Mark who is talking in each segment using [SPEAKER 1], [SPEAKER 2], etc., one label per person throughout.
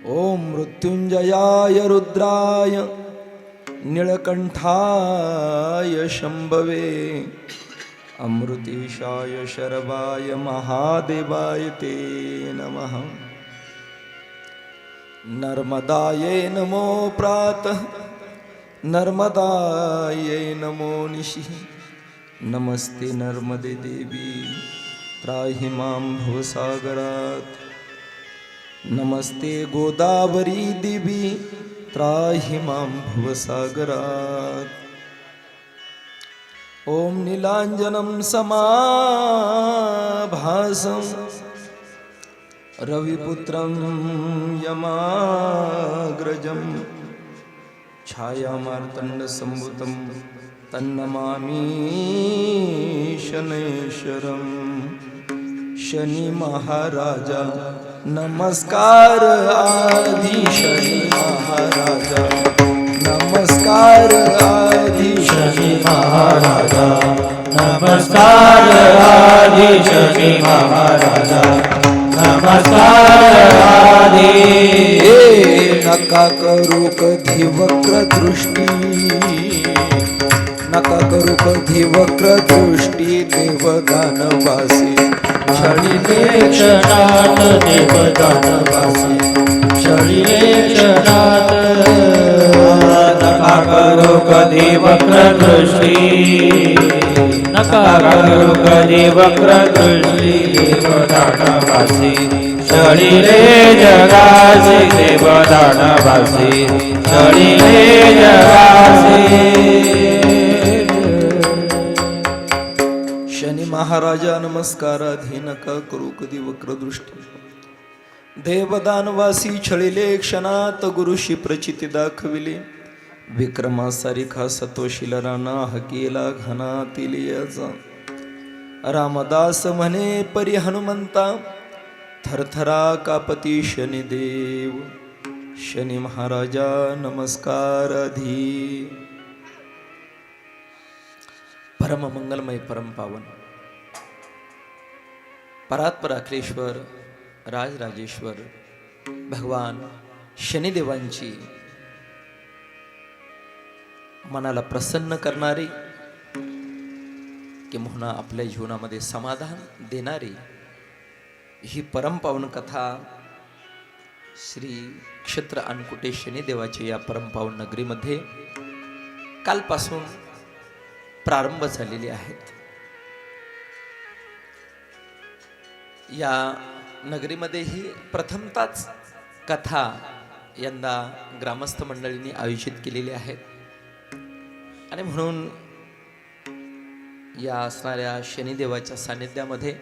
[SPEAKER 1] ओम मृत्युंजयाय रुद्राय नीलकंठाय शंभवे अमृतेशाय शर्वाय महादेवाय ते नमः। नर्मदायै नमो प्रातः नर्मदायै नमो निशिः। नमस्ते नर्मदे देवी त्राहि मां भवसागरात्। नमस्ते गोदावरी देवी त्राहि मां भवसागरात्। ओम नीलांजनं समाभासं रविपुत्रं यमाग्रजं छायामार्तण्डसंभुतं तन्नमामि शनैश्वरम्। शनि महाराजा नमस्कार आदि शनि महाराजा नमस्कार आदि
[SPEAKER 2] शनि महाराजा नमस्कार आदि शनि महाराजा नमस्कार आदि।
[SPEAKER 1] नका करू कधी वक्र दृष्टी नका करू कधी वक्र दृष्टी देवदानवासी
[SPEAKER 2] क्षणिले क्षणात देवदानवासी क्षणिले क्षणात। नका करो कधी वक्र दृष्टी नका करो कधी वक्र दृष्टी देवदानवासी क्षणिले जगासी देवदानवासी क्षणिले जगासी।
[SPEAKER 1] शनि महाराजा नमस्काराधी नका करू कधी वक्रदृष्टी देवदानवासी छळिले क्षणात गुरुशी प्रचिती दाखविले। विक्रमासारिखा सतोशीला राणा हकेला घनातील याचा। रामदास म्हणे परी हनुमंता थरथरा कापती शनिदेव। शनि महाराजा नमस्काराधी। परम मंगलमय परम पावन परात्पर अखिलेश्वर राजराजेश्वर भगवान शनिदेवांची मनाला प्रसन्न करणारी किंवा आपल्या जीवनामध्ये समाधान देणारी ही परम पावन कथा श्री क्षेत्र अन्नकुटे शनिदेवाच्या या परम पावन नगरीमध्ये कालपासून प्रारंभ झालेली आहेत। या नगरीमध्ये ही प्रथमताच कथा यंदा ग्रामस्थ मंडळींनी आयोजित केलेली आहेत आणि म्हणून या असणाऱ्या शनिदेवाच्या सानिध्यामध्ये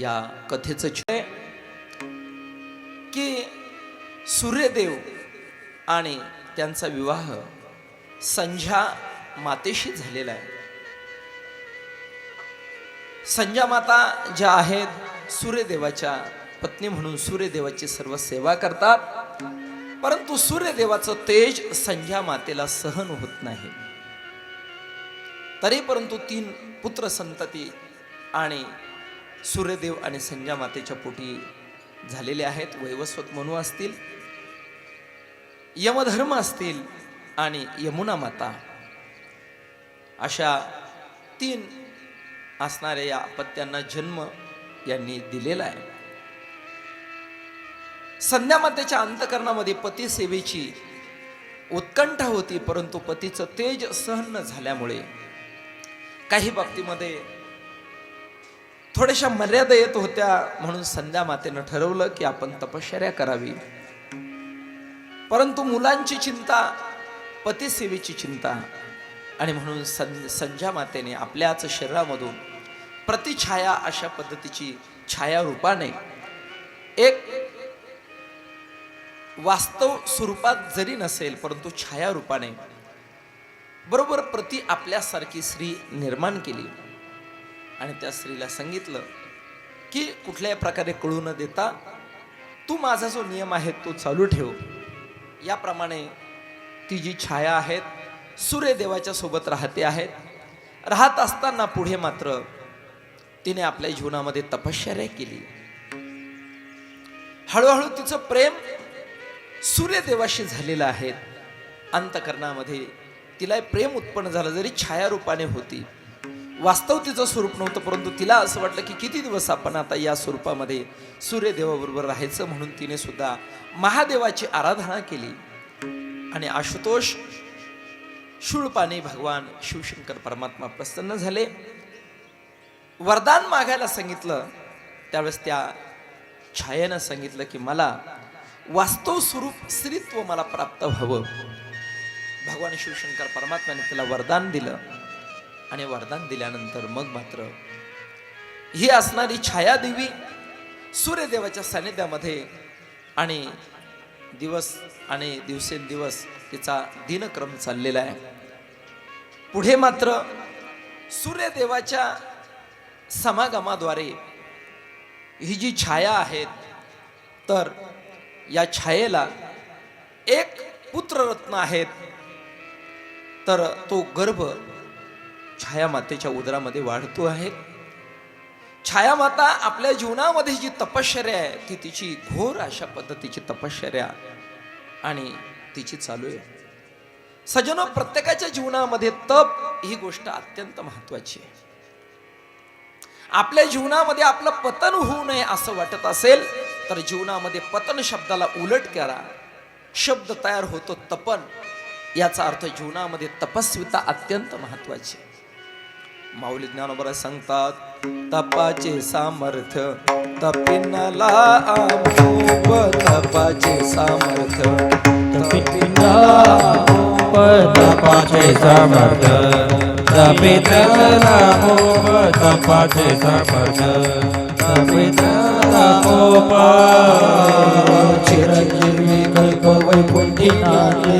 [SPEAKER 1] या कथेचं छय की सूर्यदेव आणि त्यांचा विवाह संध्या मातेशी झालेला आहे। संध्या माता ज्या आहेत सूर्यदेवाच्या पत्नी म्हणून सूर्यदेवाची सर्व सेवा करतात, परंतु सूर्यदेवाचं तेज संध्या मातेला सहन होत नाही। तरी परंतु 3 पुत्र संतती आणि सूर्यदेव आणि संध्या मातेच्या पोटी झालेले आहेत। वैवस्वत मनु असतील, यमधर्म असतील आणि यमुना माता अशा 3 असणाऱ्या या अपत्यांना जन्म यांनी दिलेला आहे। संध्या मातेच्या अंतःकरणामध्ये पती सेवेची उत्कंठा होती, परंतु पतीचं तेज सहन न झाल्यामुळे काही बाबतीमध्ये थोड्याशा मर्यादा येत होत्या। म्हणून संध्या मातेनं ठरवलं की आपण तपश्चर्या करावी, परंतु मुलांची चिंता पती सेवेची चिंता आणि म्हणून संध्या मातेने आपल्याच शरीरामधून प्रतिछाया अशा पद्धतीची छाया रूपाने एक वास्तव स्वरूपात जरी नसेल परंतु छाया रूपाने बरोबर प्रति आपल्यासारखी स्त्री निर्माण केली आणि त्या स्त्रीला सांगितलं की कुठल्याही प्रकारे कळू न देता तू माझा जो नियम आहे तो चालू ठेव। याप्रमाणे ती जी छाया आहेत सूर्यदेवाच्या सोबत राहते आहेत। राहत असताना पुढे मात्र तिने आपल्या जीवनामध्ये तपश्चर्या केली। हळूहळू तिचं प्रेम सूर्यदेवाशी झालेलं आहे. अंतकरणामध्ये तिला प्रेम उत्पन्न झालं. जरी छायारूपाने होती, वास्तव तिचं स्वरूप नव्हतं, परंतु तिला असं वाटलं की किती दिवस आपण आता या स्वरूपामध्ये सूर्यदेवाबरोबर राहायचं. म्हणून तिने सुद्धा महादेवाची आराधना केली. आणि आशुतोष शूळपाणी भगवान शिवशंकर परमात्मा प्रसन्न झाले. वरदान मागायला सांगितलं. त्यावेळेस त्या छायेनं सांगितलं की मला वास्तव स्वरूप स्त्रीत्व मला प्राप्त व्हावं. भगवान शिवशंकर परमात्म्याने तिला वरदान दिलं. आणि वरदान दिल्यानंतर मग मात्र ही असणारी छायादेवी सूर्यदेवाच्या सानिध्यामध्ये आणि दिवस आणि दिवसेंदिवस तिचा दिनक्रम चाललेला आहे. पुढे मात्र सूर्यदेवाच्या समागमाद्वारे ही जी छाया आहेत, तर या छायेला एक पुत्ररत्न आहेत. तर तो गर्भ छाया मातेच्या उदरामध्ये वाढतो आहे. छाया माता आपल्या जीवनामध्ये जी तपश्चर्या आहे, ती तिची घोर अशा पद्धतीची तपश्चर्या आणि तिची चालू आहे. सजनो, प्रत्येकाच्या जीवनामध्ये तप ही गोष्ट अत्यंत महत्वाची आहे. आपल्या जीवनामध्ये आपलं पतन होऊ नये असं वाटत असेल तर जीवनामध्ये पतन शब्दाला उलट करा. शब्द तयार होतो तपन. याचा अर्थ जीवनामध्ये तपस्विता अत्यंत महत्वाची. माऊली ज्ञानोबा सांगतात, तपाचे सामर्थ्य तपिनाला आमोप, तपाचे सामर्थ्य
[SPEAKER 2] तपिनाला आमोप, तपाचे सामर्थ्य तपिनाला आमोप, तपाचे सामर्थ्य तपिनाला आमोप.
[SPEAKER 1] चिरंजीवी कल्प वैकुंठी नांदे,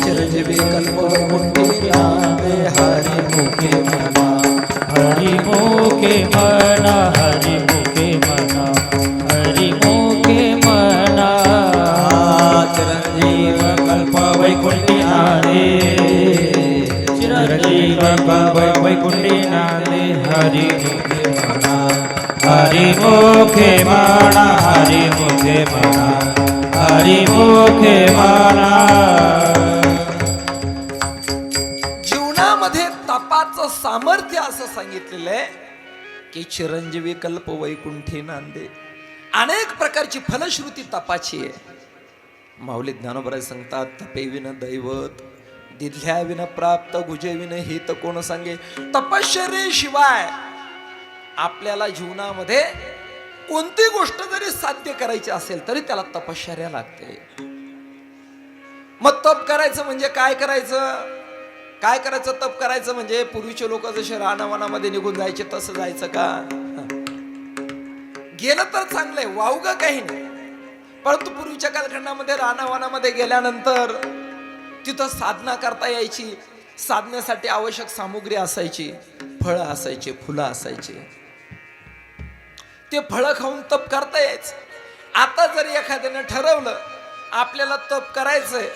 [SPEAKER 1] चिरंजीवी कल्प वैकुंठी नांदे. हरी मुखे मना,
[SPEAKER 2] हरी मुखे मना, हरी मुखे मना, हरी मुखे मना. चिरंजीव कल्प वैकुंठी नांदे, चिरंजीव कल्प वैकुंठी नांदे. हरी मुखे मना, हरी मुखे मना, हरी मुखे मना, हरी मुखे मना.
[SPEAKER 1] जीवनामध्ये तपाचं सामर्थ्य असं सांगितलेलं आहे की चिरंजीवी कल्प वैकुंठी नांदे. अनेक प्रकारची फलश्रुती तपाची आहे. माऊली ज्ञानोबा सांगतात, तपे विन दैवत, दिधल्या विन प्राप्त, गुजे विन हित कोण सांगे. तपश्चर्येशिवाय आपल्याला जीवनामध्ये कोणती गोष्ट जरी साध्य करायची असेल तरी त्याला तपश्चर्या लागते. मग तप करायचं म्हणजे काय करायचं? काय करायचं? तप करायचं म्हणजे पूर्वीचे लोक जसे रानावनामध्ये निघून जायचे तसं जायचं का? गेलं तर चांगलंय, वावग काही नाही. परंतु पूर्वीच्या कालखंडामध्ये रानावनामध्ये गेल्यानंतर तिथं साधना करता यायची. साधनेसाठी आवश्यक सामुग्री असायची, फळं असायचे, फुलं असायचे. ते फळं खाऊन तप करता यायचं. आता जर एखाद्यानं ठरवलं आपल्याला तप करायचंय,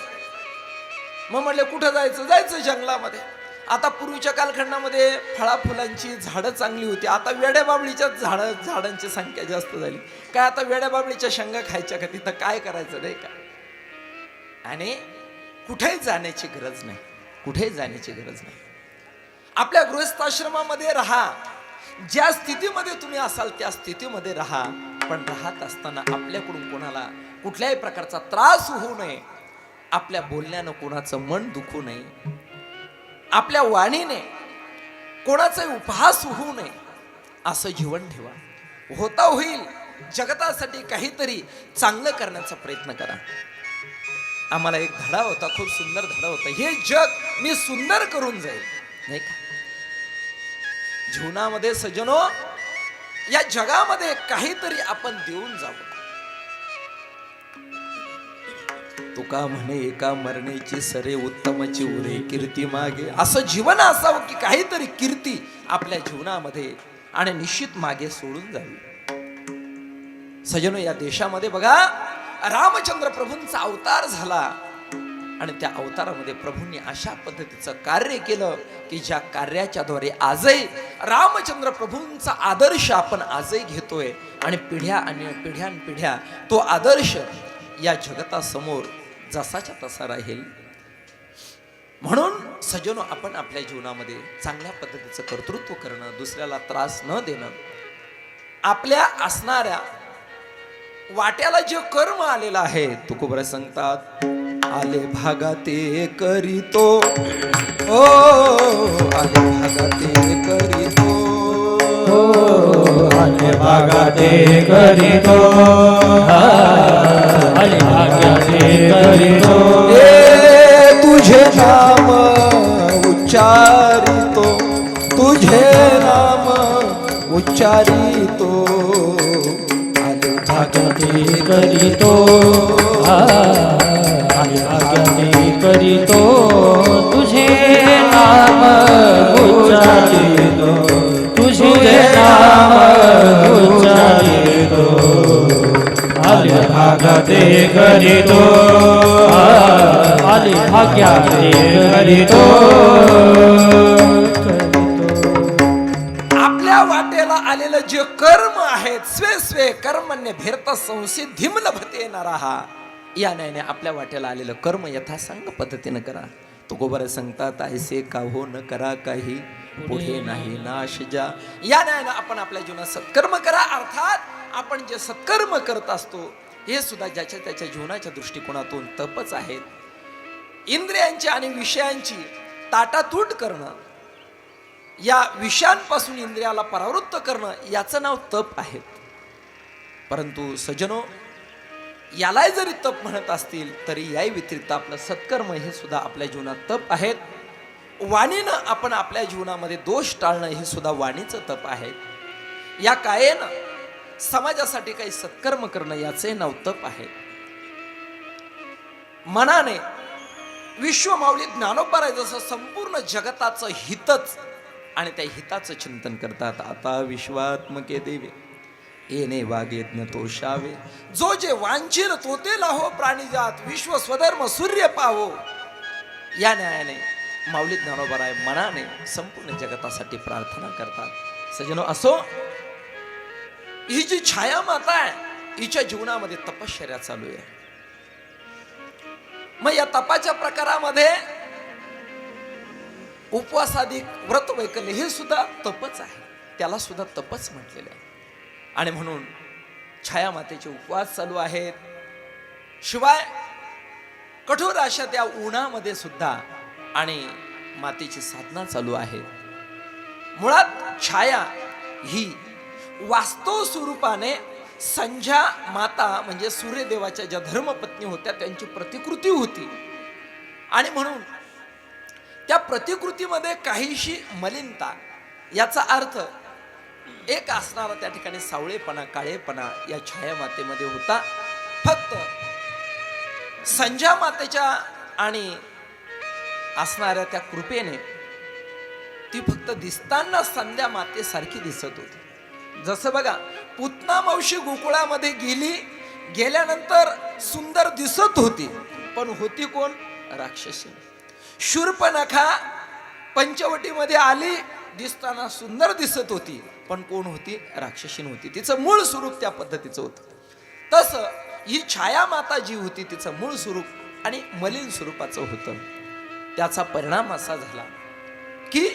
[SPEAKER 1] मग म्हटलं कुठं जायचं? जायचं जंगलामध्ये. आता पूर्वीच्या कालखंडामध्ये फळा फुलांची झाडं चांगली होती. आता वेड्या बाबळीच्या झाडांची संख्या जास्त झाली. काय आता वेड्या बाबळीच्या शेंगा खायच्या का? तिथं काय करायचं नाही का? आणि कुठेही जाण्याची गरज नाही, कुठेही जाण्याची गरज नाही. आपल्या गृहस्थाश्रमामध्ये राहा. ज्या स्थितीमध्ये तुम्ही असाल त्या स्थितीमध्ये राहा. पण राहत असताना आपल्याकडून कोणाला कुठल्याही प्रकारचा त्रास होऊ नये. आपल्या बोलण्यानं कोणाचं मन दुखू नये. आपल्या वाणीने कोणाचाही उपहास होऊ नये असं जीवन ठेवा. होता होईल जगतासाठी काहीतरी चांगलं करण्याचा प्रयत्न करा. आम्हाला एक धडा होता, खूप सुंदर धडा होता. हे जग मी सुंदर करून जाईल, नाही का? जीवनामध्ये सजनो, या जगामध्ये काहीतरी आपण देऊन जावं. तुका म्हणे एका मरण्याची सरे उत्तमची उरे कीर्ती मागे. असं जीवन असावं की काहीतरी कीर्ती आपल्या जीवनामध्ये आणि निश्चित मागे सोडून जावी. सजनो, या देशामध्ये बघा, रामचंद्र प्रभूंचा अवतार झाला. आणि त्या अवतारामध्ये प्रभूंनी अशा पद्धतीचं कार्य केलं की ज्या कार्याच्या द्वारे आजही रामचंद्र प्रभूंचा आदर्श आपण आजही घेतोय आणि पिढ्या आणि पिढ्यानपिढ्या तो आदर्श या जगतासमोर जसाच्या तसा राहील. म्हणून सज्जनो, आपण आपल्या जीवनामध्ये चांगल्या पद्धतीचं कर्तृत्व करणं, दुसऱ्याला त्रास न देणं, आपल्या असणाऱ्या वाट्याला जे कर्म आलेलं आहे, तुकोबरा सांगतात, आले भागा ते करीतो, ओ आले भागा ते करीतो,
[SPEAKER 2] आले भागा ते करीतो, आले भागा ते करीतो,
[SPEAKER 1] तुझे नाम उच्चारितो, तुझे नाम उच्चारितो,
[SPEAKER 2] आले भागा ते करीतो, आले भागा ते करीतो, तुझे नाम उच्चारितो, तुझे नाम उच्चारितो, आले भागा ते करीतो, आले भाग्या ते करीतो.
[SPEAKER 1] आपल्या वाटेला आलेलं जे कर्म आहेत, स्वे स्वे कर्मण्य भेरता संसिद्धिम लभते नरहा, या न्यायाने आपल्या वाटेला आलेलं कर्म यथासांग पद्धतीनं करा. तुकोबरा सांगतात, ऐसे का हो न करा काही, पुढे नाही नाश जा. या न्यायाने आपण आपल्या जीवनात सत्कर्म करा. अर्थात आपण जे सत्कर्म करत असतो हे सुद्धा ज्याच्या त्याच्या जीवनाच्या दृष्टिकोनातून तपच आहेत. इंद्रियांची आणि विषयांची ताटातूट करणं, या विषयांपासून इंद्रियाला परावृत्त करणं, याचं नाव तप आहे. परंतु सज्जनो, याला जरी तप म्हणत असतील तरी याही व्यतिरिक्त आपलं सत्कर्म हे सुद्धा आपल्या जीवनात तप आहेत. वाणीनं आपण आपल्या जीवनामध्ये दोष टाळणं हे सुद्धा वाणीचं तप आहे. या कायेनं समाजासाठी काही सत्कर्म करणं याचे नाव तप आहे. मनाने विश्वमाऊली ज्ञानोबा जसं संपूर्ण जगताचं हितच आणि त्या हिताचं चिंतन करतात. आता विश्वात्मके देवे येणे वागेज्ञ तोषावे, जो जे वांछील तो ते लाहो प्राणीजात, विश्व स्वधर्म सूर्य पाहो. या न्यायाने माऊली ज्ञानोबा मनाने संपूर्ण जगतासाठी प्रार्थना करतात. सज्जनो, असो, ही जी छाया माता आहे हिच्या जीवनामध्ये तपश्चर्या चालू आहे. मग या तपाच्या प्रकारामध्ये उपवासाधिक व्रत वैकल्य हे सुद्धा तपच आहे, त्याला सुद्धा तपच म्हटलेलं आहे. आणि म्हणून छाया मातेचे उपवास चालू आहेत. शिवाय कठोर अशा त्या उन्हामध्ये सुद्धा आणि मातेची साधना चालू आहे. मुळात छाया ही वास्तव स्वरूपाने संध्या माता म्हणजे सूर्यदेवाच्या ज्या धर्मपत्नी होत्या त्यांची प्रतिकृती होती. आणि म्हणून त्या प्रतिकृतीमध्ये काहीशी मलिनता, याचा अर्थ एक असणारा त्या ठिकाणी सावळेपणा, काळेपणा या छाया मातेमध्ये होता. फक्त संध्या मातेच्या आणि असणाऱ्या त्या कृपेने ती फक्त दिसताना संध्या मातेसारखी दिसत होती. जसं बघा, पुतना मावशी गोकुळामध्ये गेल्यानंतर सुंदर दिसत होती, पण होती कोण? राक्षसी. शूर्पणखा पंचवटीमध्ये आली, दिसताना सुंदर दिसत होती, पण कोण होती? राक्षसीन होती. तिचं मूळ स्वरूप त्या पद्धतीचं होतं. तसं ही छाया माता जी होती तिचं मूळ स्वरूप आणि मलिन स्वरूपाचं होतं. त्याचा परिणाम असा झाला की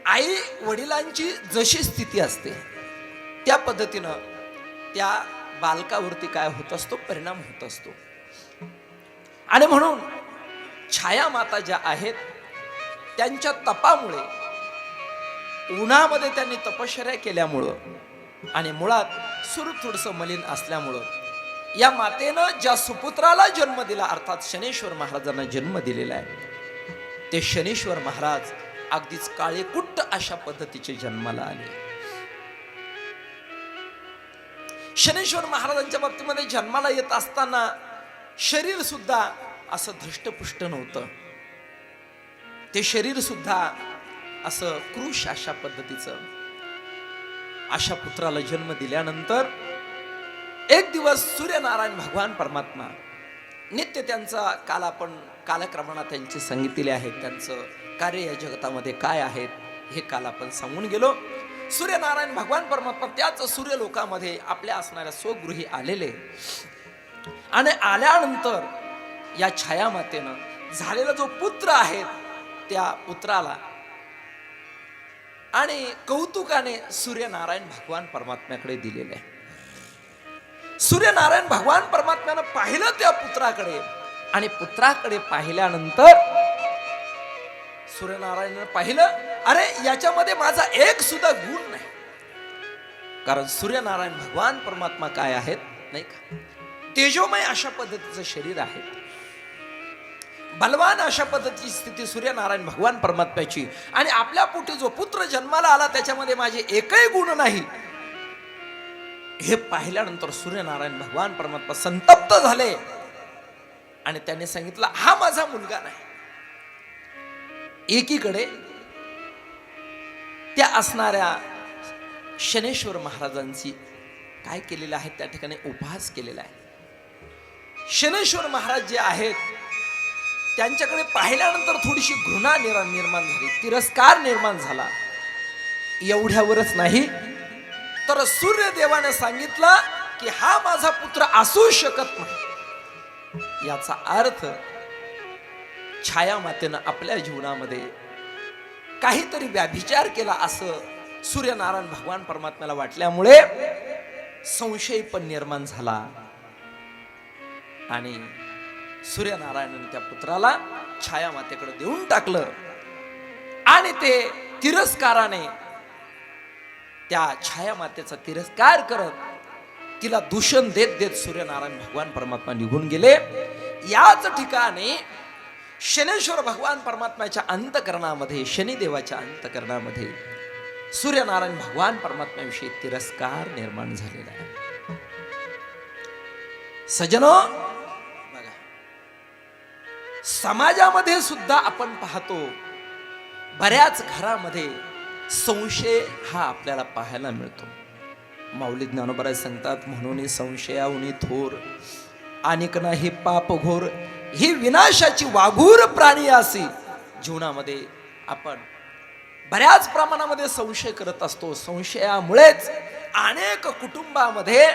[SPEAKER 1] आई वडिलांची जशी स्थिती असते त्या पद्धतीनं त्या बालकावरती काय होत असतो? परिणाम होत असतो. आणि म्हणून छाया माता ज्या आहेत त्यांच्या तपामुळे, उन्हामध्ये त्यांनी तपश्चर्या केल्यामुळं आणि मुळात स्वरूप थोडंसं मलिन असल्यामुळं या मातेनं ज्या सुपुत्राला जन्म दिला, अर्थात शनेश्वर महाराजांना जन्म दिलेला आहे, ते शनेश्वर महाराज अगदीच काळेकुट्ट अशा पद्धतीचे जन्माला आले. शनेश्वर महाराजांच्या बाबतीमध्ये जन्माला येत असताना शरीर सुद्धा असं धष्टपुष्ट नव्हतं. ते शरीर सुद्धा असं कृश अशा पद्धतीचं. अशा पुत्राला जन्म दिल्यानंतर एक दिवस सूर्यनारायण भगवान परमात्मा नित्य त्यांचा काल आपण कालक्रमानं त्यांचे सांगितलेले आहेत, त्यांचं कार्य या जगतामध्ये काय आहेत हे काल आपण सांगून गेलो. सूर्यनारायण भगवान परमात्मा त्याच सूर्यलोकामध्ये आपल्या असणाऱ्या स्वगृही आलेले आणि आल्यानंतर या छायामातेनं झालेला जो पुत्र आहे त्या पुत्राला आणि कौतुकाने सूर्यनारायण भगवान परमात्म्याकडे दिलेले आहे. सूर्यनारायण भगवान परमात्म्यानं पाहिलं त्या पुत्राकडे आणि पुत्राकडे पाहिल्यानंतर सूर्यनारायणानं पाहिलं, अरे याच्यामध्ये माझा एक सुद्धा गुण नाही. कारण सूर्यनारायण भगवान परमात्मा काय आहेत नाही का, तेजोमय अशा पद्धतीचं शरीर आहे, बलवान अशा पद्धतीची स्थिती सूर्यनारायण भगवान परमात्म्याची, आणि आपल्या पोटी जो पुत्र जन्माला आला त्याच्यामध्ये माझे एकही गुण नाही. हे पाहिल्यानंतर सूर्यनारायण भगवान परमात्मा संतप्त झाले आणि त्यांनी सांगितलं, हा माझा मुलगा नाही. एकीकडे त्या असणाऱ्या शनेश्वर महाराजांची काय केलेलं आहे, त्या ठिकाणी उपहास केलेला आहे. शनेश्वर महाराज जे आहेत त्यांच्याकडे पाहिल्यानंतर थोडीशी घृणा निर्माण झाली, तिरस्कार निर्माण झाला. एवढ्यावरच नाही तर सूर्यदेवाने सांगितलं की हा माझा पुत्र असू शकत नाही. याचा अर्थ छाया मातेनं आपल्या जीवनामध्ये काहीतरी व्याभिचार केला असं सूर्यनारायण भगवान परमात्म्याला वाटल्यामुळे संशय पण निर्माण झाला आणि सूर्यनारायणाने त्या पुत्राला छाया मातेकडे देऊन टाकलं आणि ते तिरस्काराने त्या छाया मातेचा तिरस्कार करत तिला दूषण देत देत सूर्यनारायण भगवान परमात्मा निघून गेले. याच ठिकाणी शनेश्वर भगवान परमात्म्याच्या अंतकरणामध्ये, शनिदेवाच्या अंतकरणामध्ये सूर्यनारायण भगवान परमात्म्याविषयी तिरस्कार निर्माण झालेला आहे. सज्जनो, बघा समाजामध्ये सुद्धा आपण पाहतो बऱ्याच घरामध्ये संशय हा आपल्याला पाहायला मिळतो. माऊली ज्ञानोबा सांगतात, म्हणून संशयाहुनी थोर अनेक नाही पाप घोर, ही विनाशाची वाघूर प्राणी असी. जीवनामध्ये आपण बऱ्याच प्रमाणामध्ये संशय करत असतो. संशयामुळेच अनेक कुटुंबामध्ये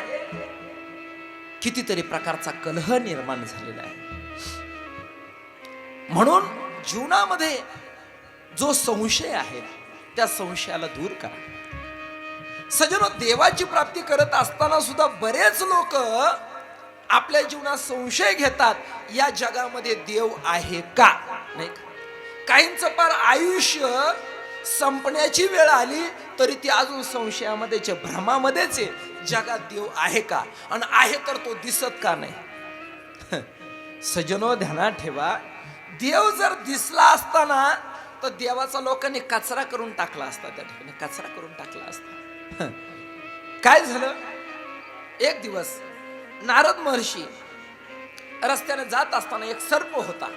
[SPEAKER 1] कितीतरी प्रकारचा कलह निर्माण झालेला आहे. म्हणून जीवनामध्ये जो संशय आहे त्या संशयाला दूर करा. सज्जनो, देवाची प्राप्ती करत असताना सुद्धा बरेच लोक आपल्या जीवनात संशय घेतात, या जगामध्ये देव आहे का नाही का. काहींचं पार आयुष्य संपण्याची वेळ आली तरी ती अजून संशयामध्येच, भ्रमामध्येच आहे, जगात देव आहे का, आणि आहे तर तो दिसत का नाही. सज्जनो, ध्यानात ठेवा, देव जर दिसला असताना तर देवाचा लोकांनी कचरा करून टाकला असता, त्या ठिकाणी कचरा करून टाकला असता. काय झालं, एक दिवस नारद महर्षी रस्त्याने जात असताना एक सर्प होता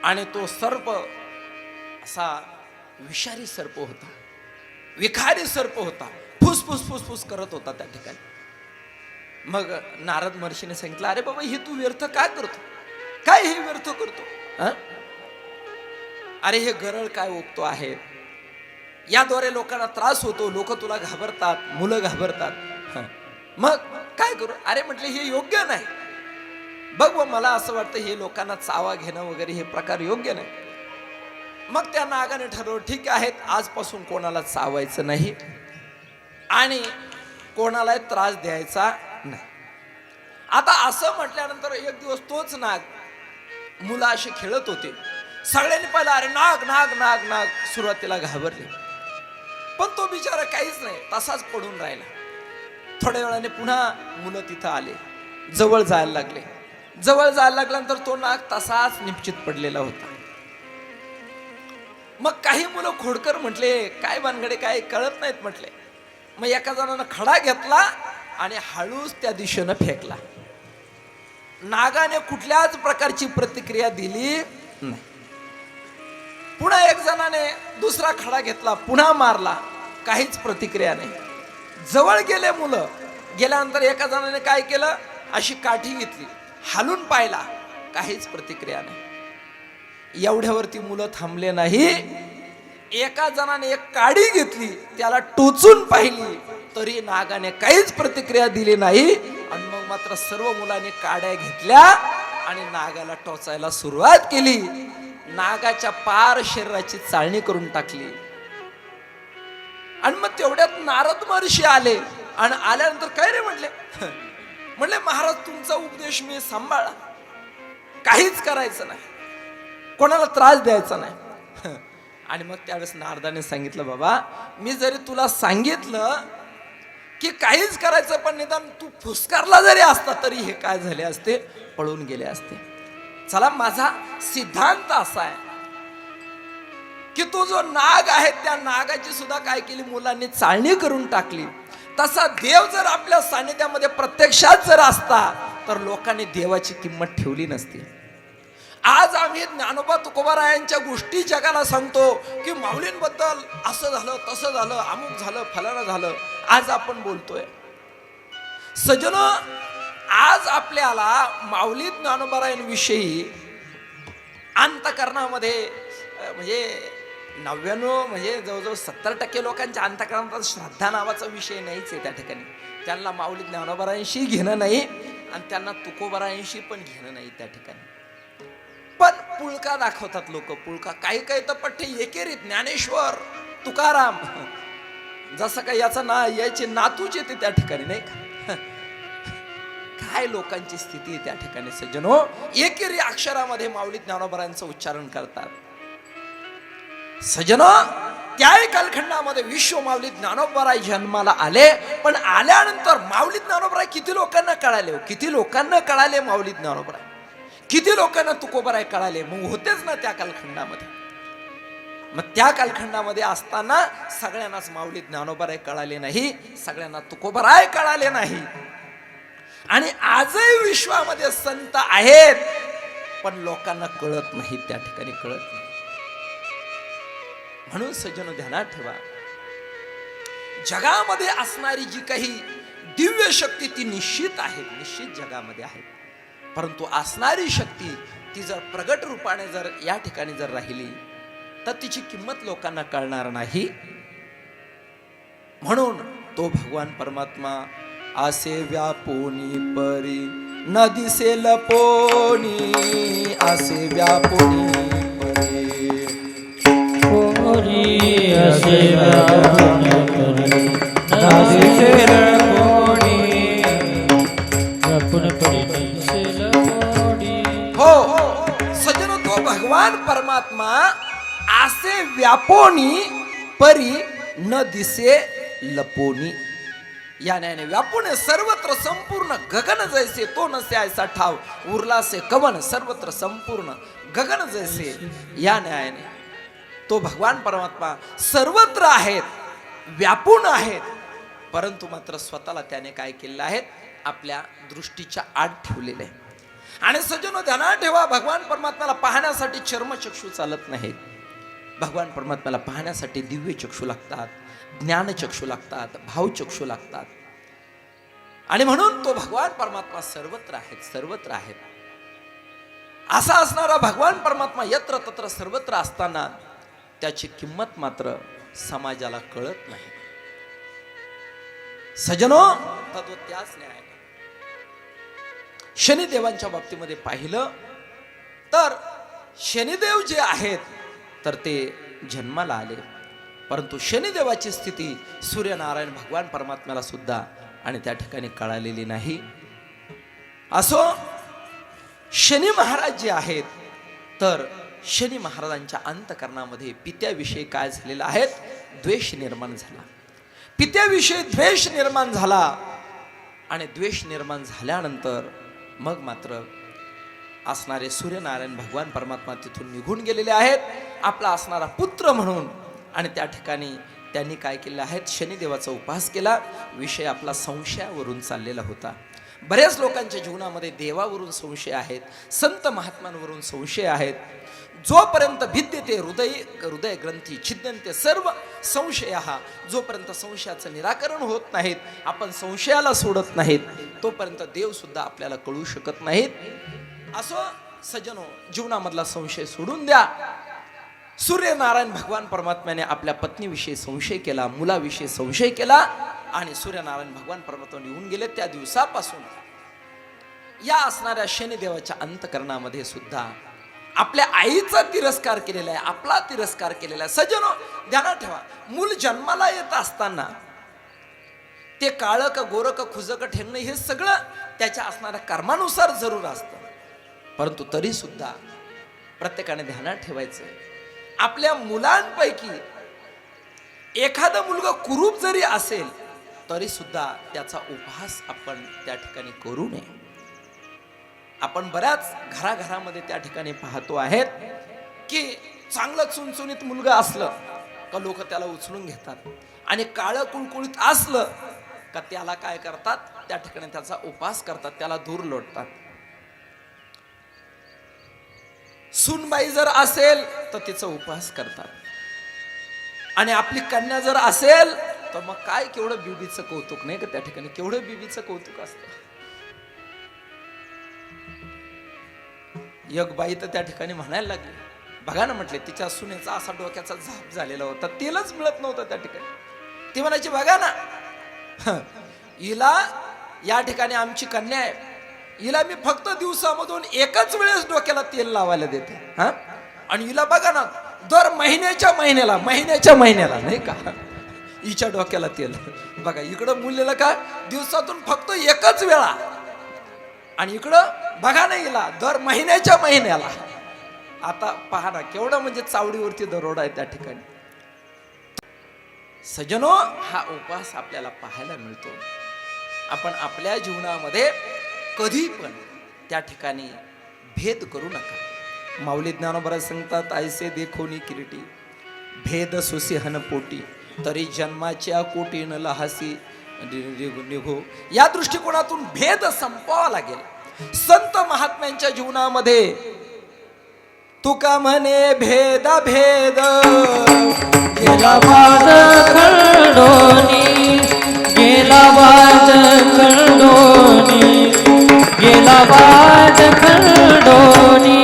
[SPEAKER 1] आणि तो सर्प असा विषारी सर्प होता, विखारी सर्प होता, फुसफुस फुसफुस करत होता त्या ठिकाणी. मग नारद महर्षीने सांगितलं, अरे बाबा, हे तू व्यर्थ काय करतो, काय हे व्यर्थ करतो, अरे हे गरळ काय ओकतो आहे, याद्वारे लोकांना त्रास होतो, लोक तुला घाबरतात, मुलं घाबरतात. मग काय करू, अरे म्हटले हे योग्य नाही. बघ मला असं वाटतं हे लोकांना चावा घेणं वगैरे हे प्रकार योग्य नाही. मग त्या नागाने ठरवलं, ठीक आहे, आजपासून कोणाला चावायचं नाही आणि कोणाला त्रास द्यायचा नाही. आता असं म्हटल्यानंतर एक दिवस तोच नाग, मुलं असे खेळत होते, सगळ्यांनी पाहिलं, अरे नाग नाग नाग नाग, सुरुवातीला घाबरले, पण तो बिचारा काहीच नाही, तसाच पडून राहिला. थोड्या वेळाने पुन्हा मुलं तिथं आले, जवळ जायला लागले. जवळ जायला लागल्यानंतर तो नाग तसाच निश्चित पडलेला होता. मग काही मुलं खोडकर म्हटले, काय भानगडे, काय कळत नाहीत म्हटले. मग एका जणानं खडा घेतला आणि हळूच त्या दिशेनं फेकला. नागाने कुठल्याच प्रकारची प्रतिक्रिया दिली नाही. पुन्हा एक जणाने दुसरा खडा घेतला, पुन्हा मारला, काहीच प्रतिक्रिया नाही. जवळ गेले मुलं, गेल्यानंतर एका जणाने काय केलं, अशी काठी घेतली हालून पाहिला, काहीच प्रतिक्रिया नाही. एवढ्यावरती मुलं थांबले नाही. एका जणाने एक काडी घेतली, त्याला टोचून पाहिली, तरी नागाने काहीच प्रतिक्रिया दिली नाही. आणि मग मात्र सर्व मुलांनी काड्या घेतल्या आणि नागाला टोचायला सुरुवात केली. नागाच्या पार शरीराची चाळणी करून टाकली. आणि मग तेवढ्यात नारद महर्षी आले. आणि आल्यानंतर काय रे म्हणले, म्हणले महाराज तुमचा उपदेश मी सांभाळला, काहीच करायचं नाही, कोणाला त्रास द्यायचा नाही. आणि मग त्यावेळेस नारदाने सांगितलं, बाबा मी जरी तुला सांगितलं की काहीच करायचं, पण निदान तू फुसकारला जरी असता तरी हे काय झाले असते, पळून गेले असते. चला, माझा सिद्धांत असा आहे की तो जो नाग आहे त्या नागाची सुद्धा काय केली, मुलांनी चाळणी करून टाकली. तसा देव जर आपल्या सानिध्यामध्ये प्रत्यक्षात जर असता तर लोकांनी देवाची किंमत ठेवली नसती. आज आम्ही ज्ञानोबा तुकोबारायांच्या गोष्टी जगाला सांगतो की माऊलींबद्दल असं झालं, तसं झालं, अमुक झालं, फलाना झालं. आज आपण बोलतोय सजनो, आज आपल्याला माऊली ज्ञानोबारायांविषयी अंतकरणामध्ये म्हणजे 99 म्हणजे जवळजवळ 70% लोकांच्या अंतकरणात श्रद्धा नावाचा विषय नाहीच आहे. त्या ठिकाणी त्यांना माऊली ज्ञानोबारायांशी घेणं नाही आणि त्यांना तुकोबारायांशी पण घेणं नाही. त्या ठिकाणी पण पुळका दाखवतात लोक, पुळका. काही काही तर पठ्ठे एकेरी ज्ञानेश्वर तुकाराम, जसं काही याचं याचे नातूच येते त्या ठिकाणी, नाही का? काय लोकांची स्थिती आहे त्या ठिकाणी सज्जनो. एकेरी अक्षरामध्ये माऊली ज्ञानोबारायांचं उच्चारण करतात. सज्जनो, त्याही कालखंडामध्ये विश्व माऊली ज्ञानोबाराय जन्माला आले. पण आल्यानंतर माऊली ज्ञानोबाराय किती लोकांना कळाले, किती लोकांना कळाले माऊली ज्ञानोबाराय, किती लोकांना तुकोबाराय कळाले. मग होतेच ना त्या कालखंडामध्ये. मग त्या कालखंडामध्ये असताना सगळ्यांनाच माऊली ज्ञानोबाराय कळाले नाही, सगळ्यांना तुकोबाराय कळाले नाही. आणि आजही विश्वामध्ये संत आहेत पण लोकांना कळत नाही, त्या ठिकाणी कळत नाही. म्हणून सज्जनो ध्यानात ठेवा, जगामध्ये असणारी जी काही दिव्य शक्ती ती निश्चित आहे, निश्चित जगामध्ये आहे. परंतु असणारी शक्ती ती जर प्रगट रूपाने जर या ठिकाणी जर राहिली तर तिची किंमत लोकांना कळणार नाही. म्हणून तो भगवान परमात्मा आसे व्यापोनी परी न दिसे लपोनी, आसे व्यापोनी परी
[SPEAKER 2] पोरी असे व्यापोनी परी न दिसे लपोनी, व्यापून परी दिसे लपोनी.
[SPEAKER 1] हो सज्जनो, तो भगवान परमात्मा आसे व्यापोनी परी न दिसे लपोनी, या न्यायाने व्यापून सर्वत्र संपूर्ण गगन जैसे, तो नसे ऐसा ठाव उरला से कवन सर्वत्र संपूर्ण गगन जैसे. या न्यायाने तो भगवान परमात्मा सर्वत्र आहेत, व्यापून आहेत, परंतु मात्र स्वतःला त्याने काय केलेलं आहे, आपल्या दृष्टीच्या आड ठेवलेले आहे. आणि सज्जनो ध्यानात ठेवा, भगवान परमात्म्याला पाहण्यासाठी चर्मचक्षु चालत नाहीत. भगवान परमात्म्याला पाहण्यासाठी दिव्य चक्षु लागतात, ज्ञानचक्षु लागतात, भावचक्षु लागतात. आणि म्हणून तो भगवान परमात्मा सर्वत्र आहेत, सर्वत्र आहेत. असा असणारा भगवान परमात्मा यत्र तत्र सर्वत्र असताना त्याची किंमत मात्र समाजाला कळत नाही. सजनो, तत्व त्याच न्याय. शनिदेवांच्या बाबतीमध्ये पाहिलं तर शनिदेव जे आहेत तर ते जन्माला आले, परंतु शनिदेवाची स्थिती सूर्यनारायण भगवान परमात्म्याला सुद्धा आणि त्या ठिकाणी कळालेली नाही. असो, शनी महाराज जे आहेत तर शनी महाराजांच्या अंतकरणामध्ये पित्याविषयी काय झालेलं आहे, द्वेष निर्माण झाला. पित्याविषयी द्वेष निर्माण झाला आणि द्वेष निर्माण झाल्यानंतर मग मात्र असणारे सूर्यनारायण भगवान परमात्मा तिथून निघून गेलेले आहेत आपला असणारा पुत्र म्हणून. आणि त्या ठिकाणी त्यांनी काय केलं आहे, शनिदेवाचा उपहास केला. विषय आपला संशयावरून चाललेला होता. बऱ्याच लोकांच्या जीवनामध्ये देवावरून संशय आहेत, संत महात्म्यांवरून संशय आहेत, जोपर्यंत भिद्यते हृदय ग्रंथी छिद्यन्ते सर्व संशय, जोपर्यंत संशयाचं निराकरण होत नाहीत, आपण संशयाला सोडत नाहीत, तोपर्यंत देव सुद्धा आपल्याला कळू शकत नाहीत. असो सज्जनो, जीवनामधला संशय सोडून द्या. सूर्यनारायण भगवान परमात्म्याने आपल्या पत्नीविषयी संशय केला, मुलाविषयी संशय केला, आणि सूर्यनारायण भगवान परमात्मा निघून गेले. त्या दिवसापासून या असणाऱ्या शनिदेवाच्या अंतकरणामध्ये सुद्धा आपल्या आईचा तिरस्कार केलेला आहे, आपला तिरस्कार केलेला आहे. सज्जनो, ध्यानात ठेवा, मूल जन्माला येत असताना ते काळं का गोरं का खुजं का ठेंगणं हे सगळं त्याच्या असणाऱ्या कर्मानुसार जरूर असतं. परंतु तरी सुद्धा प्रत्येकाने ध्यानात ठेवायचं, आपल्या मुलांपैकी एखादा मुलगा कुरूप जरी असेल तरी सुद्धा त्याचा उपहास आपण त्या ठिकाणी करू नये. आपण बऱ्याच घराघरामध्ये त्या ठिकाणी पाहतो आहेत की चांगलं चुणचुणीत मुलगा असलं का लोक त्याला उचलून घेतात, आणि काळं कुळकुळीत असलं का त्याला काय करतात, त्या ठिकाणी त्याचा उपहास करतात, त्याला दूर लोटतात. सूनबाई जर असेल तर तिचा उपहास करतात, आणि आपली कन्या जर असेल तर मग काय केवढं बीबीचं कौतुक, नाही का त्या ठिकाणी केवढं बीबीचं कौतुक असतं. एक बाई तर त्या ठिकाणी म्हणायला लागली, बघा ना, म्हटले तिच्या सुनेचा असा डोक्याचा झाप झालेला होता, तेलच मिळत नव्हतं त्या ठिकाणी. ती म्हणायची, बघा ना, हिला या ठिकाणी आमची कन्या आहे, हिला मी फक्त दिवसामधून एकच वेळेस डोक्याला तेल लावायला देते, हा, आणि हिला बघा ना, दर महिन्याच्या महिन्याला नाही का हिच्या डोक्याला तेल. बघा, इकडं मुलीला का दिवसातून फक्त एकच वेळा, आणि इकडं बघा ना हिला दर महिन्याला. आता पहा ना, केवढं म्हणजे चावडीवरती दरोडा आहे त्या ठिकाणी. सज्जनो, हा उपवास आपल्याला पाहायला मिळतो. आपण आपल्या जीवनामध्ये कधी पण त्या ठिकाणी भेद करू नका. माऊली ज्ञानोबा सांगतात, ऐसे देखोनी किरीटी भेद सुसिहन पोटी तरी जन्माच्या कोटीन लहासी निघो. या दृष्टिकोनातून भेद संपवावा लागेल. संत महात्म्यांच्या जीवनामध्ये तुका म्हणे भेद
[SPEAKER 2] गेला वाद खंडोनी, गेला वाद खंडोनी, गेला वाद खंडोनी,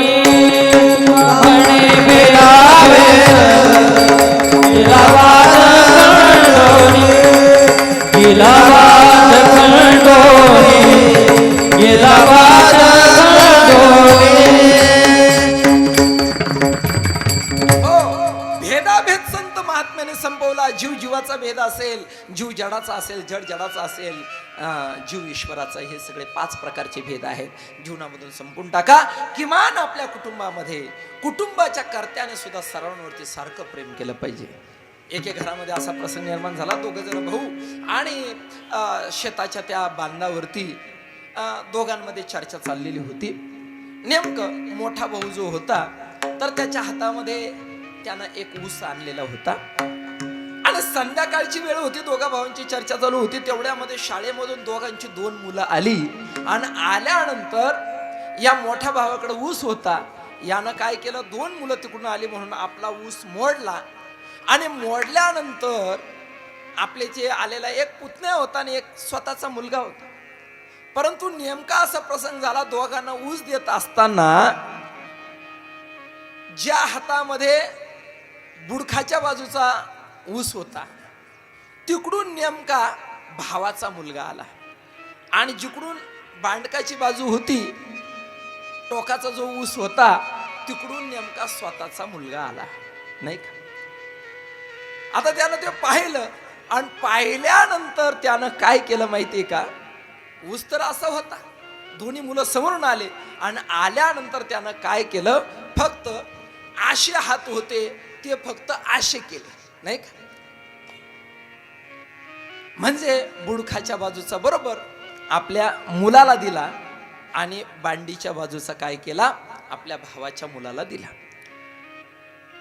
[SPEAKER 2] म्हणे भेदा गेला वाद खंडोनी, गेला वाद खंडोनी, गेला वाद खंडोनी.
[SPEAKER 1] भेदाभेद संत महात्म्याने संपवला. जीव जीवाचा भेद असेल, जीव जडाचा असेल, जड जडाचा असेल, जीव ईश्वराचा, हे सगळे 5 प्रकारचे भेद आहेत. जीवनामधून संपून टाका. किमान आपल्या कुटुंबामध्ये कुटुंबाच्या कर्त्याने सुद्धा सर्वांवरती सारखं प्रेम केलं पाहिजे. एके घरामध्ये असा प्रसंग निर्माण झाला, 2 जण भाऊ आणि शेताच्या त्या बांधावरती दोघांमध्ये चर्चा चाललेली होती. नेमकं मोठा भाऊ जो होता तर त्याच्या हातामध्ये त्यानं एक ऊस आणलेला होता, आणि संध्याकाळची वेळ होती, दोघा भावांची चर्चा चालू होती. तेवढ्यामध्ये शाळेमधून दोघांची 2 मुलं आली, आणि आल्यानंतर या मोठ्या भावाकडे ऊस होता. यानं काय केलं, 2 मुलं तिकडून आली म्हणून आपला ऊस मोडला, आणि मोडल्यानंतर आपले जे आलेला एक पुतण्या होता आणि एक स्वतःचा मुलगा होता. परंतु नेमका असा प्रसंग झाला, दोघांना ऊस देत असताना ज्या हातामध्ये बुडखाच्या बाजूचा ऊस होता तिकडून नेमका भावाचा मुलगा आला, आणि जिकडून बांडकाची बाजू होती, टोकाचा जो ऊस होता, तिकडून नेमका स्वतःचा मुलगा आला, नाही का. आता त्यानं ते पाहिलं, आणि पाहिल्यानंतर त्यानं काय केलं माहितीये का, ऊस तर असा होता, दोन्ही मुलं समोरून आले, आणि आल्यानंतर त्यानं काय केलं, फक्त आशे हात होते ते फक्त आशे केले, नाही का. म्हणजे बुडखाच्या बाजूचा बरोबर आपल्या मुलाला दिला, आणि बांडीच्या बाजूचा काय केला, आपल्या भावाच्या मुलाला दिला.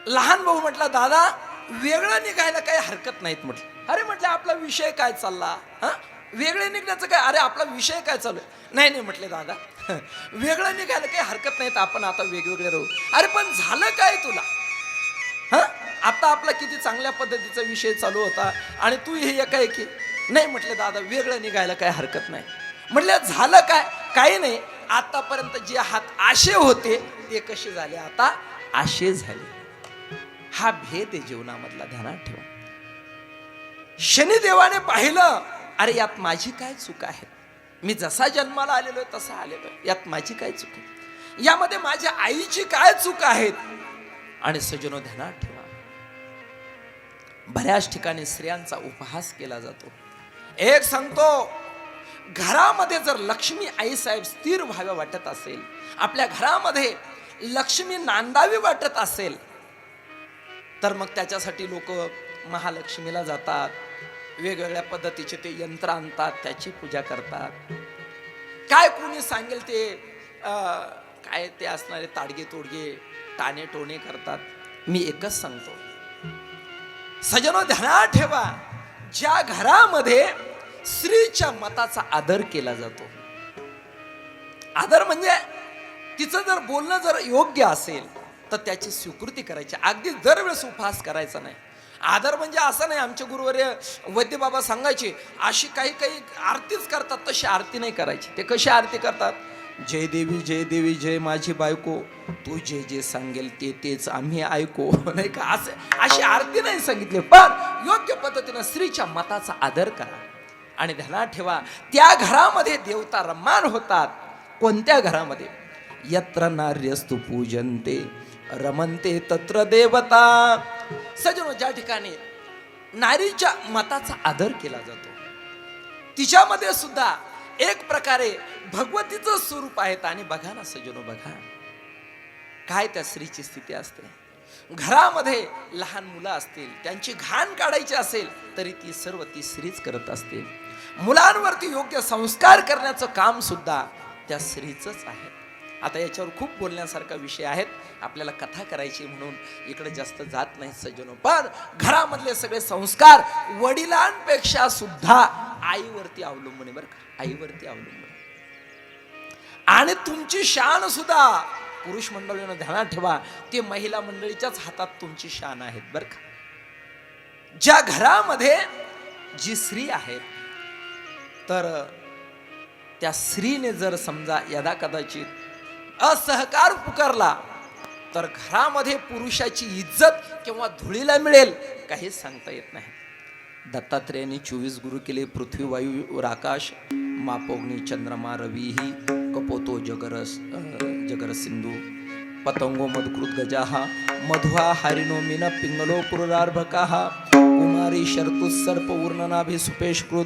[SPEAKER 1] लहान भाऊ म्हटला, दादा वेगळं निघायला काही हरकत नाहीत म्हटलं. अरे म्हटलं, आपला विषय काय चालला, हा, वेगळे निघण्याचं काय, अरे आपला विषय काय चालू आहे? नाही नाही म्हटले दादा, वेगळं निघायला काही हरकत नाही, तर आपण आता वेगवेगळे राहू. अरे पण झालं काय तुला? हा, आता आपला किती चांगल्या पद्धतीचा विषय चालू होता आणि तू हे एकाएकी. नाही म्हटले दादा, वेगळं निघायला काय हरकत नाही. म्हटलं झालं काय? काही नाही, आतापर्यंत जे हात आशे होते ते कसे झाले, आता आशे झाले. हा भेद आहे जीवनामधला, ध्यानात ठेवा. शनिदेवाने पाहिलं, अरे यात माझी काय चूक आहे? मी जसा जन्माला आलेलो आहे तसा आलेलो आहे, यात माझी काय चूक आहे? यामध्ये माझ्या आईची काय चूक आहेत? आणि सज्जनो ध्यानात ठेवा, बऱ्याच ठिकाणी स्त्रियांचा उपहास केला जातो. एक सांगतो, घरामध्ये जर लक्ष्मी आई साहेब स्थिर व्हाव्या वाटत असेल, आपल्या घरामध्ये लक्ष्मी नांदावी वाटत असेल, तर मग त्याच्यासाठी लोक महालक्ष्मीला जातात, वेगवेगळ्या पद्धतीचे ते यंत्र आणतात, त्याची पूजा करतात. काय कोणी सांगेल ते काय ते असणारे ताडगे तोडगे टाणे टोणे करतात. मी एकच सांगतो, सजनो ध्यानात ठेवा, ज्या घरामध्ये स्त्रीच्या मताचा आदर केला जातो, आदर म्हणजे तिचं जर बोलणं जर योग्य असेल तर त्याची स्वीकृती करायची, अगदी दरवेळेस उपहास करायचा नाही. आदर म्हणजे असं नाही, आमचे गुरुवर्य वैद्य बाबा सांगायचे अशी काही काही आरतीच करतात, तशी आरती नाही करायची. ते कशी आरती करतात? जय देवी जय माझी बायको, तू जे जे सांगेल ते तेच आम्ही ऐको, नाही का? असं अशी आरती नाही सांगितली, पण योग्य पद्धतीनं स्त्रीच्या मताचा आदर करा. आणि ध्यानात ठेवा, त्या घरामध्ये देवता रम्मान होतात. कोणत्या घरामध्ये? यत्र नार्यस्तु पूजन्ते रमन्ते तत्र देवता. सजनो, ज्या ठिकाणी नारीच्या मताचा आदर केला जातो, तिच्यामध्ये सुद्धा एक प्रकारे भगवतीचं स्वरूप आहेत. आणि बघा ना सजनो, बघा काय त्या स्त्रीची स्थिती असते. घरामध्ये लहान मुलं असतील, त्यांची घाण काढायची असेल तरी ती सर्व ती स्त्रीच करत असते. मुलांवरती योग्य संस्कार करण्याचं काम सुद्धा त्या स्त्रीचंच आहे. आता याच्यावर खूप बोलण्यासारखा विषय आहेत, आपल्याला कथा करायची म्हणून इकडे जास्त जात नाही सज्जनो. पण घरामधले सगळे संस्कार वडिलांपेक्षा सुद्धा आईवरती अवलंबून आहे, बरं का? आईवरती अवलंबून. आणि तुमची शान सुद्धा पुरुष मंडळीनं ध्यानात ठेवा, ते महिला मंडळीच्याच हातात तुमची शान आहेत, बरं का? ज्या घरामध्ये जी स्त्री आहे, तर त्या स्त्रीने जर समजा यदा कदाचित असहकार पुकारला तर घरामध्ये पुरुषाची इज्जत किंवा धुळीला मिळेल काहीच सांगता येत नाही. दत्तात्रेयांनी 24 गुरु केले, पृथ्वी वायू आकाश मापोग्नी चंद्रमा रवीही कपोतो जगर सिंधू पतंगो मधुकृत गजाहा मधुहा हरिनो मीन पिंगलो पुरुरार्भकाहा कुमारी शर्तु सर्प ऊर्णनाभि सुपेशकृत.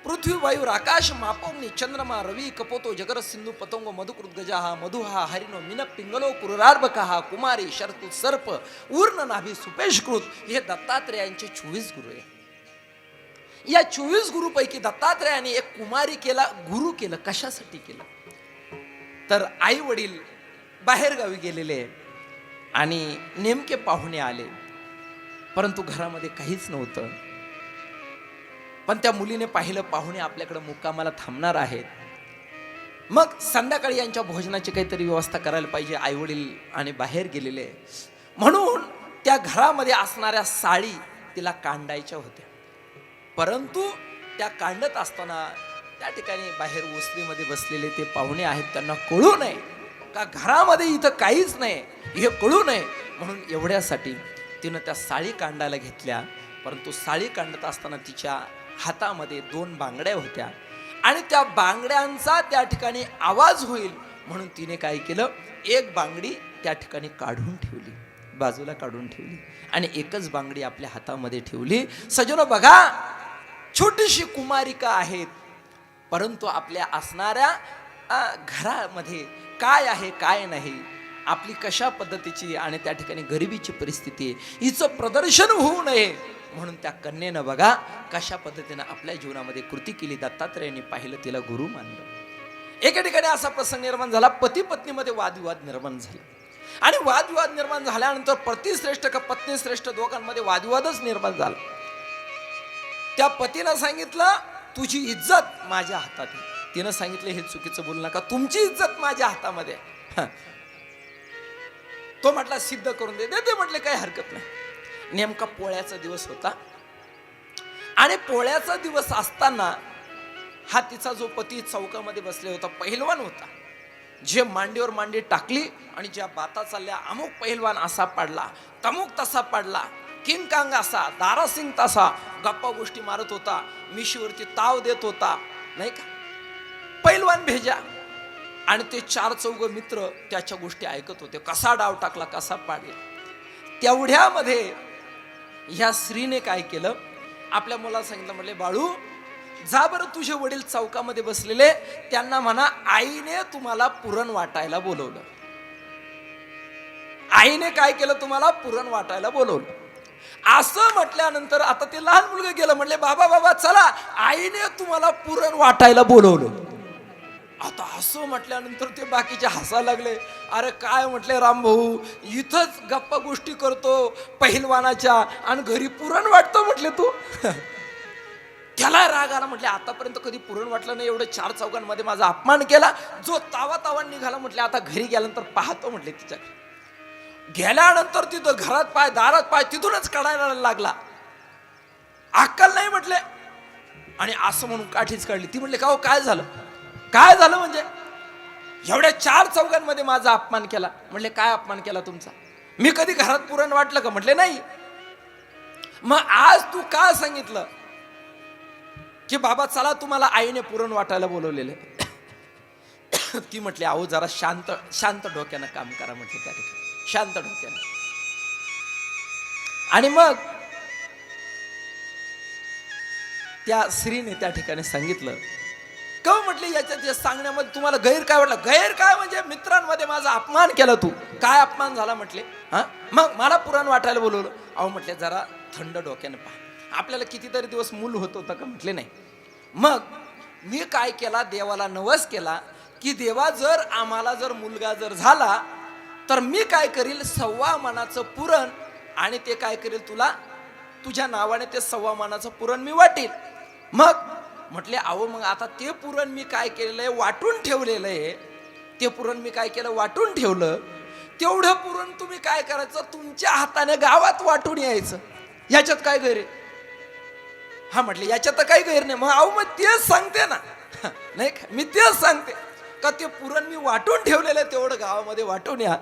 [SPEAKER 1] पृथ्वी वायू आकाश मापोग्नी चंद्रमा रवी कपोतो जगर सिंधू पतंगो मधुकृत गजाहा मधुहा हरिनो मीन पिंगलो पुरुरार्भकाहा कुमारी शर्तु सर्प ऊर्णनाभि सुपेशकृत. हे दत्तात्रेयांचे 24 गुरु आहे. या 24 गुरु पैकी दत्तात्रेयाने एक कुमारी केला, गुरु केलं. कशासाठी केलं? तर आई वडील बाहेर गावी गेलेले आणि नेमके पाहुणे आले, परंतु घरामध्ये काहीच नव्हतं. पण त्या मुलीने पाहिलं पाहुणे आपल्याकडे मुक्कामाला थांबणार आहेत, मग संध्याकाळी यांच्या भोजनाची काहीतरी व्यवस्था करायला पाहिजे. आई वडील आणि बाहेर गेलेले, म्हणून त्या घरामध्ये असणाऱ्या साडी तिला कांडायच्या होत्या. परंतु त्या कांडत असताना त्या ठिकाणी बाहेर ओसरीमध्ये बसलेले ते पाहुणे आहेत, त्यांना कळू नये का घरामध्ये इथं काहीच नाही, हे कळू नये म्हणून एवढ्यासाठी तिनं त्या साडी कांडायला घेतल्या. परंतु साडी कांडत असताना तिच्या हातामध्ये 2 बांगड्या होत्या आणि त्या बांगड्यांचा त्या ठिकाणी आवाज होईल म्हणून तिने काय केलं, एक बांगडी त्या ठिकाणी काढून ठेवली, बाजूला काढून ठेवली आणि एकच बांगडी आपल्या हातामध्ये ठेवली. सजनो बघा, छोटीशी कुमारिका आहेत, परंतु आपल्या असणाऱ्या घरामध्ये काय आहे काय नाही, आपली कशा पद्धतीची आणि त्या ठिकाणी गरिबीची परिस्थिती आहे, हिचं प्रदर्शन होऊ नये म्हणून त्या कन्येनं बघा कशा पद्धतीनं आपल्या जीवनामध्ये कृती केली. दत्तात्रेयांनी पाहिलं, तिला गुरु मानलं. एका ठिकाणी असा प्रसंग निर्माण झाला, पती पत्नीमध्ये वादविवाद निर्माण झाले आणि वादविवाद निर्माण झाल्यानंतर पतिश्रेष्ठ का पत्नीश्रेष्ठ दोघांमध्ये वादविवादच निर्माण झाला. त्या पतीनं सांगितलं, तुझी इज्जत माझ्या हातात आहे. तिनं सांगितलं हे चुकीचं बोलू नका, तुमची इज्जत माझ्या हातामध्ये आहे. तो म्हटला सिद्ध करून दे. ते म्हटले काही हरकत नाही. नेमका पोळ्याचा दिवस होता आणि पोळ्याचा दिवस असताना हा तिचा जो पती चौकामध्ये बसले होता, पहिलवान होता, जे मांडीवर मांडी टाकली आणि ज्या बाता चालल्या, अमुक पहिलवान असा पाडला, तमुक तसा पाडला, किंग कांग असा, दारासिंग तसा, गप्पा गोष्टी मारत होता, मिशीवरती ताव देत होता, नाही का, पहिलवान भेजा. आणि ते 4-4 मित्र त्याच्या गोष्टी ऐकत होते, कसा डाव टाकला, कसा पाडला. तेवढ्यामध्ये ह्या स्त्रीने काय केलं, आपल्या मुलाला सांगितलं, म्हटले बाळू जा बरं, तुझे वडील चौकामध्ये बसलेले, त्यांना म्हणा आईने तुम्हाला पुरण वाटायला बोलवलं. आईने काय केलं, तुम्हाला पुरण वाटायला बोलवलं. असं म्हटल्यानंतर आता ते लहान मुलगा गेलं, म्हणले बाबा बाबा चला, आईने तुम्हाला पुरण वाटायला बोलवलं. आता असं म्हटल्यानंतर ते बाकीचे हसायला लागले. अरे काय म्हटले रामभाऊ, इथंच गप्पा गोष्टी करतो पहिलवानाच्या आणि घरी पुरण वाटतो म्हटले तू. त्याला राग आला. म्हटले आतापर्यंत कधी पुरण वाटलं नाही, एवढे 4 चौघांमध्ये माझा अपमान केला, जो तावा तावा निघाला. म्हटले आता घरी गेल्यानंतर पाहतो म्हटले तिच्याकडे. गेल्यानंतर तिथं घरात पाय, दारात पाय, तिथूनच काढायला लागला. अक्कल नाही म्हटले. आणि असं म्हणून काठीच काढली. ती म्हटले का हो काय झालं, काय झालं म्हणजे, एवढ्या 4 चौघांमध्ये माझा अपमान केला. म्हटले काय अपमान केला तुमचा, मी कधी घरात पुरण वाटलं का. म्हटले नाही. मग आज तू का सांगितलं की बाबा चला तुम्हाला आईने पुरण वाटायला बोलवलेलं. ती म्हटली अहो जरा शांत शांत डोक्यानं काम करा म्हटलं, त्या ठिकाणी शांत डोक्यानं. आणि मग त्या स्त्रीने त्या ठिकाणी सांगितलं का म्हटले याच्या सांगण्यामध्ये तुम्हाला गैर काय वाटलं. गैर काय म्हणजे मित्रांमध्ये माझा अपमान केला तू. काय अपमान झाला म्हटले, हा मग मला पुरण वाटायला बोलवलं. अहो म्हटले जरा थंड डोक्यानं पहा, आपल्याला कितीतरी दिवस मूल होत होतं का. म्हटले नाही. मग मी काय केला, देवाला नवस केला की देवा जर आम्हाला जर मुलगा जर झाला तर मी काय करील, 1.25 मणाचं पुरण आणि ते काय करेल तुला, तुझ्या नावाने ते 1.25 मणाचं पुरण मी वाटेल. मग म्हटले अहो मग आता ते पुरण मी काय केलेलं आहे, वाटून ठेवलेलं आहे. ते पुरण मी काय केलं, वाटून ठेवलं. तेवढं पुरण तुम्ही काय करायचं, तुमच्या हाताने गावात वाटून यायचं. याच्यात काय गैर आहे. हा म्हटले याच्यात तर काही गैर नाही. मग अहो मग तेच सांगते ना, नाही का, मी तेच सांगते का ते पुरण मी वाटून ठेवलेलं आहे, तेवढं गावामध्ये वाटून या.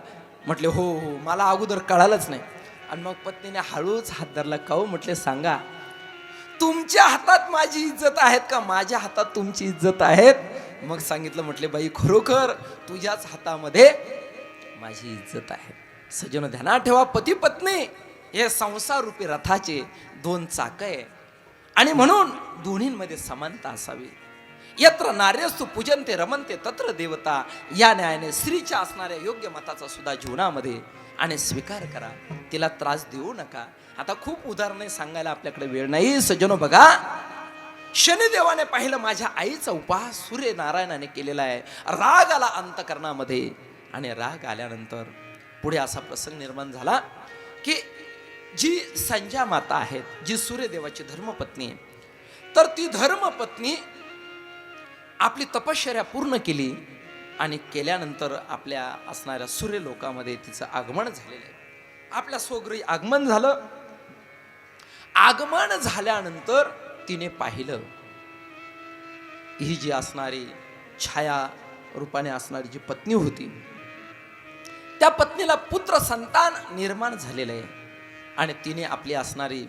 [SPEAKER 1] म्हटले हो हो, मला अगोदर कळालंच नाही. आणि मग पत्नीने हळूच हात धरला. काऊ म्हटले सांगा, तुमच्या हातात माझी इज्जत आहेत का माझ्या हातात तुमची इज्जत आहेत. मग सांगितलं. म्हटले बाई खरोखर तुझ्याच हातामध्ये माझी इज्जत आहे. सजन ध्यानात ठेवा, पती पत्नी हे संसार रूपी रथाचे 2 चाक आहे आणि म्हणून दोन्हींमध्ये समानता असावी. यत्र नार्यस्तु पूजन्ते रमन्ते तत्र देवता. या न्यायाने स्त्रीच्या असणाऱ्या योग्य मताचा सुद्धा जीवनामध्ये आणि स्वीकार करा, तिला त्रास देऊ नका. आता खूप उदाहरणे सांगायला आपल्याकडे वेळ नाही. सज्जनो बघा, शनिदेवाने पाहिलं माझ्या आईचा उपहास सूर्यनारायणाने केलेला आहे. राग आला अंतकरणामध्ये आणि राग आल्यानंतर पुढे असा प्रसंग निर्माण झाला की जी संजा माता आहेत, जी सूर्यदेवाची धर्मपत्नी आहे, तर ती धर्मपत्नी आपली तपश्चर्या पूर्ण केली आणि केल्यानंतर आपल्या असणाऱ्या सूर्यलोकामध्ये तिचं आगमन झालेलं आहे. आपल्या स्वगृही आगमन झालं. आगमन झाल्यानंतर तिने पाहिलं ही जी असणारी छाया रूपाने असणारी जी पत्नी होती, त्या पत्नीला पुत्र संतान निर्माण झालेलं आहे. आणि तिने आपली असणारी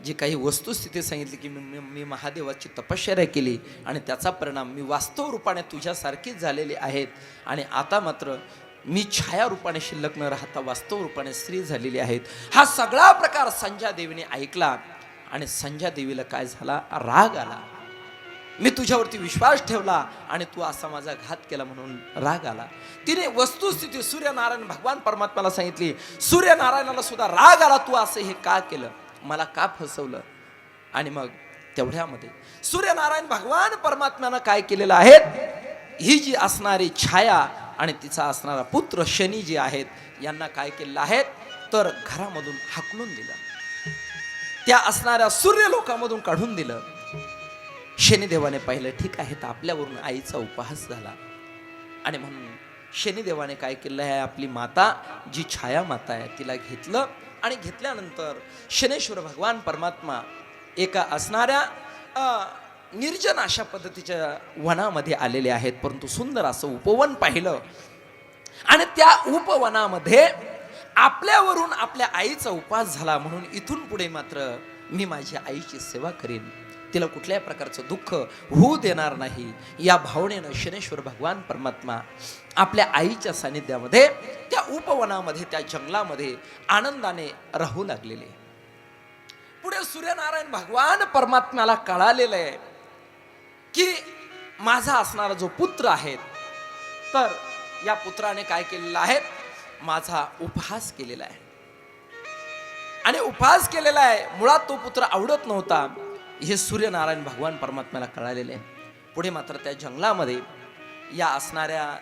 [SPEAKER 1] जी काही वस्तुस्थिती सांगितली की मी महादेवाची तपश्चर्या केली आणि त्याचा परिणाम मी वास्तव रूपाने तुझ्यासारखीच झालेली आहेत आणि आता मात्र मी छाया रूपाने शिल्लक न राहता वास्तव रूपाने स्त्री झालेली आहेत. हा सगळा प्रकार संजा देवीने ऐकला आणि संजा देवीला काय झाला, राग आला. मी तुझ्यावरती विश्वास ठेवला आणि तू असा माझा घात केला म्हणून राग आला. तिने वस्तुस्थिती सूर्यनारायण भगवान परमात्म्याला सांगितली. सूर्यनारायणाला सुद्धा राग आला, तू असं हे का केलं, मला का फसवलं. आणि मग तेवढ्यामध्ये सूर्यनारायण भगवान परमात्म्यानं काय केलेलं आहे, ही जी असणारी छाया आणि तिचा असणारा पुत्र शनी जे आहेत यांना काय केलेलं आहे तर घरामधून हाकलून दिलं, त्या असणाऱ्या सूर्यलोकामधून काढून दिलं. शनिदेवाने पाहिलं, ठीक आहे, तर आपल्यावरून आईचा उपहास झाला. आणि म्हणून शनिदेवाने काय केलं आहे, आपली माता जी छाया माता आहे तिला घेतलं. आणि घेतल्यानंतर शनेश्वर भगवान परमात्मा एका असणाऱ्या निर्जन अशा पद्धतीच्या वनामध्ये आलेले आहेत. परंतु सुंदर असं उपवन पाहिलं आणि त्या उपवनामध्ये आपल्यावरून आपल्या आईचा उपास झाला. म्हणून इथून पुढे मात्र मी माझ्या आईची सेवा करीन, तिला कुठल्याही प्रकारचं दुःख होऊ देणार नाही, या भावनेनं शनेश्वर भगवान परमात्मा आपल्या आईच्या सानिध्यामध्ये त्या उपवनामध्ये त्या जंगलामध्ये आनंदाने राहू लागलेले. पुढे सूर्यनारायण भगवान परमात्म्याला कळालेलं आहे की माझा असणारा जो पुत्र आहे, तर या पुत्राने काय केलेलं आहे, माझा उपहास केलेला आहे. आणि उपहास केलेला आहे, मुळात तो पुत्र आवडत नव्हता, हे सूर्यनारायण भगवान परमात्म्याला कळालेले आहे. पुढे मात्र त्या जंगलामध्ये या असणाऱ्या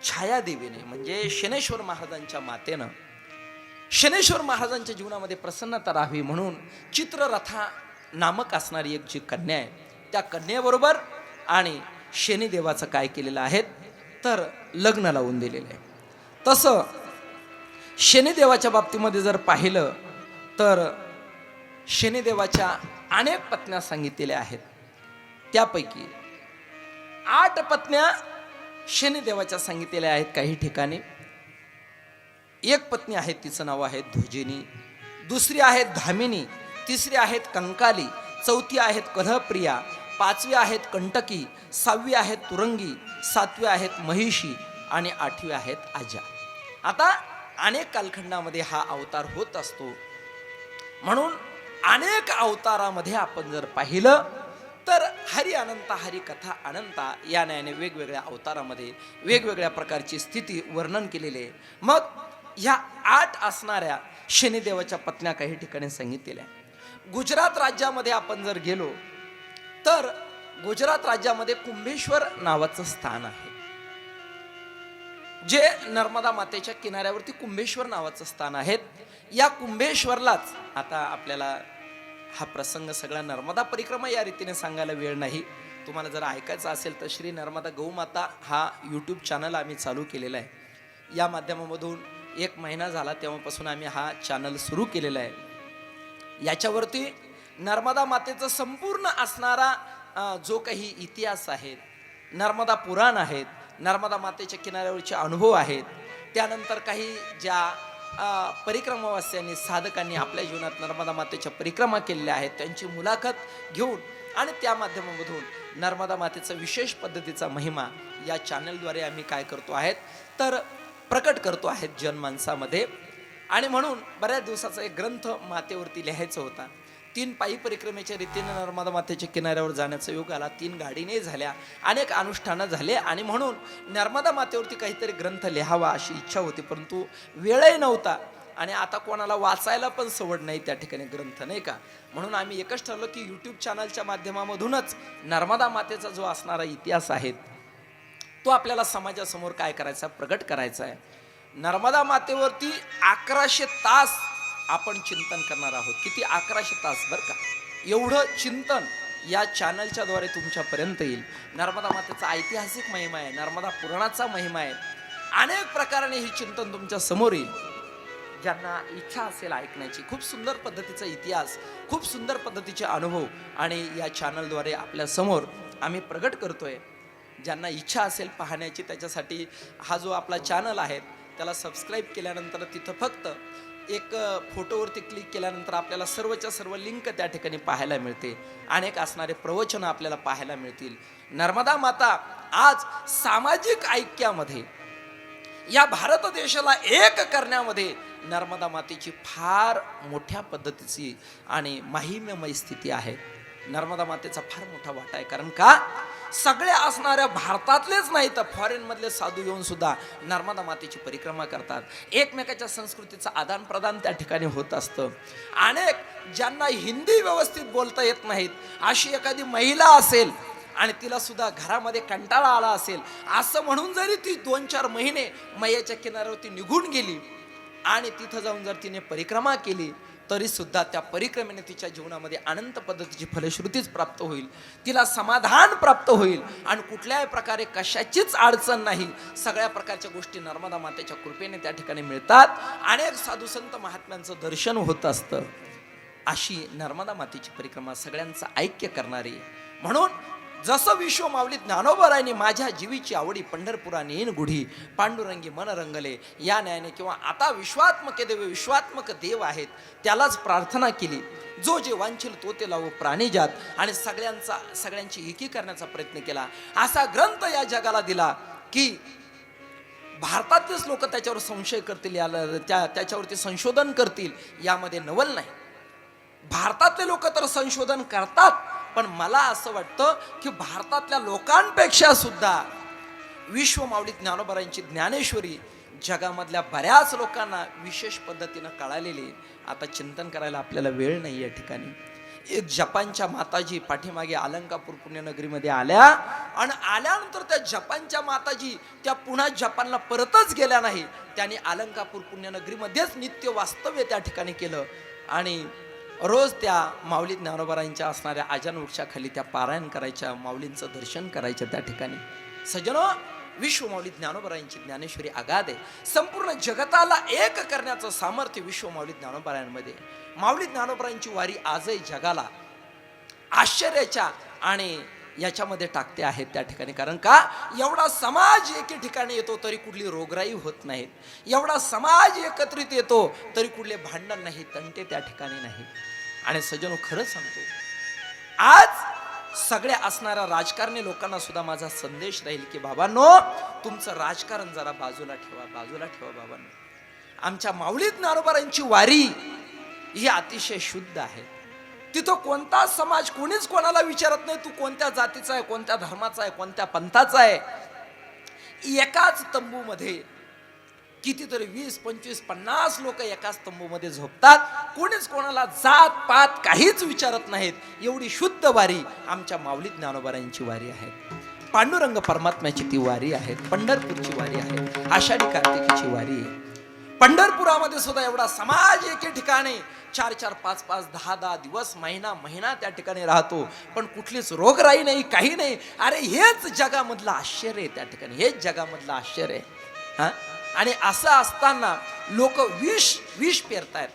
[SPEAKER 1] छायादेवीने म्हणजे शनेश्वर महाराजांच्या मातेनं शनेश्वर महाराजांच्या जीवनामध्ये प्रसन्नता राहावी म्हणून चित्ररथा नामक असणारी एक जी कन्या आहे, त्या कन्येबरोबर आणि शनिदेवाचं काय केलेलं आहे, तर लग्न लावून दिलेलं आहे. तसं शनिदेवाच्या बाबतीमध्ये जर पाहिलं तर शनिदेवाच्या अनेक पत्न्या सांगितलेल्या आहेत. त्यापैकी 8 पत्न्या शनिदेवाच्या सांगितलेल्या आहेत काही ठिकाणी. एक पत्नी आहे, तिचं नाव आहे ध्वजिनी, दुसरी आहे धामिनी, तिसरी आहेत कंकाली, चौथी आहेत कलहप्रिया, पाचवी आहेत कंटकी, 6वी आहेत तुरंगी, 7वी आहेत महिषी आणि 8वी आहेत आजा. आता अनेक कालखंडामध्ये हा अवतार होत असतो. म्हणून अनेक अवतारामध्ये आपण जर पाहिलं तर हरी अनंता हरी कथा अनंता या न्यायाने वेगवेगळ्या अवतारामध्ये वेगवेगळ्या प्रकारची स्थिती वर्णन केलेली आहे. मग ह्या 8 असणाऱ्या शनिदेवाच्या पत्न्या काही ठिकाणी सांगितलेल्या. गुजरात राज्यामध्ये आपण जर गेलो तर गुजरात राज्यामध्ये कुंभेश्वर नावाचं स्थान आहे, जे नर्मदा मातेच्या किनाऱ्यावरती कुंभेश्वर नावाचं स्थान आहे. या कुंभेश्वरलाच आता आपल्याला हा प्रसंग सगळा नर्मदा परिक्रमा या रीतीने सांगायला वेळ नाही. तुम्हाला जर ऐकायचं असेल तर श्री नर्मदा गौमाता हा यूट्यूब चॅनल आम्ही चालू केलेला आहे. या माध्यमामधून 1 महिना झाला तेव्हापासून आम्ही हा चॅनल सुरू केलेला आहे. याच्यावरती नर्मदा मातेचं संपूर्ण असणारा जो काही इतिहास आहे, नर्मदा पुराण आहेत, नर्मदा मातेच्या किनाऱ्यावरचे अनुभव आहेत, त्यानंतर काही ज्या परिक्रमावास्यांनी साधकांनी आपल्या जीवनात नर्मदा मातेच्या परिक्रमा केलेल्या आहेत त्यांची मुलाखत घेऊन आणि त्या माध्यमामधून नर्मदा मातेचा विशेष पद्धतीचा महिमा या चॅनलद्वारे आम्ही काय करतो आहेत तर प्रकट करतो आहेत जनमानसामध्ये. आणि म्हणून बऱ्याच दिवसाचा एक ग्रंथ मातेवरती लिहायचा होता. 3 पायी परिक्रमेच्या रीतीने नर्मदा मातेच्या किनाऱ्यावर जाण्याचा योग आला, 3 गाडीने झाल्या, अनेक अनुष्ठानं झाले आणि म्हणून नर्मदा मातेवरती काहीतरी ग्रंथ लिहावा अशी इच्छा होती, परंतु वेळही नव्हता आणि आता कोणाला वाचायला पण सवड नाही त्या ठिकाणी ग्रंथ, नाही का. म्हणून आम्ही एकच ठरलं की यूट्यूब चॅनलच्या माध्यमामधूनच नर्मदा मातेचा जो असणारा इतिहास आहे तो आपल्याला समाजासमोर काय करायचा, प्रगट करायचा आहे. नर्मदा मातेवरती 1100 तास आपण चिंतन करणार आहोत. किती 1100 तास बरं का. एवढं चिंतन या चॅनलच्या द्वारे तुमच्यापर्यंत येईल. नर्मदा मातेचा ऐतिहासिक महिमा आहे, नर्मदा पुराणाचा महिमा आहे, अनेक प्रकाराने ही चिंतन तुमच्या समोर येईल. ज्यांना इच्छा असेल ऐकण्याची, खूप सुंदर पद्धतीचा इतिहास, खूप सुंदर पद्धतीचे अनुभव आणि या चॅनलद्वारे आपल्या समोर आम्ही प्रगट करतोय. ज्यांना इच्छा असेल पाहण्याची त्याच्यासाठी हा जो आपला चॅनल आहे त्याला सबस्क्राईब केल्यानंतर तिथं फक्त एक फोटोवरती क्लिक केल्यानंतर आपल्याला सर्वच्या सर्व लिंक त्या ठिकाणी पाहायला मिळते. अनेक असणारे प्रवचन आपल्याला पाहायला मिळतील. नर्मदा माता आज सामाजिक ऐक्यामध्ये या भारत देशाला एक करण्यामध्ये नर्मदा मातेची फार मोठ्या पद्धतीची आणि महिम्यमय स्थिती आहे. नर्मदा मातेचा फार मोठा वाटा आहे. कारण का सगळे असणाऱ्या भारतातलेच नाही तर फॉरेन मधले साधू येऊन सुद्धा नर्मदा मातेची परिक्रमा करतात. एकमेकाच्या संस्कृतीचं आदान प्रदान त्या ठिकाणी होत असतं. अनेक ज्यांना हिंदी व्यवस्थित बोलता येत नाहीत अशी एखादी महिला असेल आणि तिला सुद्धा घरामध्ये कंटाळा आला असेल असं म्हणून जरी ती 2-4 महिने मैयाच्या किनाऱ्यावरती निघून गेली आणि तिथं जाऊन जर तिने परिक्रमा केली तरी सुद्धा त्या परिक्रमेने तिच्या जीवनामध्ये अनंत पद्धतीची फलश्रुतीच प्राप्त होईल, तिला समाधान प्राप्त होईल आणि कुठल्याही प्रकारे कशाचीच अडचण नाही. सगळ्या प्रकारच्या गोष्टी नर्मदा मातेच्या कृपेने त्या ठिकाणी मिळतात. अनेक साधू संत महात्म्यांचं दर्शन होत असतं. अशी नर्मदा मातेची परिक्रमा सगळ्यांचं ऐक्य करणारी. म्हणून जसं विश्व माऊली ज्ञानोबारायांनी माझ्या जीवीची आवडी पंढरपुरा नेन गुढी पांडुरंगी मन रंगले या न्यायाने, किंवा आता विश्वात्मक देव आहेत त्यालाच प्रार्थना केली. जो जे वांछील तो ते लावो प्राणीजात, आणि सगळ्यांची एकी करण्याचा प्रयत्न केला. असा ग्रंथ या जगाला दिला की भारतातलेच लोक त्याच्यावर संशय करतील, त्याच्यावरती संशोधन करतील, यामध्ये नवल नाही. भारतातले लोक तर संशोधन करतात, पण मला असं वाटतं की भारतातल्या लोकांपेक्षा सुद्धा विश्व माऊली ज्ञानोबारायांची ज्ञानेश्वरी जगामधल्या बऱ्याच लोकांना विशेष पद्धतीनं कळालेली. आता चिंतन करायला आपल्याला वेळ नाही या ठिकाणी. एक जपानच्या माताजी पाठीमागे अलंकापूर पुण्यनगरीमध्ये आल्या, आणि आल्यानंतर त्या जपानच्या माताजी त्या पुन्हा जपानला परतच गेल्या नाही. त्यांनी अलंकापूर पुण्यनगरीमध्येच नित्य वास्तव्य त्या ठिकाणी केलं, आणि रोज त्या माऊली ज्ञानोबारायांच्या असणाऱ्या आजान वृक्षाखाली त्या पारायण करायच्या, माऊलींचं दर्शन करायच्या त्या ठिकाणी. सज्जनो, विश्व माऊली ज्ञानोबारायांची ज्ञानेश्वरी अगाध आहे. संपूर्ण जगताला एक करण्याचं सामर्थ्य विश्व माऊली ज्ञानोबारायांमध्ये. माऊली ज्ञानोबारायांची वारी आजही जगाला आश्चर्याच्या आणि याच्यामध्ये टाकते आहेत त्या ठिकाणी. कारण का, एवढा समाज एके ठिकाणी येतो तरी कुठली रोगराई होत नाहीत. एवढा समाज एकत्रित येतो तरी कुठले भांडण नाही, तंटे त्या ठिकाणी नाही. आणि सज्जनो, खरं सांगतो, आज सगळ्या असणाऱ्या राजकारणी लोकांना सुद्धा माझा संदेश राहील की बाबांनो, तुमचं राजकारण जरा बाजूला ठेवा बाबांनो. आमच्या माऊली ज्ञानोबारायांची वारी ही अतिशय शुद्ध आहे. तिथं कोणता समाज, कोणीच कोणाला विचारत नाही तू कोणत्या जातीचा आहे, कोणत्या धर्माचा आहे, कोणत्या पंथाचा आहे. एकाच तंबूमध्ये कितीतरी 20, 25, 50 लोक एकाच तंबूमध्ये झोपतात. कोणीच कोणाला जात पात काहीच विचारत नाहीत. एवढी शुद्ध वारी आमच्या माऊली ज्ञानोबारायांची वारी आहे. पांडुरंग परमात्म्याची ती वारी आहे. पंढरपूरची वारी आहे. आषाढी कार्तिकीची वारी आहे. पंढरपुरामध्ये सुद्धा एवढा समाज एके ठिकाणी 4-4, 5-5, 10-10 दिवस, महिना त्या ठिकाणी राहतो, पण कुठलीच रोगराई नाही, काही नाही. अरे हेच जगामधलं आश्चर्य आहे त्या ठिकाणी, हेच जगामधलं आश्चर्य आहे. हा, आणि असं असताना लोक विष पेरतायत.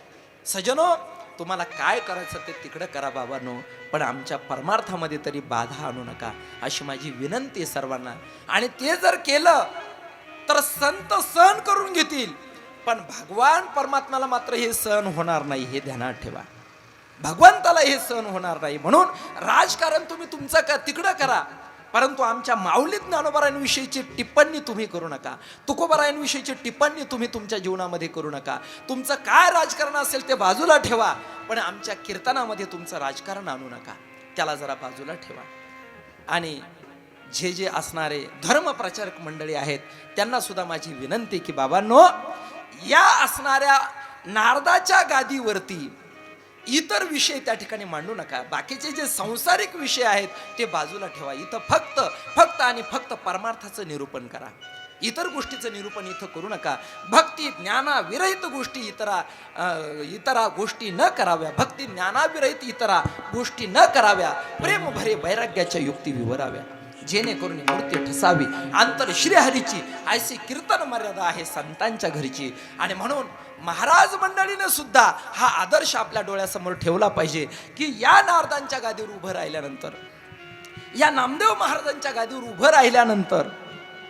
[SPEAKER 1] सजनो, तुम्हाला काय करायचं ते तिकडं करा बाबांनो, पण आमच्या परमार्थामध्ये तरी बाधा आणू नका, अशी माझी विनंती आहे सर्वांना. आणि ते जर केलं तर संत सहन करून घेतील, पण भगवान परमात्म्याला मात्र हे सहन होणार नाही, हे ध्यानात ठेवा. भगवंताला हे सहन होणार नाही. म्हणून राजकारण तुम्ही तुमचं तिकडं करा, परंतु आमच्या माऊली ज्ञानोबारायांविषयीची टिप्पणी तुम्ही करू नका. तुकोबारायांविषयीची टिप्पणी तुम्ही तुमच्या जीवनामध्ये करू नका. तुमचं काय राजकारण असेल ते बाजूला ठेवा, पण आमच्या कीर्तनामध्ये तुमचं राजकारण आणू नका, त्याला जरा बाजूला ठेवा. आणि जे असणारे धर्मप्रचारक मंडळी आहेत त्यांना सुद्धा माझी विनंती की बाबांनो, या असणाऱ्या नारदाच्या गादीवरती इतर विषय त्या ठिकाणी मांडू नका. बाकीचे जे सांसारिक विषय आहेत ते बाजूला ठेवा. इथं फक्त आणि फक्त परमार्थाचं निरूपण करा. इतर गोष्टीचं निरूपण इथं करू नका. भक्ती ज्ञानाविरहित गोष्टी इतरा गोष्टी न कराव्या. भक्ती ज्ञानाविरहित इतरा गोष्टी न कराव्या. प्रेम भरे वैराग्याच्या युक्ती विवराव्या, जेणेकरून मूर्ती ठसावी अंतर श्रीहरीची. ऐसी कीर्तन मर्यादा आहे संतांच्या घरची. आणि म्हणून महाराज मंडळीने सुद्धा हा आदर्श आपल्या डोळ्यासमोर ठेवला पाहिजे की या नारदांच्या गादीवर उभं राहिल्यानंतर, या नामदेव महाराजांच्या गादीवर उभं राहिल्यानंतर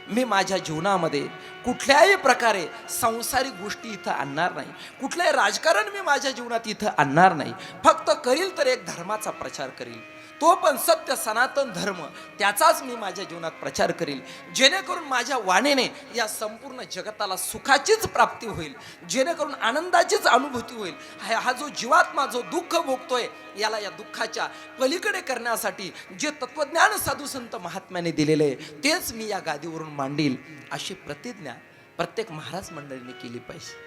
[SPEAKER 1] मी माझ्या जीवनामध्ये कुठल्याही प्रकारे सांसारिक गोष्टी इथं आणणार नाही. कुठल्याही राजकारण मी माझ्या जीवनात इथं आणणार नाही. फक्त करील तर एक धर्माचा प्रचार करील, तो पण सत्य सनातन धर्म, त्याचाच मी माझ्या जीवनात प्रचार करील. जेणेकरून माझ्या वाणीने या संपूर्ण जगताला सुखाचीच प्राप्ती होईल, जेणेकरून आनंदाचीच अनुभूती होईल. हा जो जीवात्मा जो दुःख भोगतोय, याला या दुःखाच्या पलीकडे करण्यासाठी जे तत्वज्ञान साधू संत महात्म्याने दिलेले आहे तेच मी या गादीवरून मांडील, अशी प्रतिज्ञा प्रत्येक महाराज मंडळीने केली पाहिजे.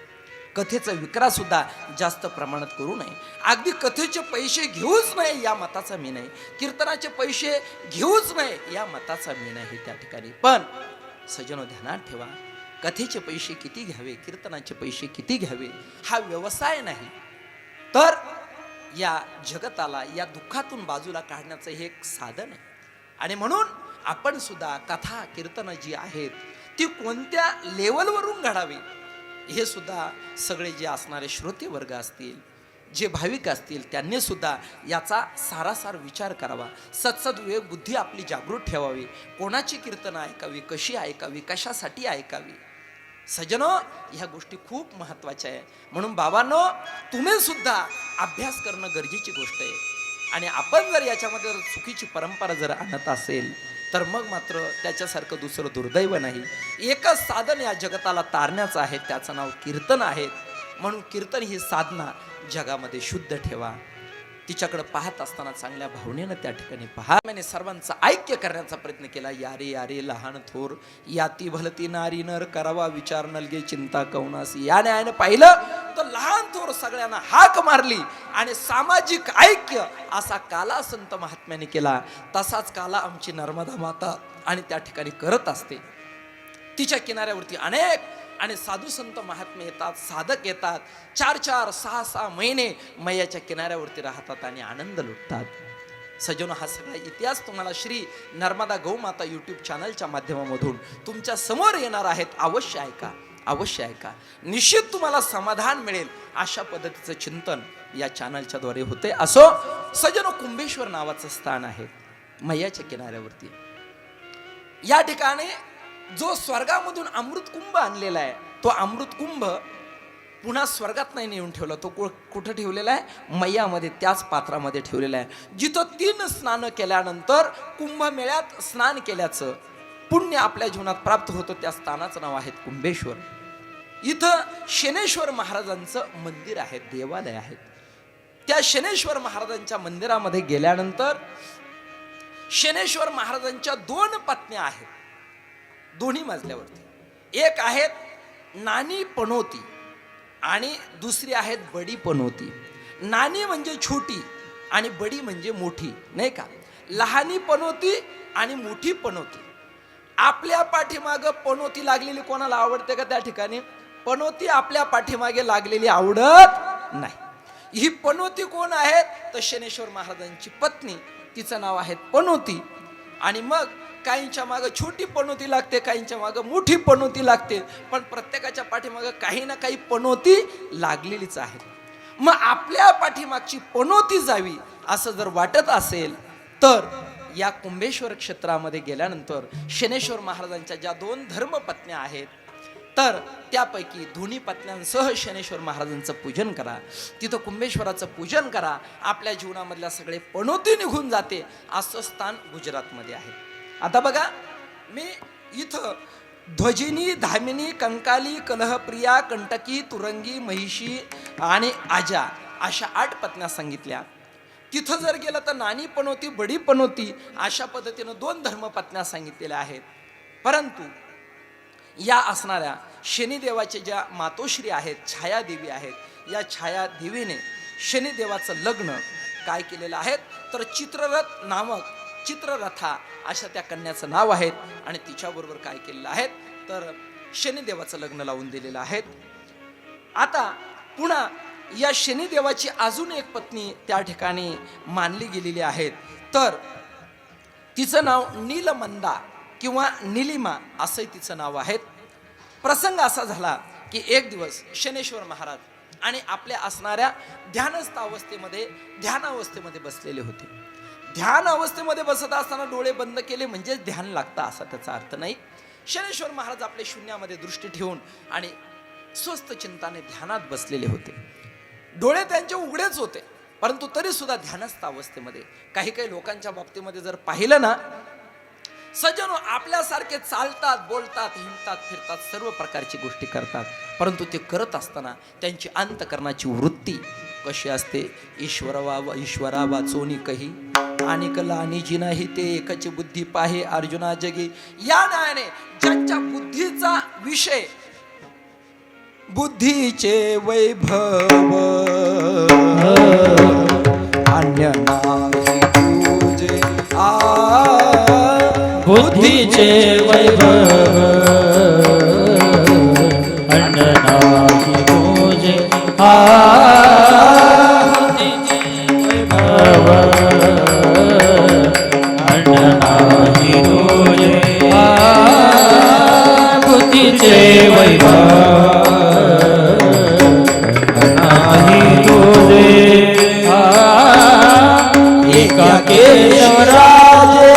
[SPEAKER 1] कथेचा विक्रा सुद्धा जास्त प्रमाणात करू नये. अगदी कथेचे पैसे घेऊच नये या मताचा मी नाही. कीर्तनाचे पैसे घेऊच नये या मताचा मी नाही त्या ठिकाणी. पण सज्जनो, ध्यानात ठेवा, कथेचे पैसे किती घ्यावे, कीर्तनाचे पैसे किती घ्यावे हा व्यवसाय नाही. तर या जगताला या दुःखातून बाजूला काढण्याचं हे एक साधन आहे. आणि म्हणून आपण सुद्धा कथा कीर्तन जी आहेत ती कोणत्या लेवलवरून घडावी हे सुद्धा सगळे जे असणारे श्रोते वर्ग असतील, जे भाविक असतील, त्यांनी सुद्धा याचा सारासार विचार करावा. सत्सद्विवेक बुद्धी आपली जागृत ठेवावी. कोणाची कीर्तन ऐकावी, कशी ऐकावी, कशासाठी ऐकावी. सजनो, ह्या गोष्टी खूप महत्त्वाच्या आहे. म्हणून बाबांनो, तुम्ही सुद्धा अभ्यास करणं गरजेची गोष्ट आहे. आणि आपण जर याच्यामध्ये चुकीची परंपरा जर आणत असेल तर मग मात्र त्याच्यासारखं दुसरं दुर्दैव नाही. एकच साधन या जगताला तारण्याचं आहे, त्याचं नाव कीर्तन आहे. म्हणून कीर्तन ही साधना जगामध्ये शुद्ध ठेवा. तिच्याकडे पाहत असताना चांगल्या भावनेनं त्या ठिकाणी पहा. मैंने सर्वांचं ऐक्य करण्याचा प्रयत्न केला. यारे यारे लहान थोर, याती भलती नारी नर, करावा विचार नलगे चिंता कौनासी. या न्यायाने पाहिलं तर लहान थोर सगळ्यांना हाक मारली आणि सामाजिक ऐक्य असा काला संत महात्म्याने केला. तसाच काला आमची नर्मदा माता आणि त्या ठिकाणी करत असते. तिच्या किनाऱ्यावरती अनेक आणि साधू संत महात्मे येतात, साधक येतात. 4-4, 6-6 महिने मैयाच्या किनाऱ्यावरती राहतात आणि आनंद लुटतात. सजनो, हा सगळा इतिहास तुम्हाला श्री नर्मदा गौमाता यूट्यूब चॅनलच्या माध्यमामधून तुमच्या समोर येणार आहेत. अवश्य ऐका, अवश्य ऐका. निश्चित तुम्हाला समाधान मिळेल. अशा पद्धतीचं चिंतन या चॅनलच्या द्वारे होते. असो सजनो, कुंभेश्वर नावाचं स्थान आहे मैयाच्या किनाऱ्यावरती. या ठिकाणी जो स्वर्गामधून अमृत कुंभ आणलेला आहे, तो अमृत कुंभ पुन्हा स्वर्गात नाही नेऊन ठेवला. तो कुठं ठेवलेला आहे? मैयामध्ये, त्याच पात्रामध्ये ठेवलेला आहे. जिथं 3 स्नान केल्यानंतर कुंभमेळ्यात स्नान केल्याचं पुण्य आपल्या जीवनात प्राप्त होतं, त्या स्थानाचं नाव आहे कुंभेश्वर. इथं शनेश्वर महाराजांचं मंदिर आहे, देवालय आहे. त्या शनेश्वर महाराजांच्या मंदिरामध्ये गेल्यानंतर शनेश्वर महाराजांच्या 2 पत्न्या आहेत, दोन्ही मजल्यावरती. एक आहेत नानी पनोती आणि दुसरी आहेत बडी पनोती. नानी म्हणजे छोटी आणि बडी म्हणजे मोठी, नाही का? लहानी पनोती आणि मोठी पनोती. आपल्या पाठीमागं पनोती लागलेली कोणाला आवडते का? त्या ठिकाणी पनोती आपल्या पाठीमागे लागलेली आवडत नाही. ही पनोती कोण आहेत? तर शनेश्वर महाराजांची पत्नी, तिचं नाव आहे पनोती. आणि मग काहींच्या मागं छोटी पनोती लागते, काहींच्या मागं मोठी पनोती लागते, पण प्रत्येकाच्या पाठीमागं काही ना काही पनोती लागलेलीच आहे. मग आपल्या पाठीमागची पनोती जावी असं जर वाटत असेल तर या कुंभेश्वर क्षेत्रामध्ये गेल्यानंतर शनेश्वर महाराजांच्या ज्या 2 धर्मपत्न्या आहेत, तर त्यापैकी दोन्ही पत्न्यांसह शनेश्वर महाराजांचं पूजन करा. तिथं कुंभेश्वराचं पूजन करा. आपल्या जीवनामधल्या सगळे पनोती निघून जाते. असं स्थान गुजरातमध्ये आहे. आता बघा, मी इथं ध्वजिनी, धामिनी, कंकाली, कलहप्रिया, कंटकी, तुरंगी, महिषी आणि आजा अशा 8 पत्न्या सांगितल्या. तिथं जर गेलं तर नानी पनोती, बडी पनोती अशा पद्धतीनं 2 धर्मपत्न्या सांगितलेल्या आहेत. परंतु या असणाऱ्या शनिदेवाचे ज्या मातोश्री आहेत, छायादेवी आहेत, या छायादेवीने शनिदेवाचं लग्न काय केलेलं आहे तर चित्ररथ नामक, चित्ररथा अशा त्या कन्याचं नाव आहे. आणि तिच्याबरोबर काय केलेलं आहे तर शनिदेवाचं लग्न लावून दिलेलं आहे. आता पुन्हा या शनिदेवाची अजून एक पत्नी त्या ठिकाणी मानली गेलेली आहे, तर तिचं नाव नीलमंदा किंवा निलिमा असं तिचं नाव आहे. प्रसंग असा झाला की एक दिवस शनेश्वर महाराज आणि आपल्या असणाऱ्या ध्यानस्थ अवस्थेमध्ये, ध्यानावस्थेमध्ये बसलेले होते. ध्यान अवस्थेमध्ये बसत असताना डोळे बंद केले म्हणजे ध्यान लागतं असा त्याचा अर्थ नाही. शनेश्वर महाराज आपल्या शून्यामध्ये दृष्टी ठेवून आणि स्वस्थ चिंताने ध्यानात बसलेले होते. डोळे त्यांचे उघडेच होते, परंतु तरी सुद्धा ध्यानस्थ अवस्थेमध्ये. काही काही लोकांच्या बाबतीमध्ये जर पाहिलं ना सज्जनो, आपल्यासारखे चालतात, बोलतात, हिंडतात, फिरतात, सर्व प्रकारची गोष्टी करतात, परंतु ते करत असताना त्यांची अंतकरणाची वृत्ती कशी असते? ईश्वरा वाचोनी कही आणि कला आणि जी नाही ते एकच बुद्धी पाहे अर्जुना जगी. या न्यायाने ज्यांच्या बुद्धीचा विषय बुद्धीचे वैभव अन्य नाही तुझे
[SPEAKER 2] बुद्धीचे वैभव अन्य नाही तुझे तुझीचे वैभव नाही तुझे एका केशवराजे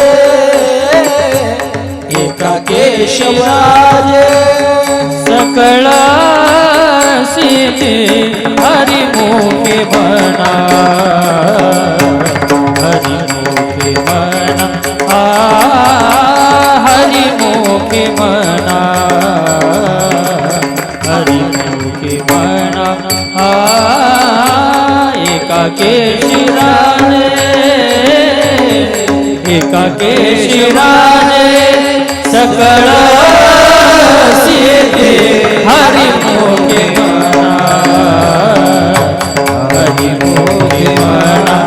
[SPEAKER 2] एका केशवराजे सकळ सीते हरिमुखे म्हणा हरिमुखे म्हणा हरिमुखे म्हणा हरिमुखे म्हणा एका केशराने एका केशराने सकळ सीते हरिमुखे म्हणा हरिमुखे म्हणा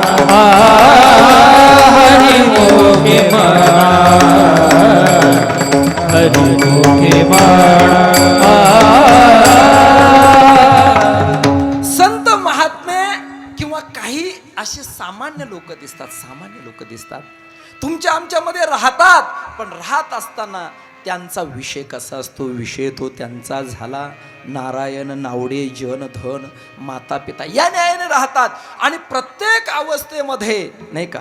[SPEAKER 2] हरिमुखे म्हणा हरिमुखे म्हणा
[SPEAKER 1] संत महात्मे किंवा काही असे सामान्य लोक दिसतात तुमच्या आमच्यामध्ये राहतात, पण राहत असताना त्यांचा विषय कसा असतो, विषय तो त्यांचा झाला नारायण नावडे जन धन माता पिता या न्यायाने राहतात. आणि प्रत्येक अवस्थेमध्ये नाही का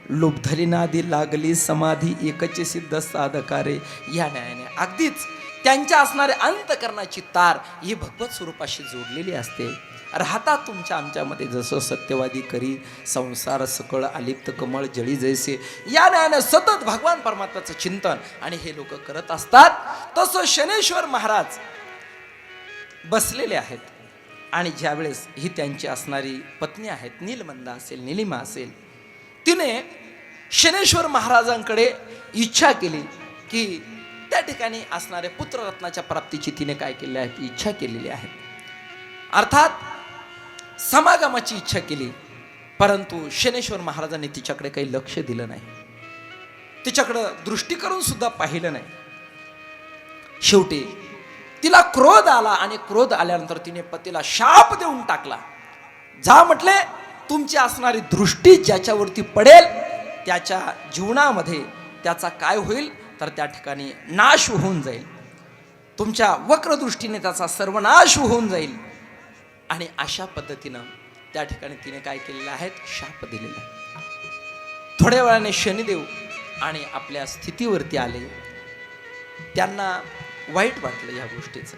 [SPEAKER 1] लुब्धली नादी लागली समाधी एकचे सिद्ध साधकारे या न्यायाने अगदीच त्यांच्या असणारे अंतकरणाची तार ही भगवत स्वरूपाशी जोडलेली असते. राहतात तुमच्या आमच्यामध्ये जसं सत्यवादी करी संसार सकळ आलिप्त कमळ जळी जैसे या न्यायाने सतत भगवान परमात्म्याचं चिंतन आणि हे लोक करत असतात. तसं शनेश्वर महाराज बसलेले आहेत आणि ज्यावेळेस ही त्यांची असणारी पत्नी आहेत नीलमंदा असेल निलिमा असेल, तिने शनेश्वर महाराजांकडे इच्छा केली की त्या ठिकाणी असणाऱ्या पुत्ररत्नाच्या प्राप्तीची तिने काय केली आहे, इच्छा केलेली आहे. अर्थात समागमाची इच्छा केली, परंतु शनेश्वर महाराजांनी तिच्याकडे काही लक्ष दिलं नाही, तिच्याकडे दृष्टी करून सुद्धा पाहिलं नाही. शेवटी तिला क्रोध आला आणि क्रोध आल्यानंतर तिने पतीला शाप देऊन टाकला. जा म्हटले, तुमची असणारी दृष्टी ज्याच्यावरती पडेल त्याच्या जीवनामध्ये त्याचा काय होईल तर त्या ठिकाणी नाश होऊन जाईल, तुमच्या वक्रदृष्टीने त्याचा सर्वनाश होऊन जाईल. आणि अशा पद्धतीनं त्या ठिकाणी तिने काय केलेलं आहे, शाप दिलेला आहे. थोड्या वेळाने शनिदेव आणि आपल्या स्थितीवरती आले. त्यांना वाईट वाटलं या गोष्टीचं.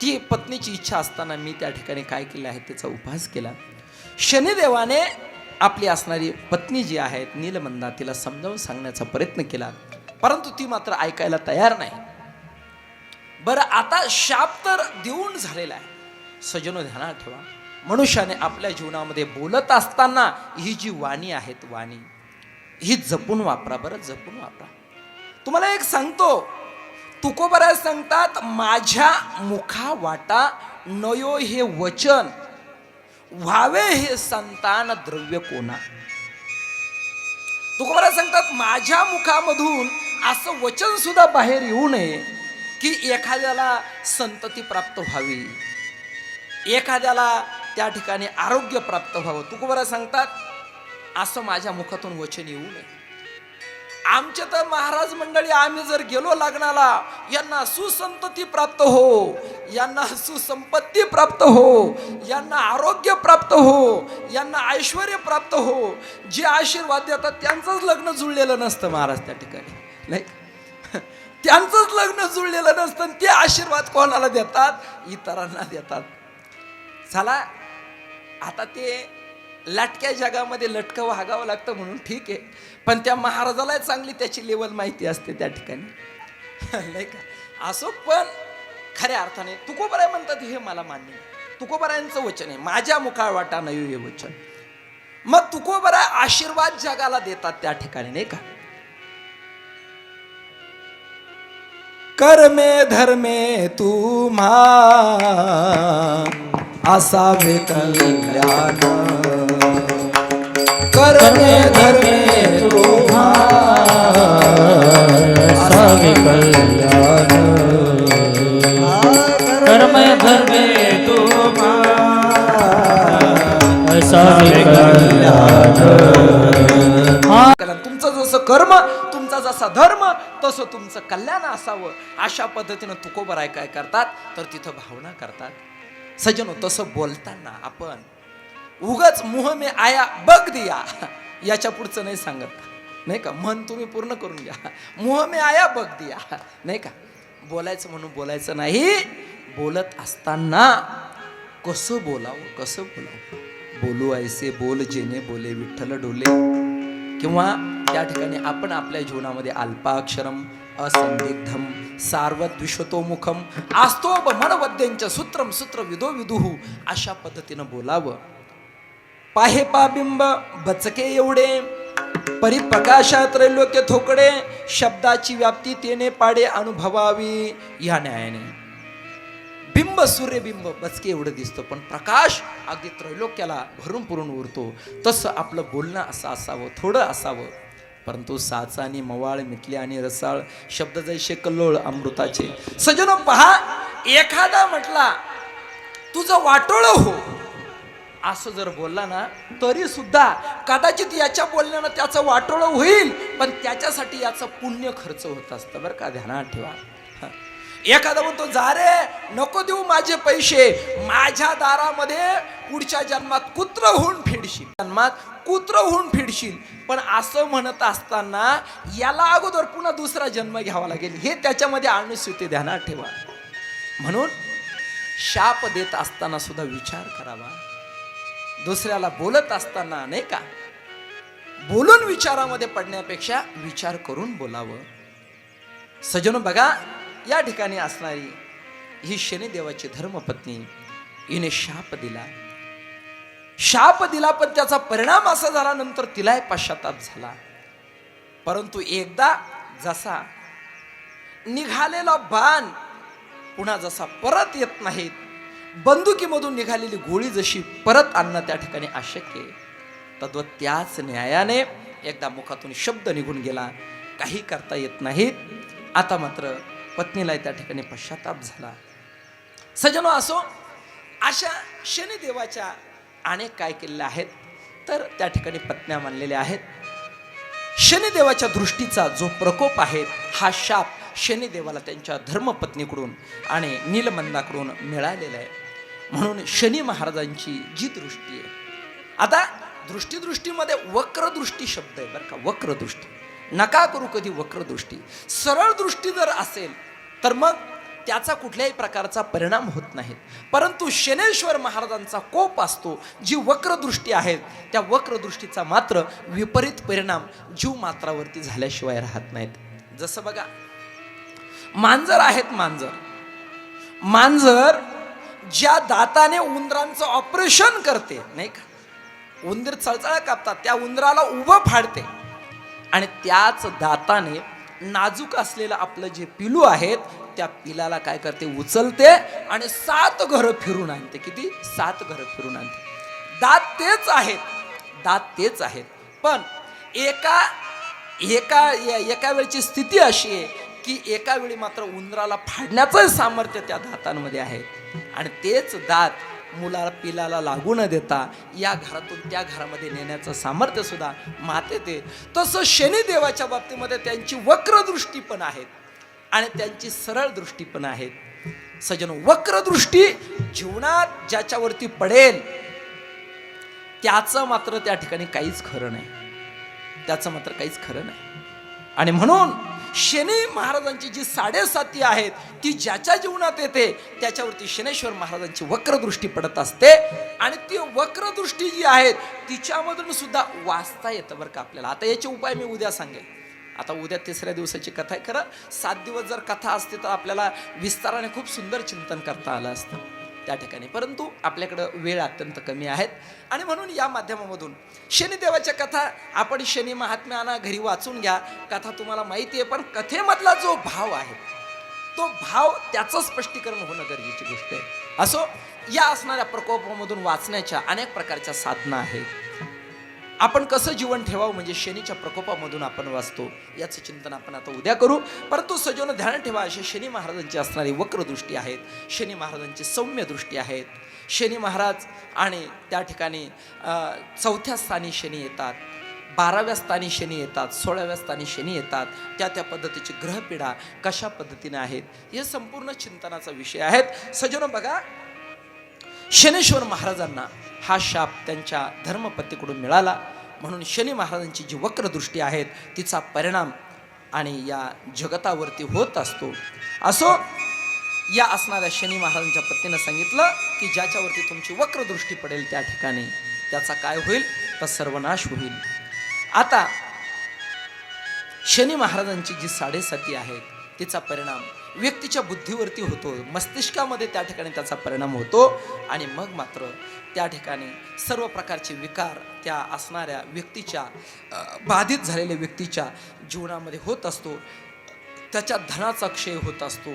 [SPEAKER 1] ती पत्नीची इच्छा असताना मी त्या ठिकाणी काय केलं आहे त्याचा उपहास केला. शनिदेवाने आपली असणारी पत्नी जी आहे नीलमंदा तिला समजावून सांगण्याचा प्रयत्न केला, परंतु ती मात्र ऐकायला तयार नाही. बरं, आता शाप तर देऊन झालेला आहे. सजनो ध्यानात ठेवा, मनुष्याने आपल्या जीवनामध्ये बोलत असताना ही जी वाणी आहेत वाणी ही जपून वापरा. बरं, जपून वापरा. तुम्हाला एक सांगतो, तुकोबराय सांगतात, माझ्या मुखा वाटा नयो हे वचन व्हावे हे संतान द्रव्य कोणा. तुकोबराय सांगतात, माझ्या मुखामधून असं वचन सुद्धा बाहेर येऊ नये की एखाद्याला संतती प्राप्त व्हावी, एखाद्याला त्या ठिकाणी आरोग्य प्राप्त व्हावं. तुकोबराय सांगतात, असं माझ्या मुखातून वचन येऊ नये. आमचे तर महाराज मंडळी आम्ही जर गेलो लग्नाला, यांना सुसंतती प्राप्त हो, यांना सुसंपत्ती प्राप्त हो, यांना आरोग्य प्राप्त हो, यांना ऐश्वर्य प्राप्त हो, जे आशीर्वाद देतात त्यांचंच लग्न जुळलेलं नसतं महाराज त्या ठिकाणी, नाही त्यांचंच लग्न जुळलेलं नसतं. ते आशीर्वाद कोणाला देतात, इतरांना देतात. चला, आता ते लाटक्या जगामध्ये लटकं वागावं लागतं म्हणून ठीक आहे, पण त्या महाराजाला चांगली त्याची लेवल माहिती असते त्या ठिकाणी, नाही का. असो, पण खऱ्या अर्थाने तुकोबराय म्हणतात हे मला मान्य आहे. तुकोबरायांचं वचन आहे, माझ्या मुखा वाटा नयो हे वचन. मग तुकोबराय आशीर्वाद जगाला देतात त्या ठिकाणी, नाही का. कर्मे धर्मे तुम्हा असावे कल्याण, कर्मे धर्मे तुम्हा
[SPEAKER 2] असावे कल्याण, कर्म धर्मे तुम्हा असावे कल्याण.
[SPEAKER 1] तुमचं जसं कर्म, तुमचा जसा धर्म, तसं तुमचं कल्याण असावं, अशा पद्धतीनं तुकोबराय काय करतात तर तिथं भावना करतात. सज्जनो, तसं बोलताना आपण उगाच मुह में आया बग दिया याच्या पुढचं नाही सांगत, नाही का. मन तुम्ही पूर्ण करून घ्या. मुह में आया बग दिया, नाही का. बोलायचं म्हणून बोलायचं नाही. बोलत असताना कसं बोलावं, कसं बोलावं. बोलू ऐसे बोल जेने बोले विठ्ठल डोले. किंवा त्या ठिकाणी आपण आपल्या जीवनामध्ये अल्पाक्षरम असंदिग्धम सार्वद्विषतोमुखम आस्तो मनवद्यांच सूत्रम सूत्र विदो विदुहू अशा पद्धतीनं बोलावं. पाहे पाबिंब बचके एवढे परिप्रकाशा त्रैलोक्य थोकडे शब्दाची व्याप्ती तेने पाडे अनुभवावी या न्यायाने. बिंब सूर्यबिंब बचके एवढं दिसतं, पण प्रकाश अगदी त्रैलोक्याला भरून पुरून उरतो. तसं आपलं बोलणं असं असावं, थोडं असावं. परंतु साचा आणि मवाळ मिथले आणि रसाळ शब्द जैसे कल्लोळ अमृताचे. सजनो पहा, एखादा म्हटला तुझं वाटोळ हो असं जर बोलला ना तरी सुद्धा कदाचित याच्या बोलण्यानं त्याचं वाटोळ होईल, पण त्याच्यासाठी याचं पुण्य खर्च होत असतं बरं का, ध्यानात ठेवा. एखादा म्हणतो जा रे नको देऊ माझे पैसे, माझ्या दारामध्ये पुढच्या जन्मात कुत्र होऊन फिरशील, जन्मात कुत्र होऊन फिरशील. पण असं म्हणत असताना याला अगोदर पुन्हा दुसरा जन्म घ्यावा लागेल, हे त्याच्यामध्ये अनुस्यूते, ध्यानात ठेवा. म्हणून शाप देत असताना सुद्धा विचार करावा. दुसऱ्याला बोलत असताना नाही का, बोलून विचारामध्ये पडण्यापेक्षा विचार करून बोलावं. सजनो बघा, या ठिकाणी असणारी ही शनिदेवाची धर्मपत्नी, हिने शाप दिला. शाप दिला, पण त्याचा परिणाम असा झाला नंतर तिलाही पश्चाताप झाला. परंतु एकदा जसा निघालेला बाण पुन्हा जसा परत येत नाहीत, बंदुकीमधून निघालेली गोळी जशी परत आणणं त्या ठिकाणी अशक्य आहे, तद्वत त्याच न्यायाने एकदा मुखातून शब्द निघून गेला, काही करता येत नाहीत. आता मात्र पत्नीला त्या ठिकाणी पश्चाताप झाला. सजनो असो, अशा शनिदेवाच्या अनेक काय केलेल्या आहेत तर त्या ठिकाणी पत्न्या मानलेल्या आहेत. शनिदेवाच्या दृष्टीचा जो प्रकोप आहे, हा शाप शनिदेवाला त्यांच्या धर्मपत्नीकडून आणि नीलमंदाकडून मिळालेला आहे. म्हणून शनी महाराजांची जी दृष्टी आहे, आता दृष्टीमध्ये वक्रदृष्टी शब्द आहे बरं का, वक्रदृष्टी. नका करू कधी वक्रदृष्टी. सरळ दृष्टी जर असेल तर मग त्याचा कुठल्याही प्रकारचा परिणाम होत नाही. परंतु शनेश्वर महाराजांचा कोप असतो, जी वक्रदृष्टी आहे, त्या वक्रदृष्टीचा मात्र विपरीत परिणाम जीव मात्रावरती झाल्याशिवाय राहत नाहीत. जसं बघा, मांजर आहेत. मांजर ज्या दाताने उंदरांचं ऑपरेशन करते नाही का, उंदीर चळचळ कापतात, त्या उंदराला उभं फाडते आणि त्याच दाताने नाजूक असलेलं आपलं जे पिलू आहेत त्या पिलाला काय करते, उचलते आणि 7 घरं फिरून आणते. किती? 7 घरं फिरून आणते. दात तेच आहेत, पण एका वेळची स्थिती अशी आहे की एका वेळी मात्र उंदराला फाडण्याचं सामर्थ्य त्या दातांमध्ये आहे आणि तेच दात मुलाला पिलाला लागू न देता या घरातून त्या घरामध्ये नेण्याचं सामर्थ्य सुद्धा मातेते. तसं शनिदेवाच्या बाबतीमध्ये त्यांची वक्रदृष्टी पण आहेत आणि त्यांची सरळ दृष्टी पण आहेत. सजनो, वक्रदृष्टी जीवनात ज्याच्यावरती पडेल त्याचं मात्र त्या ठिकाणी काहीच खरं नाही, त्याचं मात्र काहीच खरं नाही. आणि म्हणून शनी महाराजांची जी 7.5 आहेत ती ज्याच्या जीवनात येते त्याच्यावरती शनेश्वर महाराजांची वक्रदृष्टी पडत असते आणि ती वक्रदृष्टी जी आहे तिच्यामधून सुद्धा वाचता येतं बरं का आपल्याला. आता याचे उपाय मी उद्या सांगेल. आता उद्या 3ऱ्या दिवसाची कथा आहे. खरं 7 दिवस जर कथा असते तर आपल्याला विस्ताराने खूप सुंदर चिंतन करता आलं असतं त्या ठिकाणी, परंतु आपल्याकडं वेळ अत्यंत कमी आहेत आणि म्हणून या माध्यमामधून शनिदेवाच्या कथा आपण शनी महात्म्याना घरी वाचून घ्या. कथा तुम्हाला माहिती आहे, पण कथेमधला जो भाव आहे तो भाव त्याचं स्पष्टीकरण होणं गरजेची गोष्ट आहे. असो, या असणाऱ्या प्रकोपामधून वाचण्याच्या अनेक प्रकारच्या साधना आहेत. आपण कसं जीवन ठेवावं म्हणजे शनीच्या प्रकोपामधून आपण वाचतो याचं चिंतन आपण आता उद्या करू. परंतु सजोनं ध्यान ठेवा, असे शनी महाराजांची असणारी वक्रदृष्टी आहेत, शनी महाराजांची सौम्य दृष्टी आहेत. शनी महाराज आणि त्या ठिकाणी 4थ्या स्थानी शनी येतात, 12व्या स्थानी शनी येतात, 16व्या स्थानी शनी येतात, त्या त्या पद्धतीची ग्रहपीडा कशा पद्धतीने आहेत, हे संपूर्ण चिंतनाचा विषय आहेत. सज्जनो बघा, शनेश्वर महाराजांना हा शाप त्यांच्या धर्मपत्नीकडून मिळाला, म्हणून शनी महाराजांची जी वक्रदृष्टी आहेत तिचा परिणाम आणि या जगतावरती होत असतो. असो, या असणाऱ्या शनी महाराजांच्या पत्नीनं सांगितलं की ज्याच्यावरती तुमची वक्रदृष्टी पडेल त्या ठिकाणी त्याचा काय होईल, तर सर्वनाश होईल. आता शनी महाराजांची जी 7.5 आहेत तिचा परिणाम व्यक्तीच्या बुद्धीवरती होतो, मस्तिष्कामध्ये त्या ठिकाणी त्याचा परिणाम होतो आणि मग मात्र त्या ठिकाणी सर्व प्रकारचे विकार त्या असणाऱ्या व्यक्तीच्या बाधित झालेल्या व्यक्तीच्या जीवनामध्ये होत असतो. त्याच्या धनाचा क्षय होत असतो,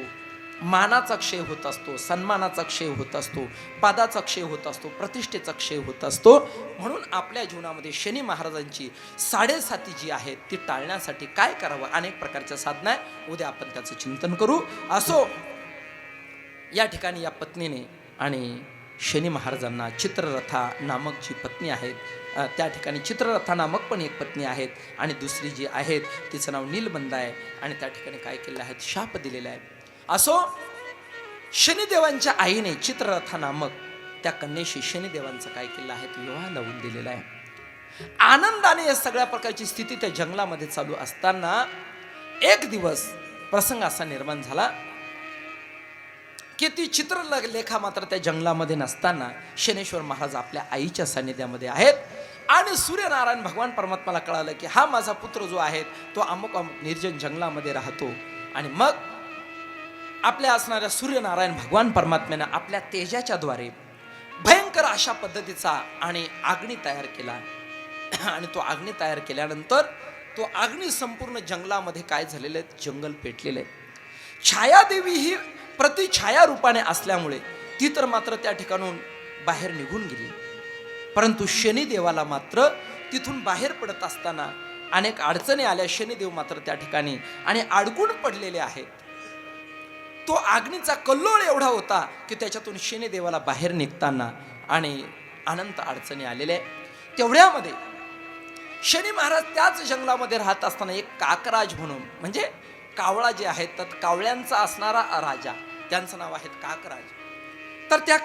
[SPEAKER 1] मानाचा क्षय होत असतो, सन्मानाचा क्षय होत असतो, पदाचा क्षय होत असतो, प्रतिष्ठेचा क्षय होत असतो. म्हणून आपल्या जीवनामध्ये शनी महाराजांची 7.5 जी आहेत ती टाळण्यासाठी काय करावं, अनेक प्रकारच्या साधना आहे, उद्या आपण त्याचं चिंतन करू. असो, या ठिकाणी या पत्नीने आणि शनी महाराजांना चित्ररथा नामक जी पत्नी आहेत, त्या ठिकाणी चित्ररथा नामक पण एक पत्नी आहेत आणि दुसरी जी आहेत तिचं नाव नीलबंध आहे आणि त्या ठिकाणी काय केलं आहे, शाप दिलेला आहे. असो, शनिदेवांच्या आईने चित्ररथा नामक त्या कन्येशी शनिदेवांचं काय केलं आहे, विवाह लावून दिलेला आहे. आनंदाने या सगळ्या प्रकारची स्थिती त्या जंगलामध्ये चालू असताना एक दिवस प्रसंग असा निर्माण झाला की ती चित्रलेखा मात्र त्या जंगलामध्ये नसताना शनेश्वर महाराज आपल्या आईच्या सानिध्यामध्ये आहेत आणि सूर्यनारायण भगवान परमात्माला कळालं की हा माझा पुत्र जो आहे तो अमुक अमुक निर्जन जंगलामध्ये राहतो. आणि मग आपल्या असणाऱ्या सूर्यनारायण भगवान परमात्म्यानं आपल्या तेजाच्या द्वारे भयंकर अशा पद्धतीचा आणि अग्नी तयार केला आणि तो अग्नी तयार केल्यानंतर तो अग्नी संपूर्ण जंगलामध्ये काय झालेलं आहे, जंगल पेटलेलं आहे. छायादेवी ही प्रतिछाया रूपाने असल्यामुळे ती तर मात्र त्या ठिकाणून बाहेर निघून गेली, परंतु शनिदेवाला मात्र तिथून बाहेर पडत असताना अनेक अडचणी आल्या. शनिदेव मात्र त्या ठिकाणी आणि अडकून पडलेले आहेत. तो अग्नीचा कल्लोळ एवढा होता की त्याच्यातून शनिदेवाला बाहेर निघताना आणि अनंत अडचणी आलेल्या. तेवढ्यामध्ये शनी महाराज त्याच जंगलामध्ये राहत असताना एक काकराज म्हणून, म्हणजे कावळा जे आहेत तर कावळ्यांचा असणारा राजा, त्यांचं नाव आहे काकराज. तर त्या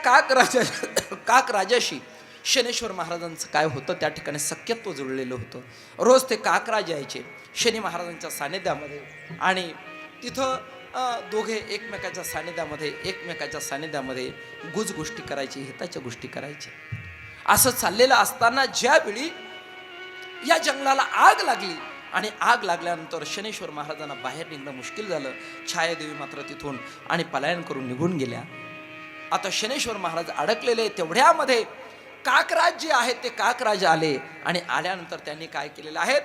[SPEAKER 1] काकराजाशी शनेश्वर महाराजांचं काय होतं, त्या ठिकाणी सख्यत्व जुळलेलं होतं. रोज ते काकराज यायचे शनी महाराजांच्या सानिध्यामध्ये आणि तिथं दोघे एकमेकाच्या सानिध्यामध्ये गुज गोष्टी करायची, हिताच्या गोष्टी करायची. असं चाललेलं असताना ज्यावेळी या जंगलाला आग लागली आणि आग लागल्यानंतर शनेश्वर महाराजांना बाहेर निघणं मुश्किल झालं. छायादेवी मात्र तिथून आणि पलायन करून निघून गेल्या. आता शनेश्वर महाराज अडकलेले. तेवढ्यामध्ये काकराज जे आहेत ते काकराज आले आणि आल्यानंतर त्यांनी काय केलेलं आहे,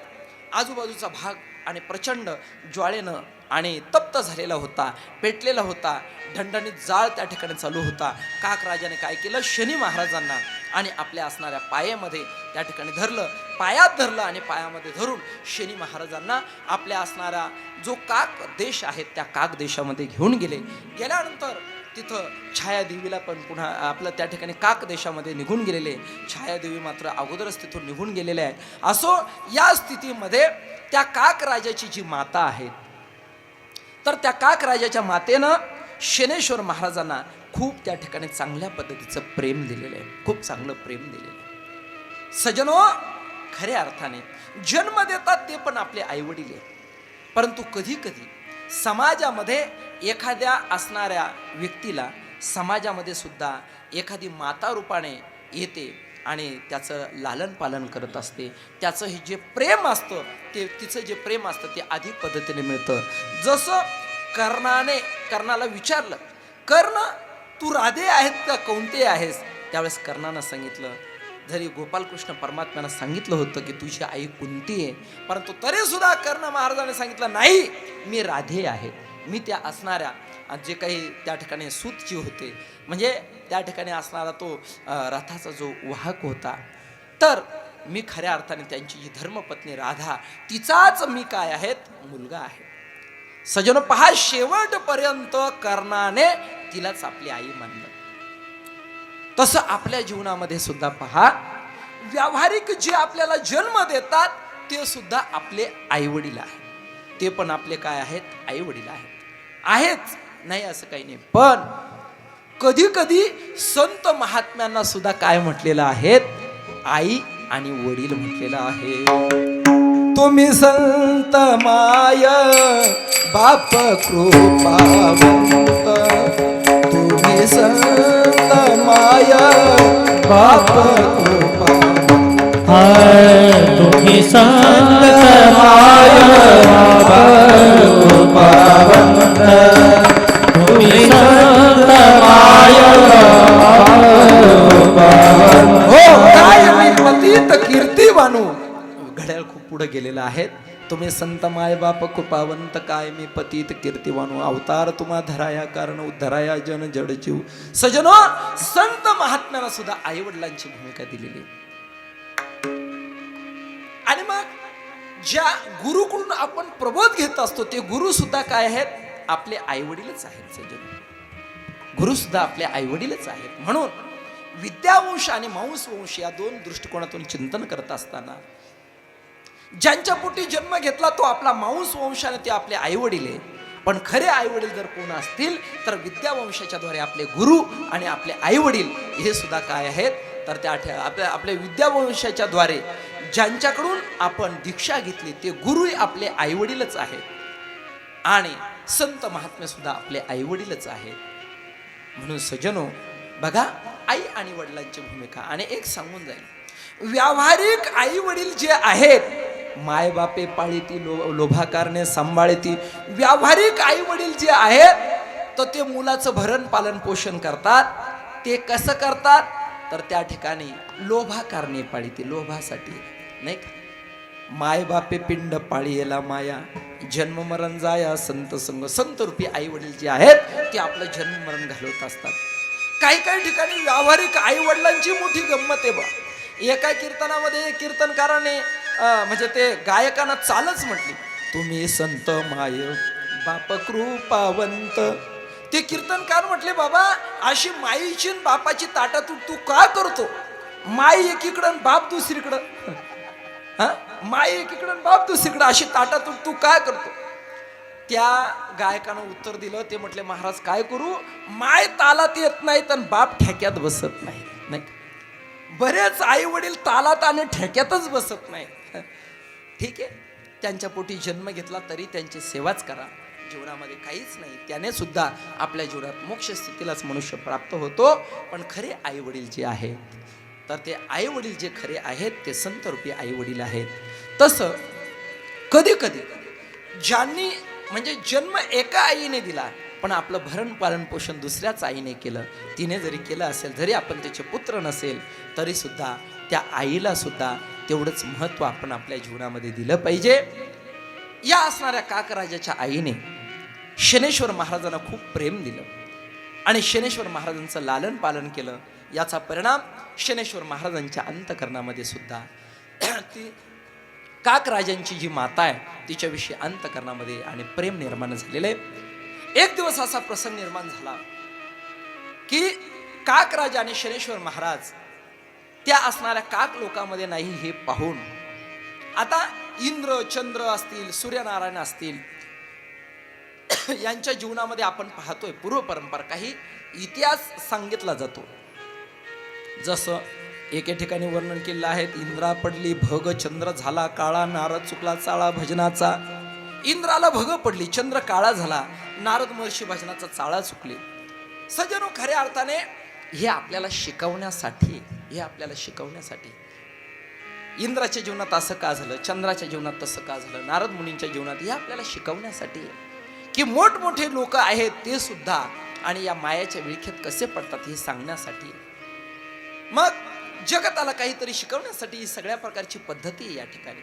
[SPEAKER 1] आजूबाजूचा भाग आणि प्रचंड ज्वाळेनं आणि तप्त झालेला होता, पेटलेला होता, ढणढणीत जाळ त्या ठिकाणी चालू होता. काकराजाने काय केलं, शनी महाराजांना आणि आपल्या असणाऱ्या पायामध्ये त्या ठिकाणी धरलं, पायात धरलं आणि पायामध्ये धरून शनी महाराजांना आपल्या असणारा जो काक देश आहे त्या काक देशामध्ये घेऊन गेले. गेल्यानंतर तिथं छायादेवीला पण पुन्हा आपलं त्या ठिकाणी काक देशामध्ये निघून गेलेले. छायादेवी मात्र अगोदरच तिथून निघून गेलेले आहे. असो, या स्थितीमध्ये त्या काक राजाची जी माता आहे तर त्या काक राजाच्या मातेनं शनेश्वर महाराजांना खूप त्या ठिकाणी चांगल्या पद्धतीचं प्रेम दिलेलं आहे, खूप चांगलं प्रेम दिलेलं आहे. सजनो, खऱ्या अर्थाने जन्म देतात ते पण आपले आईवडील आहेत, परंतु कधी कधी समाजामध्ये एखाद्या असणाऱ्या व्यक्तीला समाजामध्ये सुद्धा एखादी माता रूपाने येते आणि त्याचं लालन पालन करत असते. त्याचं हे जे प्रेम असतं ते तिचं जे प्रेम असतं ते अधिक पद्धतीने मिळतं. जसं कर्णाला विचारलं, कर्ण तू राधे आहेत का कोणते आहेस, त्यावेळेस कर्णानं सांगितलं, जरी गोपालकृष्ण परमात्म्यानं सांगितलं होतं की तुझी आई कुंती आहे, परंतु तरी सुद्धा कर्ण महाराजांनी सांगितलं नाही, मी राधे आहे. मी त्या असणाऱ्या जे काही त्या ठिकाणी सूतजी होते, म्हणजे त्या ठिकाणी असणारा तो रथाचा जो वाहक होता, तर मी खऱ्या अर्थाने त्यांची जी धर्मपत्नी राधा तिचाच मी काय आहेत मुलगा आहे. सजनो पहा, शेवटपर्यंत कर्णाने तिलाच आपली आई मानलं. तसं आपल्या जीवनामध्ये सुद्धा पहा, व्यावहारिक जे आपल्याला जन्म देतात ते सुद्धा आपले आई वडील आहेत. ते पण आपले काय आहेत? आई वडील आहेत नाही असं काही नाही. पण कधी कधी संत महात्म्यांना सुद्धा काय म्हटलेलं आहे? आई आणि वडील म्हटलेलं आहे. तुम्ही संत माय बाप कृपावंत, तुम्ही संत माय बाप कृपावंत,
[SPEAKER 2] तुम्ही संत माय बाप कृपावंत, तुम्ही संत माय कृपावंत.
[SPEAKER 1] हो काय मी पतित कीर्तिवानू. घड्याळ खूप पुढे गेलेलं आहे. तुम्ही संत माय बाप कृपावंत, काय मी पतित कीर्तिवानू, अवतार तुम्हा धराया कारण उद्धराया जन जड जीव. सजनो, संत महात्म्याला सुद्धा आई वडिलांची भूमिका दिलेली आहे. आणि मग ज्या गुरुकडून आपण प्रबोध घेत असतो ते गुरु सुद्धा काय आहेत? आपले आई वडीलच आहेत. सजनो, गुरु सुद्धा आपले आई वडीलच आहेत. म्हणून विद्यावंश आणि मांसवंश या दोन दृष्टिकोनातून चिंतन करत असताना ज्यांच्या पोटी जन्म घेतला तो आपला मांसवंश आणि ते आपले आई वडील आहे. पण खरे आई वडील जर कोण असतील तर विद्यावंशाच्या द्वारे आपले गुरु आणि आपले आई वडील हे सुद्धा काय आहेत? तर त्या आपल्या विद्यावंशाच्या द्वारे ज्यांच्याकडून आपण दीक्षा घेतली ते गुरु आपले आई वडीलच आहेत. आणि संत महात्मे सुद्धा आपले आई वडीलच आहेत. म्हणून सजनो बघा, आई आणि वडिलांची भूमिका. आणि एक सांगून जाईल, व्यावहारिक आई वडील जे आहेत, माय बापे पाळीती लोभाकारणे सांभाळती. व्यावहारिक आई वडील जे आहेत तर ते मुलाचं भरण पालन पोषण करतात. ते कसं करतात? तर त्या ठिकाणी लोभाकारणे पाळीती, लोभासाठी नाही का. माय बापे पिंड पाळीला माया, जन्म मरण जाया संत संग. संत रूपी आई वडील जे आहेत ते आपलं जन्म मरण घालवत असतात. काही काही ठिकाणी व्यावहारिक आई वडिलांची मोठी गंमत आहे बा. एका कीर्तनामध्ये कीर्तनकाराने म्हणजे ते गायकांना चालच म्हटली, तुम्ही संत माय बाप कृपावंत. ते कीर्तनकार म्हटले, बाबा अशी माईची बापाची ताटातूट तू का करतो? माई एकीकडं बाप दुसरीकडं, माई एकीकडं बाप दुसरीकडं, अशी ताटातूट तू काय करतो? त्या गायकानं उत्तर दिलं, ते म्हटले, महाराज काय करू, माय तालात येत नाही तर बाप ठेक्यात बसत नाही. नाही, बरेच आई वडील तालात आणि ठेक्यातच बसत नाही. ठीक आहे, त्यांच्या पोटी जन्म घेतला तरी त्यांची सेवाच करा, जीवनामध्ये काहीच नाही. त्याने सुद्धा आपल्या जीवनात मोक्ष स्थितीलाच मनुष्य प्राप्त होतो. पण खरे आई वडील जे आहेत तर ते आई वडील जे खरे आहेत ते संत रूपी आई वडील आहेत. तसं कधी कधी ज्यांनी म्हणजे जन्म एका आईने दिला पण आपलं भरण पालन पोषण दुसऱ्याच आईने केलं, तिने जरी केलं असेल, जरी आपण त्याचे पुत्र नसेल तरी सुद्धा त्या आईला सुद्धा तेवढंच महत्त्व आपण आपल्या जीवनामध्ये दिलं पाहिजे. या असणाऱ्या काकराजाच्या आईने शनेश्वर महाराजांना खूप प्रेम दिलं आणि शनेश्वर महाराजांचं लालन पालन केलं. याचा परिणाम शनेश्वर महाराजांच्या अंतःकरणामध्ये सुद्धा ती काकराजांची जी माता आहे तिच्याविषयी अंतःकरणामध्ये आणि प्रेम निर्माण झालेलं आहे. एक दिवस असा प्रसंग निर्माण झाला की काकराज आणि शनेश्वर महाराज त्या असणाऱ्या काक लोकांमध्ये नाही हे पाहून आता इंद्र चंद्र असतील, सूर्यनारायण असतील, यांच्या जीवनामध्ये आपण पाहतोय पूर्व परंपरा काही इतिहास सांगितला जातो. जसं एके ठिकाणी वर्णन केलेलं आहे, इंद्रा पडली भग, चंद्र झाला काळा, नारद चुकला चाळा भजनाचा. इंद्राला भग पडली, चंद्र काळा झाला, नारद महर्षी भजनाचा चाळा चुकले. सज्जनो, खऱ्या अर्थाने हे आपल्याला शिकवण्यासाठी, हे आपल्याला शिकवण्यासाठी इंद्राच्या जीवनात असं का झालं, चंद्राच्या जीवनात तसं का झालं, नारद मुनींच्या जीवनात, हे आपल्याला शिकवण्यासाठी की मोठमोठे लोक आहेत ते सुद्धा आणि या मायाच्या विळख्यात कसे पडतात हे सांगण्यासाठी. मग जगताला काहीतरी शिकवण्यासाठी ही सगळ्या प्रकारची पद्धती आहे. या ठिकाणी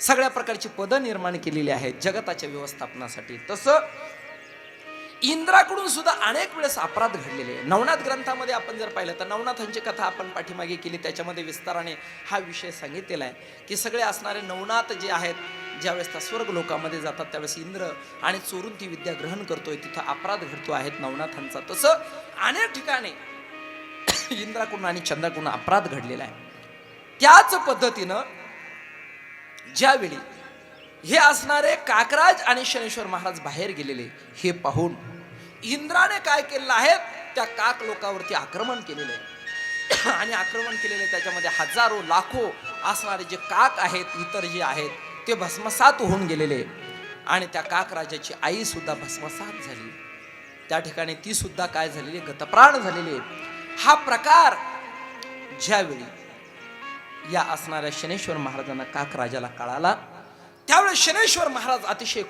[SPEAKER 1] सगळ्या प्रकारची पदं निर्माण केलेली आहेत जगताच्या व्यवस्थापनासाठी. तसं इंद्राकडून सुद्धा अनेक वेळेस अपराध घडलेले आहे. नवनाथ ग्रंथामध्ये आपण जर पाहिलं तर नवनाथांची कथा आपण पाठीमागे केली, त्याच्यामध्ये विस्ताराने हा विषय सांगितलेला आहे की सगळे असणारे नवनाथ जे आहेत ज्यावेळेस त्या स्वर्ग लोकामध्ये जातात त्यावेळेस इंद्र आणि चोरून ती विद्या ग्रहण करतोय, तिथं अपराध घडतो आहेत नवनाथांचा. तसं अनेक ठिकाणी इंद्राकडून आणि चंद्राकडून अपराध घडलेला आहे. त्याच पद्धतीनं ज्यावेळी हे असणारे काकराज आणि शनेश्वर महाराज बाहेर गेलेले हे पाहून इंद्राने काय केलेलं आहे, त्या काक लोकांवरती आक्रमण केलेलं आहे आणि आक्रमण केलेले त्याच्यामध्ये हजारो लाखो असणारे जे काक आहेत, इतर जे आहेत ते भस्मसात होऊन गेलेले आणि त्या काक राजाची आई सुद्धा भस्मसात झाली. त्या ठिकाणी ती सुद्धा काय झालेली, गतप्राण झालेली. हा प्रकार ज्यावेळी या असणाऱ्या शनेश्वर महाराजांना काक राजाला कळाला, त्यावेळेस शनेश्वर महाराज अतिशय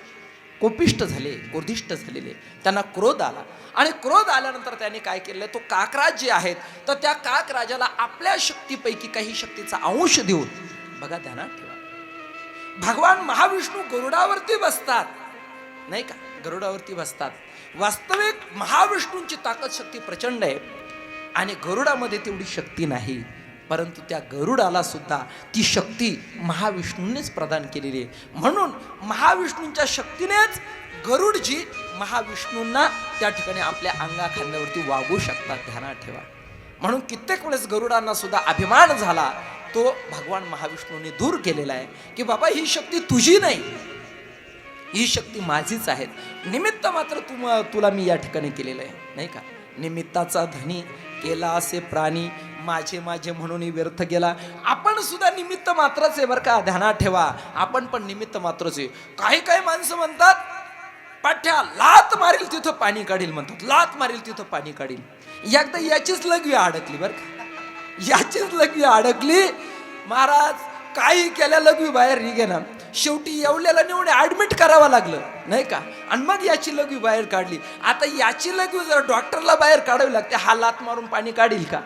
[SPEAKER 1] कोपिष्ट झाले, क्रोधिष्ट झालेले. त्यांना क्रोध आला आणि क्रोध आल्यानंतर त्यांनी काय केलं, तो काकराज जे आहेत तर त्या काक राजाला आपल्या शक्तीपैकी काही शक्तीचा अंश देऊन, बघा ध्यानात ठेवा, भगवान महाविष्णू गरुडावरती बसतात नाही का, गरुडावरती बसतात. वास्तविक महाविष्णूंची ताकद शक्ती प्रचंड आहे आणि गरुडामध्ये तेवढी शक्ती नाही, परंतु त्या गरुडाला सुद्धा ती शक्ती महाविष्णूंनीच प्रदान केलेली आहे. म्हणून महाविष्णूंच्या शक्तीनेच गरुडजी महाविष्णूंना त्या ठिकाणी आपल्या अंगाखांद्यावरती वागू शकतात. ध्यानात ठेवा. म्हणून कित्येक वेळेस गरुडांना सुद्धा अभिमान झाला, तो भगवान महाविष्णूंनी दूर केलेला आहे की बाबा ही शक्ती तुझी नाही, ही शक्ती माझीच आहे. निमित्त मात्र तुला मी या ठिकाणी केलेलं आहे नाही का. निमित्ताचा धनी केला असे प्राणी, माझे माझे म्हणून व्यर्थ गेला. आपण सुद्धा निमित्त मात्रच आहे बरं का, ध्यानात ठेवा. आपण पण निमित्त मात्रच आहे. काही काही माणसं म्हणतात पाठ्या लात मारील तिथं पाणी काढील म्हणतात, लात मारील तिथं पाणी काढील. एकदा याचीच लघवी अडकली बरं का, याचीच लघवी अडकली. महाराज काही केल्या लघवी बाहेर निघेना, शेवटी येवल्याला नेऊन ऍडमिट करावं लागलं नाही का, आणि मग याची लघवी बाहेर काढली. आता याची लघवी जर डॉक्टरला बाहेर काढावी लागते, हा लात मारून पाणी काढील का?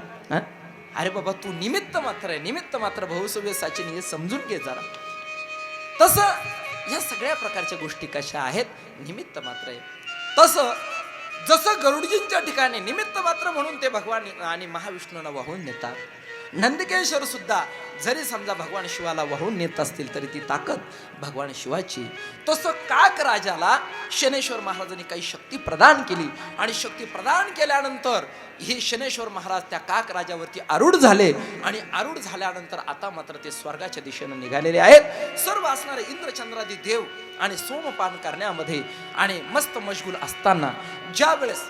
[SPEAKER 1] अरे बाबा तू निमित्त मात्र आहे, निमित्त मात्र बहुसव्य साची हे समजून घे जरा. तसं या सगळ्या प्रकारच्या गोष्टी कशा आहेत, निमित्त मात्र आहे. तसं जसं गरुडजींच्या ठिकाणी निमित्त मात्र म्हणून ते भगवान आणि महाविष्णूंना वाहून नेतात, नंदकेश्वर सुद्धा जरी समजा भगवान शिवाला वाहून नेत असतील तरी ती ताकद भगवान शिवाची. तसं काक राजाला शनेश्वर महाराजांनी काही शक्ती प्रदान केली आणि शक्ती प्रदान केल्यानंतर हे शनेश्वर महाराज त्या काक राजावरती आरूढ झाले आणि आरूढ झाल्यानंतर आता मात्र ते स्वर्गाच्या दिशेने निघालेले आहेत. सर्व असणारे इंद्रचंद्रादी देव आणि सोमपान करण्यामध्ये आणि मस्त मशगूल असताना ज्या वेळेस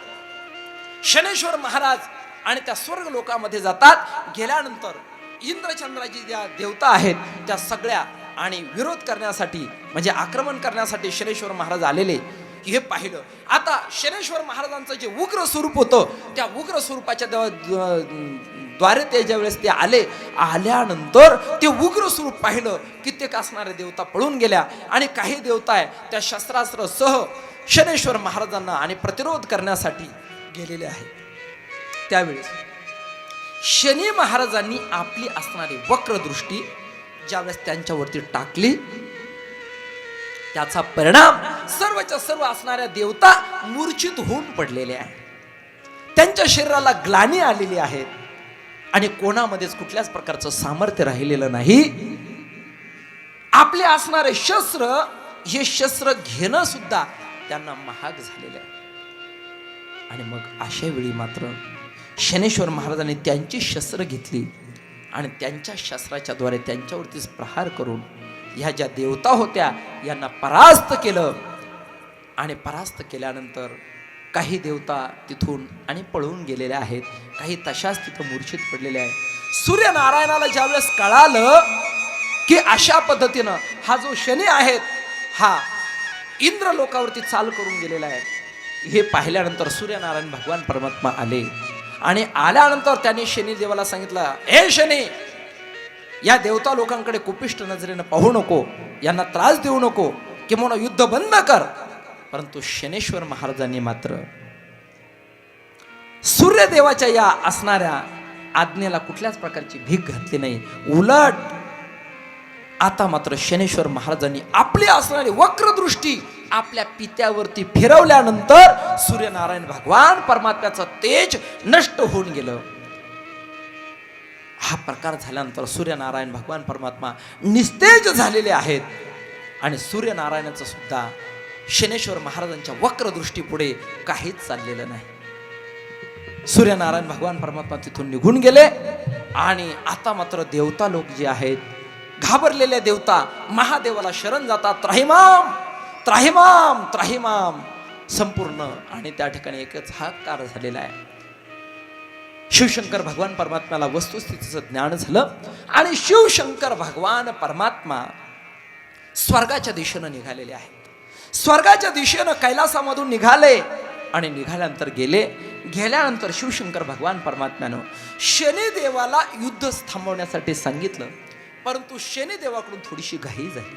[SPEAKER 1] शनेश्वर महाराज आणि त्या स्वर्ग लोकामध्ये जातात, गेल्यानंतर इंद्रचंद्राची ज्या देवता आहेत त्या सगळ्या आणि विरोध करण्यासाठी म्हणजे आक्रमण करण्यासाठी शनेश्वर महाराज आलेले हे पाहिलं. आता शनेश्वर महाराजांचं जे उग्र स्वरूप होतं त्या उग्र स्वरूपाच्या द्वारे ते ज्या वेळेस ते आल्यानंतर ते उग्र स्वरूप पाहिलं, कित्येक असणाऱ्या देवता पळून गेल्या आणि काही देवता आहे त्या शस्त्रास्त्र सह शनेश्वर महाराजांना आणि प्रतिरोध करण्यासाठी गेलेले आहेत. त्यावेळेस शनी महाराजांनी आपली असणारी वक्रदृष्टी ज्यावेळेस त्यांच्यावरती टाकली, त्याचा परिणाम सर्वच्या सर्व असणाऱ्या देवता मूर्छित होऊन पडलेले आहेत. त्यांच्या शरीराला ग्लानी आलेली आहे आणि कोणामध्येच कुठल्याच प्रकारचं सामर्थ्य राहिलेलं नाही. आपले असणारे शस्त्र हे शस्त्र घेणं सुद्धा त्यांना महाग झालेलं आहे. आणि मग अशा वेळी मात्र शनेश्वर महाराजांनी त्यांची शस्त्र घेतली आणि त्यांच्या शस्त्राच्या द्वारे त्यांच्यावरतीच प्रहार करून ह्या ज्या देवता होत्या यांना परास्त केलं. आणि परास्त केल्यानंतर काही देवता तिथून आणि पळून गेलेल्या आहेत, काही तशाच तिथं मूर्छित पडलेल्या आहेत. सूर्यनारायणाला ज्यावेळेस कळालं की अशा पद्धतीनं हा जो शनी आहे हा इंद्र लोकावरती चाल करून गेलेला आहे, हे पाहिल्यानंतर सूर्यनारायण भगवान परमात्मा आले आणि आल्यानंतर त्यांनी शनी देवाला सांगितलं, हे शनी, या देवता लोकांकडे कुपिष्ट नजरेनं पाहू नको, यांना त्रास देऊ नको, किंवा युद्ध बंद कर. परंतु शनेश्वर महाराजांनी मात्र सूर्यदेवाच्या या असणाऱ्या आज्ञेला कुठल्याच प्रकारची भीक घातली नाही. उलट आता मात्र शनेश्वर महाराजांनी आपली असणारी वक्रदृष्टी आपल्या पित्यावरती फिरवल्यानंतर सूर्यनारायण भगवान परमात्म्याचं तेज नष्ट होऊन गेलं. हा प्रकार झाल्यानंतर सूर्यनारायण भगवान परमात्मा निस्तेज झालेले आहेत आणि सूर्यनारायणाचं सुद्धा शनेश्वर महाराजांच्या वक्रदृष्टी पुढे काहीच चाललेलं नाही. सूर्यनारायण भगवान परमात्मा तिथून निघून गेले आणि आता मात्र देवता लोक जे आहेत घाबरलेल्या देवता महादेवाला शरण जातात, त्राहिमाम त्राहिमाम त्राहिमाम संपूर्ण. आणि त्या ठिकाणी एकच हाहाकार झालेला आहे. शिवशंकर भगवान परमात्म्याला वस्तुस्थितीचं ज्ञान झालं आणि शिवशंकर भगवान परमात्मा स्वर्गाच्या दिशेनं निघालेले आहेत. स्वर्गाच्या दिशेनं कैलासामधून निघाले आणि निघाल्यानंतर गेल्यानंतर शिवशंकर भगवान परमात्म्यानं शनिदेवाला युद्ध थांबवण्यासाठी सांगितलं. परंतु शनिदेवाकडून थोडीशी घाई झाली.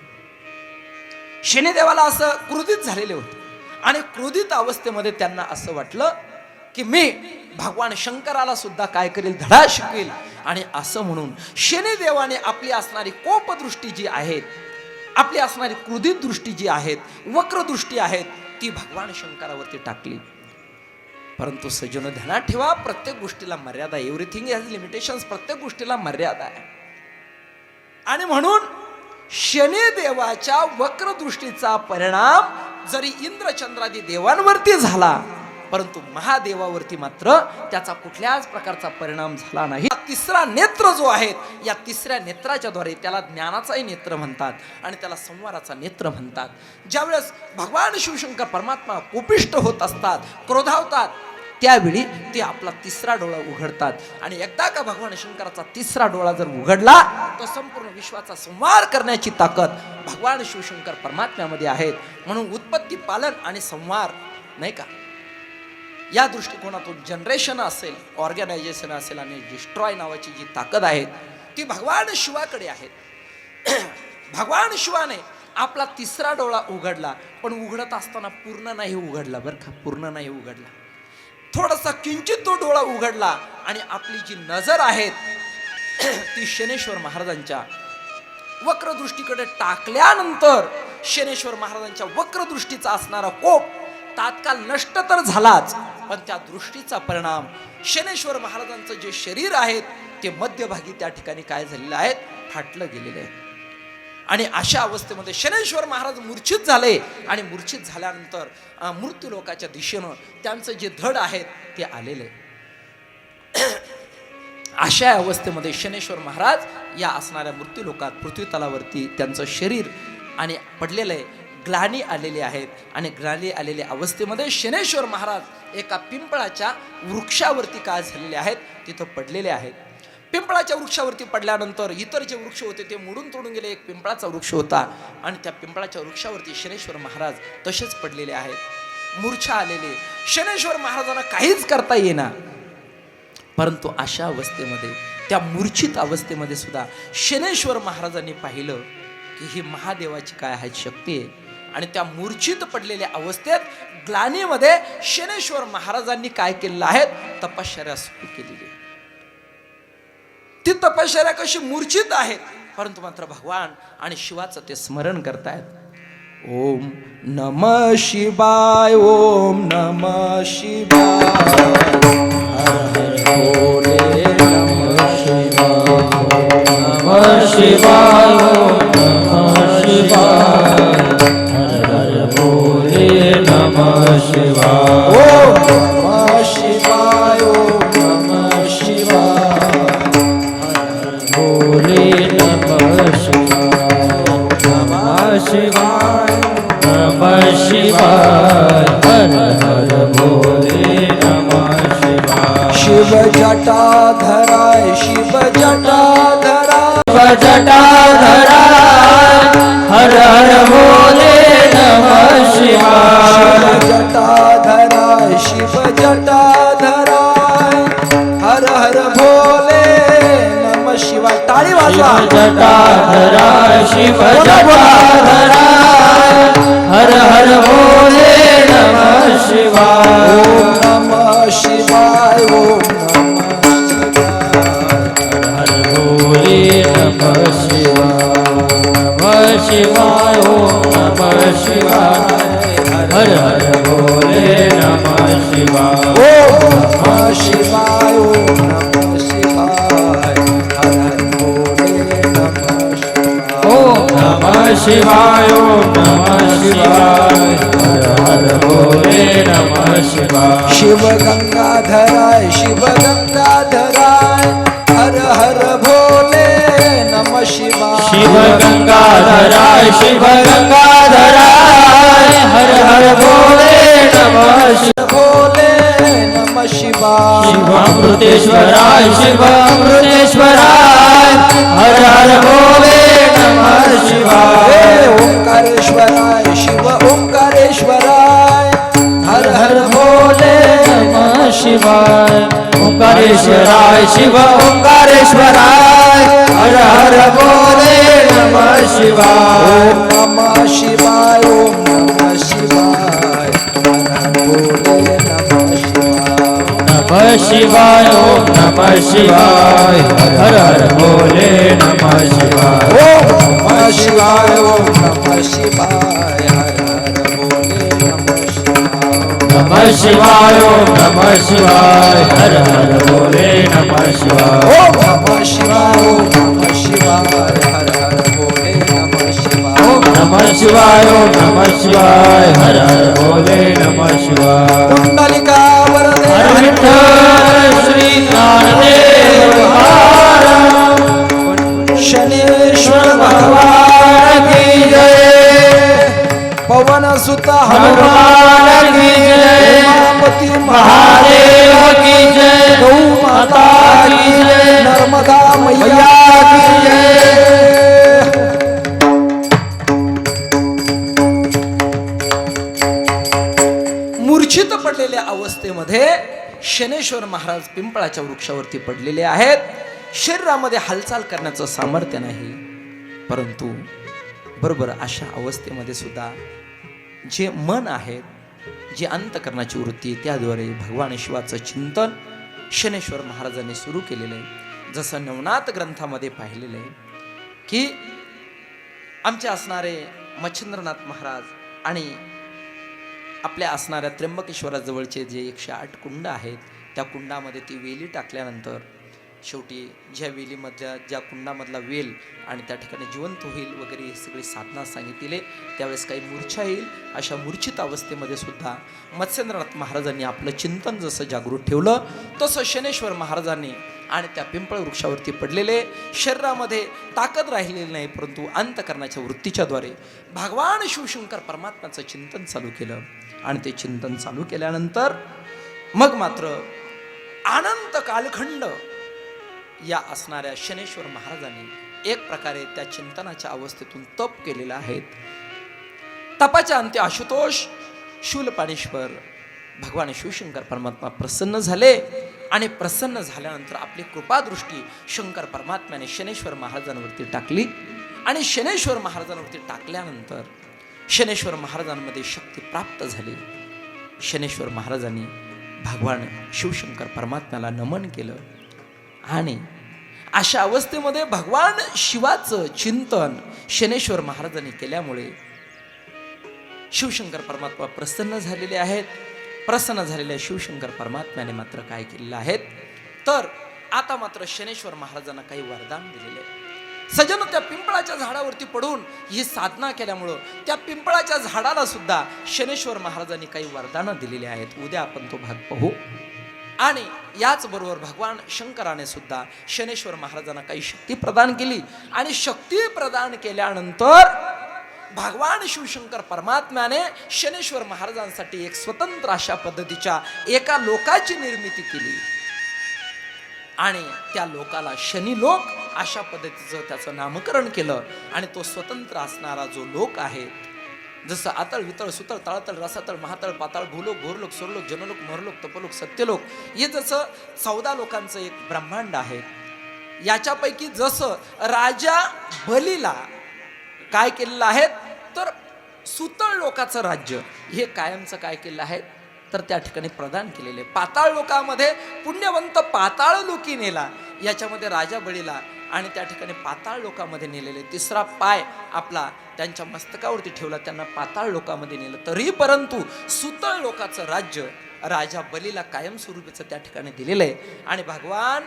[SPEAKER 1] शनिदेवाला असं क्रोधित झालेले होते आणि क्रोधित अवस्थेमध्ये त्यांना असं वाटलं की मी भगवान शंकराला सुद्धा काय करेल, धडा शिकवेल. आणि असं म्हणून शनिदेवाने आपली असणारी कोपदृष्टी जी आहेत, आपली असणारी क्रोधित दृष्टी जी आहेत, वक्रदृष्टी आहेत, ती भगवान शंकरावरती टाकली. परंतु सज्जनो ध्यानात ठेवा, प्रत्येक गोष्टीला मर्यादा, एव्हरीथिंग हॅज लिमिटेशन्स. प्रत्येक गोष्टीला मर्यादा आहे. आणि म्हणून शनिदेवाच्या वक्रदृष्टीचा परिणाम जरी इंद्रचंद्रादी देवांवरती झाला, परंतु महादेवावरती मात्र त्याचा कुठल्याच प्रकारचा परिणाम झाला नाही. तिसरा नेत्र जो आहे, या तिसऱ्या नेत्राच्या द्वारे, त्याला ज्ञानाचाही नेत्र म्हणतात आणि त्याला संवाराचा नेत्र म्हणतात. ज्यावेळेस भगवान शिवशंकर परमात्मा कोपिष्ट होत असतात, क्रोधावतात, त्यावेळी ते आपला तिसरा डोळा उघडतात. आणि एकदा का भगवान शंकराचा तिसरा डोळा जर उघडला तर संपूर्ण विश्वाचा संहार करण्याची ताकद भगवान शिवशंकर परमात्म्यामध्ये आहे. म्हणून उत्पत्ती, पालन आणि संहार, नाही का, या दृष्टिकोनातून जनरेशन असेल, ऑर्गनायझेशन असेल आणि डिस्ट्रॉय नावाची जी ताकद आहे ती भगवान शिवाकडे आहे. भगवान शिवाने आपला तिसरा डोळा उघडला, पण उघडत असताना पूर्ण नाही उघडला, बरं का, पूर्ण नाही उघडला. थोडासा किंचित तो डोळा उघडला आणि आपली जी नजर आहे ती शनेश्वर महाराजांच्या वक्रदृष्टीकडे टाकल्यानंतर शनेश्वर महाराजांच्या वक्रदृष्टीचा असणारा कोप तात्काळ नष्ट तर झालाच, पण त्या दृष्टीचा परिणाम शनेश्वर महाराजांचं जे शरीर आहे ते मध्यभागी त्या ठिकाणी काय झालेलं आहे, फाटलं गेलेलं आहे. आणि अशा अवस्थेमध्ये शनेश्वर महाराज मूर्छित झाले आणि मूर्छित झाल्यानंतर मृत्यू लोकाच्या दिशेनं त्यांचं जे धड आहेत ते आलेले. अशा अवस्थेमध्ये शनेश्वर महाराज या असणाऱ्या मृत्यू लोकात पृथ्वी तलावरती त्यांचं शरीर आणि पडलेलं आहे, ग्लानी आलेली आहेत. आणि ग्लानी आलेल्या अवस्थेमध्ये शनेश्वर महाराज एका पिंपळाच्या वृक्षावरती काय झालेले आहेत, तिथं पडलेले आहेत. पिंपळाच्या वृक्षावरती पडल्यानंतर इतर जे वृक्ष होते ते मोडून तोडून गेले. एक पिंपळाचा वृक्ष होता आणि त्या पिंपळाच्या वृक्षावरती शनेश्वर महाराज तसेच पडलेले आहेत, मूर्छा आलेले. शनेश्वर महाराजांना काहीच करता येईना. परंतु अशा अवस्थेमध्ये, त्या मूर्छित अवस्थेमध्ये सुद्धा शनेश्वर महाराजांनी पाहिलं की ही महादेवाची काय आहे शक्ती आहे. आणि त्या मूर्छित पडलेल्या अवस्थेत ग्लानीमध्ये शनेश्वर महाराजांनी काय केलेलं आहे, तपश्चर्या सुरू केलेली. ती तपश्चर्या कशी मूर्छित आहेत, परंतु मात्र भगवान आणि शिवाचं ते स्मरण करतायत. ओम नमः शिवाय, ओम नमः शिवाय, हर हर भोले नमः शिवाय,
[SPEAKER 2] नमः शिवाय, नमः शिवाय, हर हर भोले नमः शिवाय.
[SPEAKER 1] ओम नमः शिवाय, ओम नमः शिवाय,
[SPEAKER 2] भोले नमः शिवाय, नमः शिवाय, नमः शिवाय, हर हर भोले नमः शिवाय.
[SPEAKER 1] शिव जटाधराय, शिव जटाधराय,
[SPEAKER 2] शिव जटाधराय, हर हर भोले नमः शिवाय.
[SPEAKER 1] शिव जटाधराय, शिव जटाधराय, हर हर भोले नमः शिवाय. टाळी वाजवा.
[SPEAKER 2] शिव जटाधराय, शिव जटाधराय, हर हर भोले नमः शिवाय.
[SPEAKER 1] ओम नमः शिवाय, ओम नमः
[SPEAKER 2] भोले नमः शिवाय, नमः शिवाय, ओम नमः शिवाय, हर हर भोले नमः शिवाय.
[SPEAKER 1] ओम नमः शिवाय, ओम नमः शिवाय, हर हर भोले नमः शिवाय.
[SPEAKER 2] ओम नमः शिवाय, ओम नमः शिवाय, हर हर भोले नमः शिवाय.
[SPEAKER 1] शिव गंगाधराय, शिव गंगाधराय, हर हर भोले नमः शिवाय.
[SPEAKER 2] शिव शिव गंगाधराय शिव गंगाधराय हर हर भोले नमः शिवाय
[SPEAKER 1] भोले नमः शिवाय
[SPEAKER 2] शिव अमृतेश्वराय शिव अमृतेश्वराय हर हर भोले नमः शिवाय
[SPEAKER 1] ओंकारेश्वराय शिव ओंकारेश्वराय हर हर भोले
[SPEAKER 2] नमः शिवाय ओंकारेश्वराय शिव ओंकारेश्वराय हर हर भोले नमः शिवाय
[SPEAKER 1] ओम नमः शिवाय ओम नमः शिवाय हर हर भोले नमः शिवाय
[SPEAKER 2] नमः शिवाय ओम नमः शिवाय हर हर भोले नमः शिवाय
[SPEAKER 1] ओम नमः शिवाय ओम नमः शिवाय हर हर भोले नमः शिवाय
[SPEAKER 2] नमः शिवाय ओम नमः शिवाय हर हर भोले नमः शिवाय
[SPEAKER 1] ओम नमः शिवाय ओम नमः शिवाय हर हर भोले नमः शिवाय
[SPEAKER 2] ओम नमः शिवाय ओम नमः शिवाय हर हर भोले नमः शिवाय
[SPEAKER 1] कुंडलिका वरदे
[SPEAKER 2] हर विठ्ठल श्री ज्ञानदेव महाराज
[SPEAKER 1] शनेश्वर
[SPEAKER 2] भगवान की जय
[SPEAKER 1] पवन सुत
[SPEAKER 2] हनुमान की जय
[SPEAKER 1] उमापति
[SPEAKER 2] महादेव की जय
[SPEAKER 1] गौ माता
[SPEAKER 2] की जय
[SPEAKER 1] नर्मदा मैया
[SPEAKER 2] की जय
[SPEAKER 1] मूर्छित पडलेल्या अवस्थेमध्ये शनेश्वर महाराज पिंपळाच्या वृक्षावरती पडलेले आहेत. शरीरामध्ये हालचाल करण्याचं सामर्थ्य नाही, परंतु बरोबर अशा अवस्थेमध्ये सुद्धा जे मन आहे, जी अंतकरणाची वृत्ती आहे, त्याद्वारे भगवान शिवाचं चिंतन शनेश्वर महाराजांनी सुरू केलेलं आहे. जसं नवनाथ ग्रंथामध्ये पाहिलेलं आहे की आमचे असणारे मच्छिंद्रनाथ महाराज आणि आपल्या असणाऱ्या त्र्यंबकेश्वराजवळचे जे 108 कुंड आहेत, त्या कुंडामध्ये ती वेली टाकल्यानंतर शेवटी ज्या वेलीमधल्या ज्या कुंडामधला वेल आणि त्या ठिकाणी जिवंत होईल वगैरे ही सगळी साधना सांगितले. त्यावेळेस काही मूर्छा येईल. अशा मूर्छित अवस्थेमध्ये सुद्धा मत्स्येंद्रनाथ महाराजांनी आपलं चिंतन जसं जागृत ठेवलं, तसं शनेश्वर महाराजांनी आणि त्या पिंपळ वृक्षावरती पडलेले शरीरामध्ये ताकद राहिलेली नाही, परंतु अंतकरणाच्या वृत्तीच्याद्वारे भगवान शिवशंकर परमात्म्याचं चिंतन चालू केलं. आणि ते चिंतन चालू केल्यानंतर मग मात्र अनंत कालखंड या असणाऱ्या शनेश्वर महाराजांनी एक प्रकारे त्या चिंतनाच्या अवस्थेतून तप केलेलं आहे. तपाच्या अंती आशुतोष शूलपाणेश्वर भगवान शिवशंकर परमात्मा प्रसन्न झाले आणि प्रसन्न झाल्यानंतर आपली कृपादृष्टी शंकर परमात्म्याने शनेश्वर महाराजांवरती टाकली. आणि शनेश्वर महाराजांवरती टाकल्यानंतर शनेश्वर महाराजांमध्ये शक्ती प्राप्त झाली. शनेश्वर महाराजांनी भगवान शिवशंकर परमात्म्याला नमन केलं आणि अशा अवस्थेमध्ये भगवान शिवाचं चिंतन शनेश्वर महाराजांनी केल्यामुळे शिवशंकर परमात्मा प्रसन्न झालेले आहेत. प्रसन्न झालेल्या शिवशंकर परमात्म्याने मात्र काय केलेलं आहे, तर आता मात्र शनेश्वर महाराजांना काही वरदान दिलेले आहे. सजन त्या पिंपळाच्या झाडावरती पडून ही साधना केल्यामुळं त्या पिंपळाच्या झाडाला सुद्धा शनेश्वर महाराजांनी काही वरदानं दिलेली आहेत. उद्या आपण तो भाग पाहू. आणि याच बरोबर भगवान शंकराने सुद्धा शनेश्वर महाराजांना काही शक्ती प्रदान केली. आणि शक्ती प्रदान केल्यानंतर भगवान शिवशंकर परमात्म्याने शनेश्वर महाराजांसाठी एक स्वतंत्र अशा पद्धतीच्या एका लोकाची निर्मिती केली आणि त्या लोकाला शनी लोक अशा पद्धतीचं त्याचं नामकरण केलं. आणि तो स्वतंत्र असणारा जो लोक आहे, जसं आतळ वितळ सुतळ तळतळ रसातळ महातळ पाताळ भूलोक घोरलोक सुरलोक जनलोक मोरलोक तपलोक सत्यलोक, हे जसं 14 लोकांचं एक ब्रह्मांड आहे. याच्यापैकी जसं राजा बलीला काय केलेलं आहे, तर सुतळ लोकाचं राज्य हे कायमचं काय केलं आहे, तर त्या ठिकाणी प्रदान केलेले. पाताळ लोकामध्ये पुण्यवंत पाताळ लोकी नेला, याच्यामध्ये राजा बळीला आणि त्या ठिकाणी पाताळ लोकामध्ये नेलेले. तिसरा पाय आपला त्यांच्या मस्तकावरती ठेवला, त्यांना पाताळ लोकामध्ये नेलं. तरी परंतु सुतळ लोकाचं राज्य राजा बलीला कायमस्वरूपीचं त्या ठिकाणी दिलेलं आहे. आणि भगवान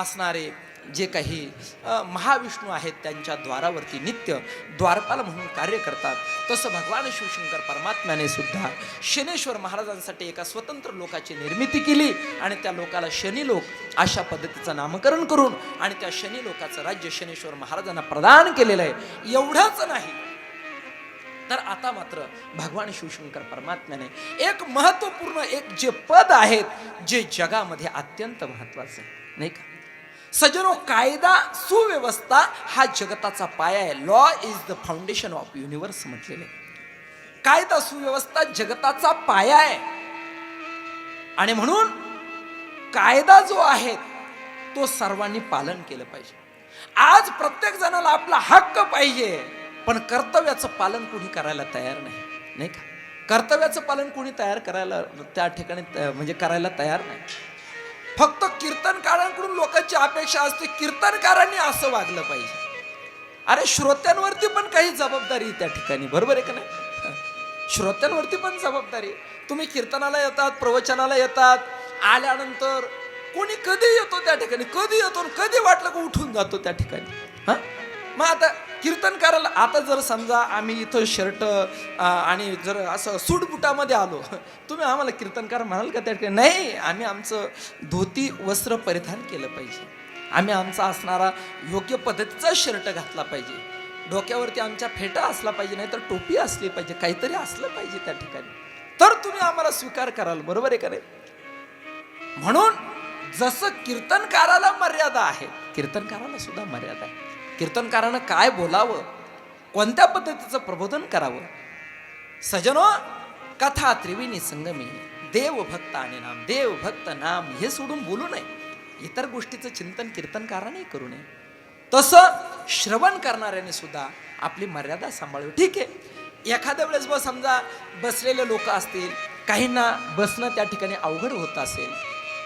[SPEAKER 1] असणारे जे काही महाविष्णू आहेत त्यांच्या द्वारावरती नित्य द्वारपाल म्हणून कार्य करतात, तसं भगवान शिवशंकर परमात्म्याने सुद्धा शनेश्वर महाराजांसाठी एका स्वतंत्र लोकाची निर्मिती केली आणि त्या लोकाला शनी लोक अशा पद्धतीचं नामकरण करून आणि त्या शनी लोकाचं राज्य शनेश्वर महाराजांना प्रदान केलेलं आहे. एवढंच नाही तर आता मात्र भगवान शिवशंकर परमात्म्याने एक महत्वपूर्ण एक जे पद आहेत जे जगामध्ये अत्यंत महत्वाचं आहे, नाही का सज्जनो? कायदा सुव्यवस्था हा जगताचा पाया आहे. Law is the foundation of universe म्हटलेले. कायदा सुव्यवस्था जगताचा पाया आहे आणि म्हणून कायदा जो आहे तो सर्वांनी पालन केलं पाहिजे. आज प्रत्येक जणाला आपला हक्क पाहिजे, पण कर्तव्याचं पालन कोणी करायला तयार नाही, नाही का? कर्तव्याचं पालन कोणी करायला त्या ठिकाणी म्हणजे करायला तयार नाही. फक्त कीर्तनकारांकडून लोकांची अपेक्षा असते कीर्तनकारांनी असं वागलं पाहिजे. अरे श्रोत्यांवरती पण काही जबाबदारी त्या ठिकाणी, बरोबर आहे का नाही? श्रोत्यांवरती पण जबाबदारी. तुम्ही कीर्तनाला येतात, प्रवचनाला येतात, आल्यानंतर कोणी कधी येतो त्या ठिकाणी, कधी येतो कधी वाटलं का उठून जातो त्या ठिकाणी. हा मग आता कीर्तनकाराला आता जर समजा आम्ही इथं शर्ट आणि जर असं सूटबुटामध्ये आलो, तुम्ही आम्हाला कीर्तनकार म्हणाल का त्या ठिकाणी? नाही, आम्ही आमचं धोती वस्त्र परिधान केलं पाहिजे, आम्ही आमचा असणारा योग्य पद्धतीचा शर्ट घातला पाहिजे, डोक्यावरती आमच्या फेटा असला पाहिजे, नाही तर टोपी असली पाहिजे, काहीतरी असलं पाहिजे त्या ठिकाणी, तर तुम्ही आम्हाला स्वीकार कराल, बरोबर आहे का नाही? म्हणून जसं कीर्तनकाराला मर्यादा आहे, कीर्तनकाराला सुद्धा मर्यादा आहे. कीर्तनकारानं काय बोलावं, कोणत्या पद्धतीचं प्रबोधन करावं. सजनो, कथा त्रिवेणी संगमी, देव भक्त आणि नाम, देव भक्त नाम हे सोडून बोलू नये. इतर गोष्टीचं चिंतन कीर्तनकाराने करू नये. तसं श्रवण करणाऱ्याने सुद्धा आपली मर्यादा सांभाळावी. ठीक आहे, एखाद्या वेळेस समजा बसलेले लोक असतील, काहींना बसणं त्या ठिकाणी अवघड होत असेल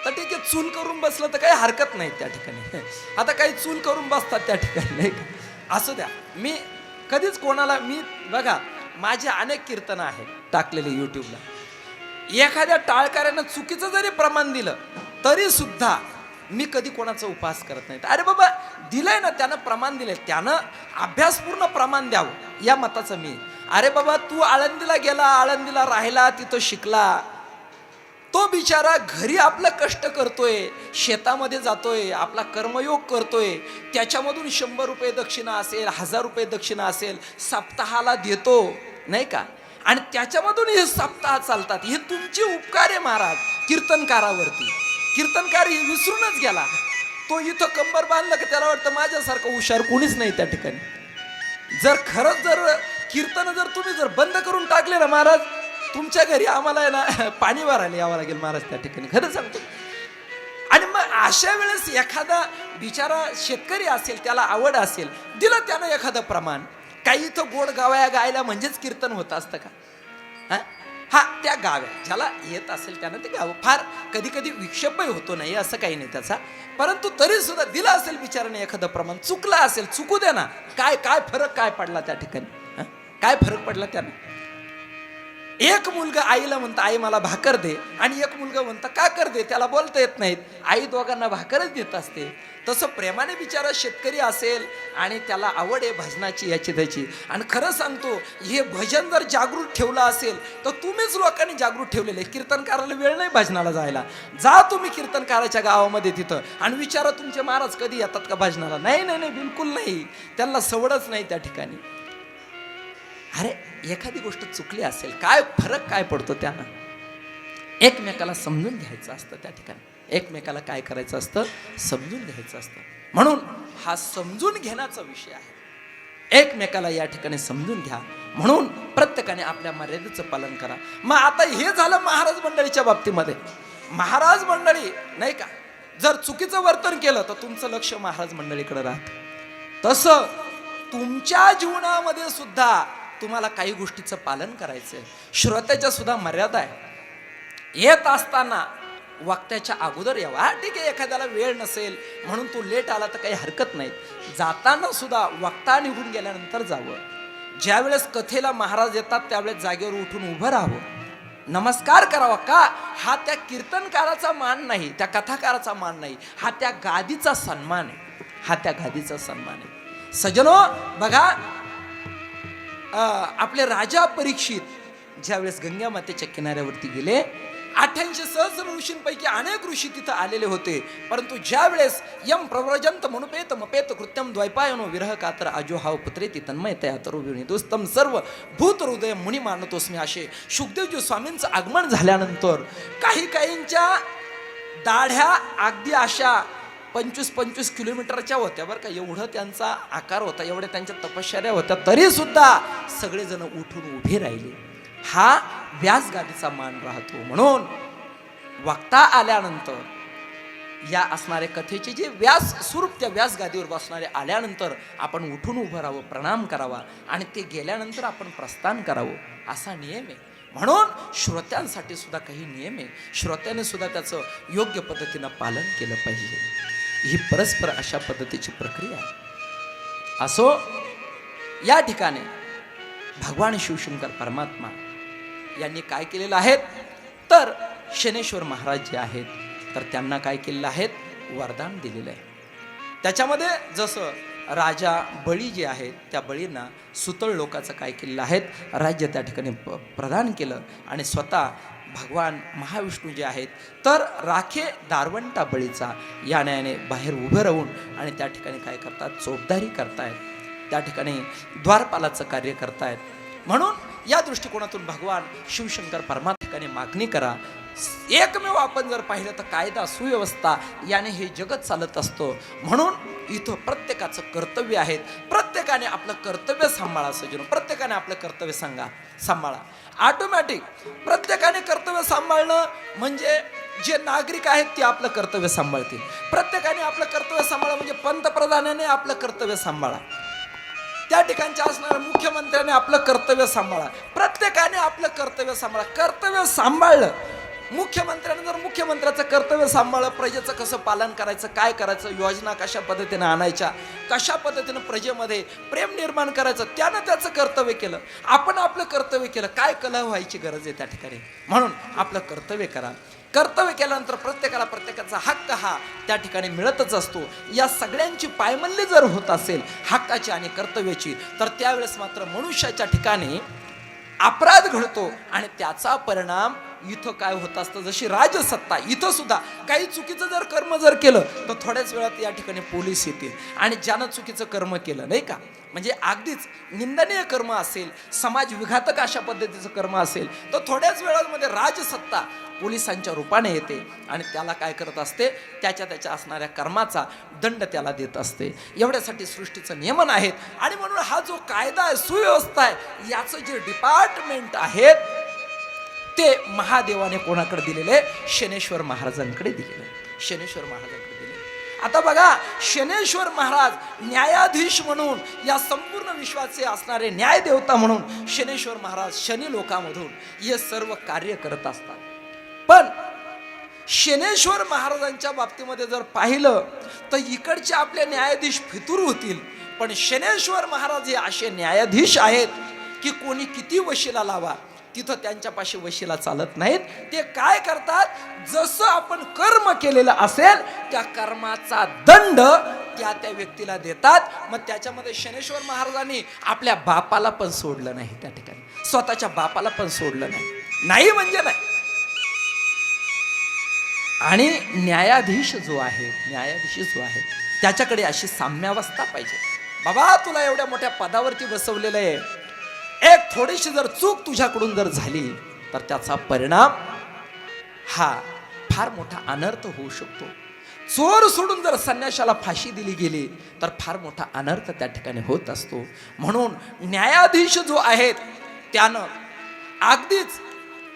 [SPEAKER 1] तर ठीक आहे, चूल करून बसलं तर काही हरकत नाही त्या ठिकाणी. आता काही चूल करून बसतात त्या ठिकाणी, नाही का? असू द्या. मी कधीच कोणाला, मी बघा माझे अनेक कीर्तनं आहेत टाकलेले युट्यूबला, एखाद्या टाळकऱ्यानं चुकीचं जरी प्रमाण दिलं तरी सुद्धा मी कधी कोणाचा उपहास करत नाही. अरे बाबा दिलंय ना, त्यानं प्रमाण दिलंय, त्यानं अभ्यासपूर्ण प्रमाण द्यावं या मताचं मी. अरे बाबा तू आळंदीला गेला, आळंदीला राहिला, तिथं शिकला, तो बिचारा घरी आपलं कष्ट करतोय, शेतामध्ये जातोय, आपला कर्मयोग करतोय, त्याच्यामधून 100 रुपये दक्षिणा असेल, 1000 रुपये दक्षिणा असेल, सप्ताहाला देतो, नाही का? आणि त्याच्यामधून हे सप्ताह चालतात. हे तुमचे उपकार आहे महाराज कीर्तनकारावरती. कीर्तनकार हे विसरूनच गेला. तो इथं कंबर बांधलं की त्याला वाटतं माझ्यासारखं हुशार कोणीच नाही त्या ठिकाणी. जर खरंच जर कीर्तन जर तुम्ही जर बंद करून टाकले ना महाराज, तुमच्या घरी आम्हाला आहे ना पाणी भरायला यावं लागेल महाराज त्या ठिकाणी, खरं सांगतो. आणि मग अशा वेळेस एखादा बिचारा शेतकरी असेल, त्याला आवड असेल, दिलं त्यानं एखादं प्रमाण. काही इथं गोड गाव्या गायला म्हणजेच कीर्तन होत असतं का? हा त्या गाव्या ज्याला येत असेल त्यानं ते गावं. फार कधी कधी विक्षेपही होतो, नाही असं काही नाही त्याचा, परंतु तरी सुद्धा दिलं असेल बिचाराने एखादं प्रमाण, चुकलं असेल चुकू दे ना. काय काय फरक काय पडला त्या ठिकाणी? काय फरक पडला त्यानं? एक मुलगा आईला म्हणता आई मला भाकर दे, आणि एक मुलगा म्हणता काकर दे, त्याला बोलता येत नाहीत, आई दोघांना भाकरच देत असते. तसं प्रेमाने बिचारा शेतकरी असेल आणि त्याला आवड आहे भजनाची याची त्याची, आणि खरं सांगतो हे भजन जर जागृत ठेवलं असेल तर तुम्हीच लोकांनी जागृत ठेवलेले. कीर्तनकाराला वेळ नाही भजनाला जायला, जा तुम्ही कीर्तनकाराच्या गावामध्ये तिथं आणि विचारा तुमचे महाराज कधी येतात का भजनाला. नाही नाही नाही, बिलकुल नाही, त्यांना सवडच नाही त्या ठिकाणी. अरे एखादी गोष्ट चुकली असेल, काय फरक काय पडतो त्यानं? एकमेकाला समजून घ्यायचं असतं त्या ठिकाणी, एकमेकाला काय करायचं असतं, समजून घ्यायचं असतं. म्हणून हा समजून घेण्याचा विषय आहे. एकमेकाला या ठिकाणी समजून घ्या, म्हणून प्रत्येकाने आपल्या मर्यादेचं पालन करा. मग आता हे झालं महाराज मंडळीच्या बाबतीमध्ये. महाराज मंडळी नाही का जर चुकीचं वर्तन केलं तर तुमचं लक्ष महाराज मंडळीकडे राहतं. तसं तुमच्या जीवनामध्ये सुद्धा तुम्हाला काही गोष्टीचं पालन करायचंय. श्रोत्याच्या सुद्धा मर्यादा आहे. येत असताना वक्त्याच्या अगोदर यावा. ठीक आहे, एखाद्याला वेळ नसेल म्हणून तो लेट आला तर काही हरकत नाही. जाताना सुद्धा वक्ता निघून गेल्यानंतर जावं. ज्या वेळेस कथेला महाराज येतात त्यावेळेस जागेवर उठून उभं राहावं, नमस्कार करावा. का? हा त्या कीर्तनकाराचा मान नाही, त्या कथाकाराचा मान नाही, हा त्या गादीचा सन्मान आहे. हा त्या गादीचा सन्मान आहे. सज्जनो बघा, आपले राजा परीक्षित ज्यावेळेस गंगा मातेच्या किनाऱ्यावरती गेले, 88 सहस्र ऋषींपैकी अनेक ऋषी तिथं आलेले होते, परंतु ज्या वेळेस यम प्रव्रजंत मनुपेत मपेत कृत्यम द्वैपायनो विरह कातर आजोहाव पुत्रेती तन्मयतया तरुविणी दोस्तम सर्व भूत हृदय मुनी मानतोस्मी असे शुकदेवजी स्वामींचं आगमन झाल्यानंतर काहींच्या दाढ्या अगदी अशा 25-25 किलोमीटरच्या होत्या बरं का. एवढं त्यांचा आकार होता, एवढ्या त्यांच्या तपश्चर्या होत्या, तरी सुद्धा सगळेजण उठून उभे राहिले. हा व्यास गादीचा मान राहतो. म्हणून वक्ता आल्यानंतर या असणाऱ्या कथेचे जे व्यास स्वरूप त्या व्यास गादीवर बसणारे आल्यानंतर आपण उठून उभं राहावं, प्रणाम करावा आणि ते गेल्यानंतर आपण प्रस्थान करावं, असा नियम आहे. म्हणून श्रोत्यांसाठी सुद्धा काही नियम आहे. श्रोत्याने सुद्धा त्याचं योग्य पद्धतीनं पालन केलं पाहिजे. ही परस्पर अशा पद्धतीची प्रक्रिया आहे. असो, या ठिकाणी भगवान शिवशंकर परमात्मा यांनी काय केलेलं आहे तर शनेश्वर महाराज जे आहेत तर त्यांना काय केलेलं आहे, वरदान दिलेलं आहे. त्याच्यामध्ये जसं राजा बळी जे आहेत त्या बळींना सुतळ लोकाचं काय केलेलं आहे, राज्य त्या ठिकाणी प्रदान केलं आणि स्वतः भगवान महाविष्णू जे आहेत तर राखे दारवंटा बळीचा या न्यायाने बाहेर उभं राहून आणि त्या ठिकाणी काय करतात, चोपदारी करतायत, त्या ठिकाणी द्वारपालाचं कार्य करतायत. म्हणून या दृष्टिकोनातून भगवान शिवशंकर परमात्मा ठिकाणी मागणी करा. एकमेव आपण जर पाहिलं तर कायदा सुव्यवस्था याने हे जगत चालत असतो. म्हणून इथं प्रत्येकाचं कर्तव्य आहे, प्रत्येकाने आपलं कर्तव्य सांभाळा. सज्जनो, प्रत्येकाने आपलं कर्तव्य सांभाळा. ऑटोमॅटिक प्रत्येकाने कर्तव्य सांभाळणं म्हणजे जे नागरिक आहेत ते आपलं कर्तव्य सांभाळतील. प्रत्येकाने आपलं कर्तव्य सांभाळा म्हणजे पंतप्रधानाने आपलं कर्तव्य सांभाळा, त्या ठिकाणच्या असणाऱ्या मुख्यमंत्र्याने आपलं कर्तव्य सांभाळा, प्रत्येकाने आपलं कर्तव्य सांभाळा. कर्तव्य सांभाळलं, मुख्यमंत्र्याने जर मुख्यमंत्र्याचं कर्तव्य सांभाळलं, प्रजेचं कसं पालन करायचं, काय करायचं, योजना कशा पद्धतीने आणायच्या, कशा पद्धतीनं प्रजेमध्ये प्रेम निर्माण करायचं, त्यानं त्याचं कर्तव्य केलं. आपण आपलं कर्तव्य केलं, काय कलह व्हायची गरज आहे त्या ठिकाणी. म्हणून आपलं कर्तव्य करा. कर्तव्य केल्यानंतर प्रत्येकाला प्रत्येकाचा हक्क हा त्या ठिकाणी मिळतच असतो. या सगळ्यांची पायमल्ली जर होत असेल हक्काची आणि कर्तव्याची, तर त्यावेळेस मात्र मनुष्याच्या ठिकाणी अपराध घडतो आणि त्याचा परिणाम इथं काय होत असतं, जशी राजसत्ता इथं सुद्धा काही चुकीचं जर कर्म जर केलं तर थोड्याच वेळात या ठिकाणी पोलीस येतील आणि ज्यानं चुकीचं कर्म केलं नाही का, म्हणजे अगदीच निंदनीय कर्म असेल, समाज विघातक अशा पद्धतीचं कर्म असेल तर थोड्याच वेळामध्ये राजसत्ता पोलिसांच्या रूपाने येते आणि त्याला काय करत असते, त्याच्या असणाऱ्या कर्माचा दंड त्याला देत असते. एवढ्यासाठी सृष्टीचं नियमन आहेत. आणि म्हणून हा जो कायदा आहे, सुव्यवस्था आहे, याचं जे डिपार्टमेंट आहे ते महादेवाने कोणाकडे दिलेले, शनेश्वर महाराजांकडे दिलेले. शनेश्वर महाराजांकडे दिले. आता बघा, शनेश्वर महाराज न्यायाधीश म्हणून या संपूर्ण विश्वाचे असणारे न्यायदेवता म्हणून शनेश्वर महाराज शनी लोकामधून हे सर्व कार्य करत असतात. पण शनेश्वर महाराजांच्या बाबतीमध्ये जर पाहिलं तर इकडचे आपले न्यायाधीश फितूर होतील, पण शनेश्वर महाराज हे असे न्यायाधीश आहेत की कोणी किती वशिला लावा तिथं त्यांच्यापाशी वशिला चालत नाहीत. ते काय करतात, जसं आपण कर्म केलेलं असेल त्या कर्माचा दंड त्या व्यक्तीला देतात. मग त्याच्यामध्ये शनेश्वर महाराजांनी आपल्या बापाला पण सोडलं नाही, त्या ठिकाणी स्वतःच्या बापाला पण सोडलं नाही म्हणजे नाही. आणि न्यायाधीश जो आहे त्याच्याकडे अशी साम्यावस्था पाहिजे. बाबा, तुला एवढ्या मोठ्या पदावरती बसवलेलं आहे, एक थोडीशी जर चूक तुझ्याकडून जर झाली तर त्याचा परिणाम हा फार मोठा अनर्थ होऊ शकतो. चोर सोडून जर संन्याशाला फाशी दिली गेली तर फार मोठा अनर्थ त्या ठिकाणी होत असतो. म्हणून न्यायाधीश जो आहेत त्यानं अगदीच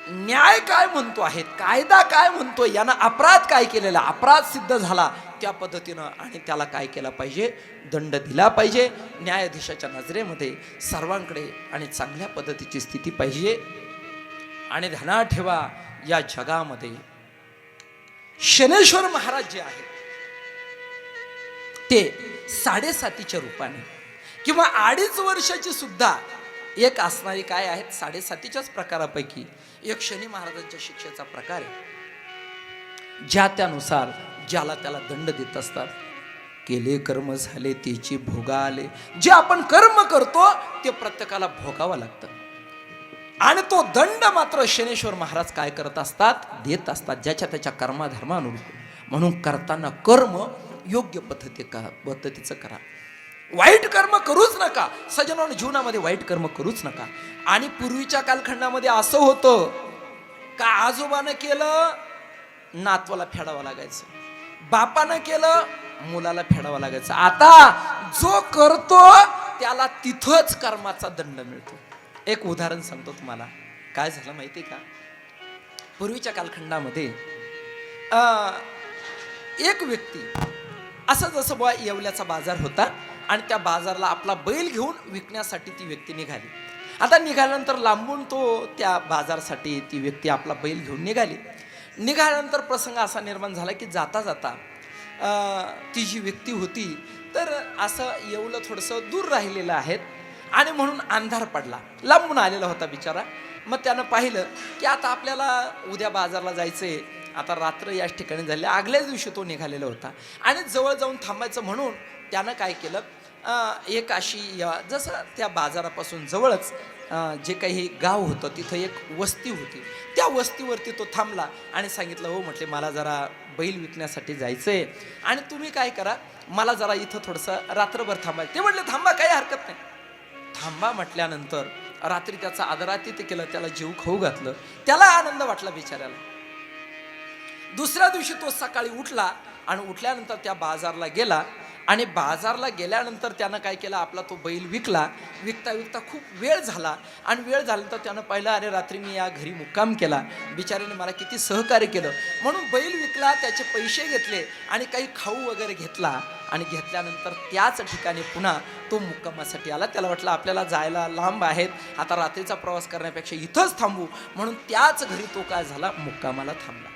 [SPEAKER 1] न्याय काय म्हणतो आहे, कायदा काय म्हणतो, यानं अपराध काय केलेला, अपराध सिद्ध झाला त्या पद्धतीनं आणि त्याला काय केला पाहिजे, दंड दिला पाहिजे. न्यायाधीशाच्या नजरेमध्ये सर्वांकडे आणि चांगल्या पद्धतीची स्थिती पाहिजे. आणि ध्यानात ठेवा, या जगामध्ये शनेश्वर महाराज जे आहेत ते 7.5च्या रूपाने किंवा 2.5 वर्षाची सुद्धा एक असणारी काय आहेत, 7.5च्याच प्रकारापैकी एक शनी महाराजांच्या शिक्षेचा प्रकार आहे. ज्या त्यानुसार ज्याला त्याला दंड देत असतात. केले कर्म झाले त्याची भोगा आले. जे आपण कर्म करतो ते प्रत्येकाला भोगावं लागतं. आणि तो दंड मात्र शनेश्वर महाराज काय करत असतात, देत असतात ज्याच्या त्याच्या कर्माधर्मानुरूप. म्हणून करताना कर्म योग्य पद्धतीचं करा. वाईट कर्म करूच नका. सज्जनांनो, जीवनामध्ये वाईट कर्म करूच नका. आणि पूर्वीच्या कालखंडामध्ये असं होतं का आजोबानं केलं नातवाला फेडावं लागायचं, बापानं केलं मुलाला फेडावं लागायचं. आता जो करतो त्याला तिथंच कर्माचा दंड मिळतो. एक उदाहरण सांगतो तुम्हाला. काय झालं माहिती का, पूर्वीच्या कालखंडामध्ये एक व्यक्ती असं जसं बुवा येवल्याचा बाजार होता आणि त्या बाजारला आपला बैल घेऊन विकण्यासाठी ती व्यक्ती निघाली. आता निघाल्यानंतर लांबून तो त्या बाजारसाठी ती व्यक्ती आपला बैल घेऊन निघाल्यानंतर प्रसंग असा निर्माण झाला की जाता जाता ती जी व्यक्ती होती तर असं येवलं थोडंसं दूर राहिलेलं आहेत आणि म्हणून अंधार पडला. लांबून आलेला होता बिचारा. मग त्यानं पाहिलं की आता आपल्याला उद्या बाजारला जायचंय, आता रात्र याच ठिकाणी झाली. आगल्याच दिवशी तो निघालेला होता आणि जवळ जाऊन थांबायचं म्हणून त्यानं काय केलं, एक अशी जसं त्या बाजारापासून जवळच जे काही गाव होतं तिथं एक वस्ती होती. त्या वस्तीवरती तो थांबला आणि सांगितलं, हो म्हटले मला जरा बैल विकण्यासाठी जायचंय आणि तुम्ही काय करा, मला जरा इथं थोडंसं रात्रभर थांबायचं. ते म्हटले थांबा, काही हरकत नाही. थांबा म्हटल्यानंतर रात्री त्याचा आदरातिथ्य केलं, त्याला जीव खाऊ घातलं. त्याला आनंद वाटला बिचाऱ्याला. दुसऱ्या दिवशी तो सकाळी उठला आणि उठल्यानंतर त्या बाजारला गेला आणि बाजारला गेल्यानंतर त्यानं काय केलं, आपला तो बैल विकला. विकता विकता खूप वेळ झाला आणि वेळ झाल्यानंतर त्यानं पाहिलं, अरे रात्री मी या घरी मुक्काम केला, बिचाऱ्याने मला किती सहकार्य केलं. म्हणून बैल विकला, त्याचे पैसे घेतले आणि काही खाऊ वगैरे घेतला आणि घेतल्यानंतर त्याच ठिकाणी पुन्हा तो मुक्कामासाठी आला. त्याला वाटलं आपल्याला जायला लांब आहेत, आता रात्रीचा प्रवास करण्यापेक्षा इथंच थांबू, म्हणून त्याच घरी तो काय झाला, मुक्कामाला थांबला.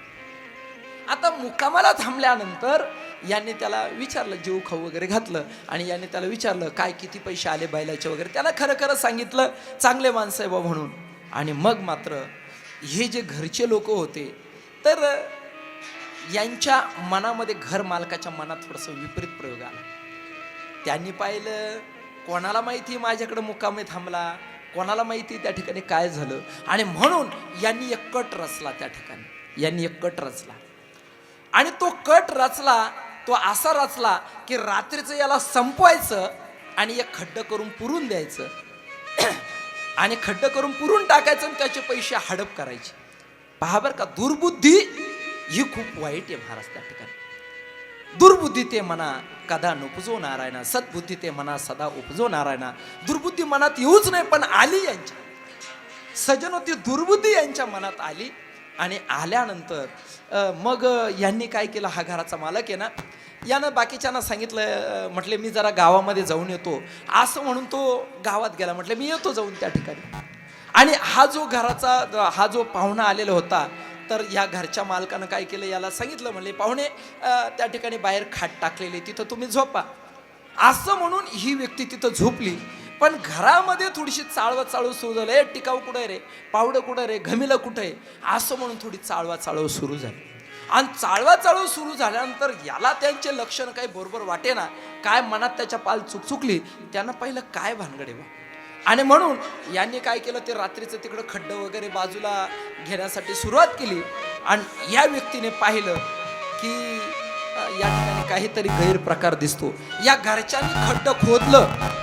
[SPEAKER 1] आता मुक्कामाला थांबल्यानंतर यांनी त्याला विचारलं, जीव खाऊ वगैरे घातलं आणि यांनी त्याला विचारलं काय किती पैसे आले बैलाचे वगैरे. त्याला खरं खरं सांगितलं, चांगले माणसं आहे बा म्हणून. आणि मग मात्र हे जे घरचे लोक होते तर यांच्या मनामध्ये, घर मालकाच्या मनात थोडंसं विपरीत प्रयोग आला. त्यांनी पाहिलं, कोणाला माहिती माझ्याकडे मुक्कामी थांबला, कोणाला माहिती त्या ठिकाणी काय झालं. आणि म्हणून यांनी एक कट रचला. त्या ठिकाणी यांनी एक कट रचला आणि तो कट रचला, तो असा रचला की रात्रीचं याला संपवायचं आणि एक खड्डं करून पुरून द्यायचं आणि खड्डं करून पुरून टाकायचं आणि त्याचे पैसे हडप करायचे. पहा बरं का, दुर्बुद्धी ही खूप वाईट आहे महाराज. त्या ठिकाणी दुर्बुद्धी ते मना कदा नुपजो नारायणा, सद्बुद्धी ते मना सदा उपजो नारायणा. दुर्बुद्धी मनात येऊच नाही पण आली यांच्या. सजनो, ती दुर्बुद्धी यांच्या मनात आली आणि आल्यानंतर मग यांनी काय केलं, हा घराचा मालक आहे ना, यानं बाकीच्यांना सांगितलं, म्हटले मी जरा गावामध्ये जाऊन येतो असं म्हणून तो गावात गेला. म्हटले मी येतो जाऊन त्या ठिकाणी. आणि हा जो पाहुणा आलेला होता तर या घरच्या मालकानं काय केलं, याला सांगितलं, म्हणले पाहुणे त्या ठिकाणी बाहेर खाट टाकलेली, तिथं तुम्ही झोपा. असं म्हणून ही व्यक्ती तिथं झोपली. पण घरामध्ये थोडीशी चाळू सुरू झालं. टिकाऊ कुठं रे, पावडं कुठं रे, घमिलं कुठं आहे, असं म्हणून थोडी चाळू सुरू झाली. आणि चाळू सुरू झाल्यानंतर याला त्यांचे लक्षण काही बरोबर वाटे ना, काय मनात त्याच्या पाल चुकचुकली. त्यानं पाहिलं काय भानगडे बा. आणि म्हणून यांनी काय केलं, ते रात्रीचं तिकडं खड्डं वगैरे बाजूला घेण्यासाठी सुरुवात केली. आणि या व्यक्तीने पाहिलं की या ठिकाणी काहीतरी गैरप्रकार दिसतो. या घरच्यांनी खड्डं खोदलं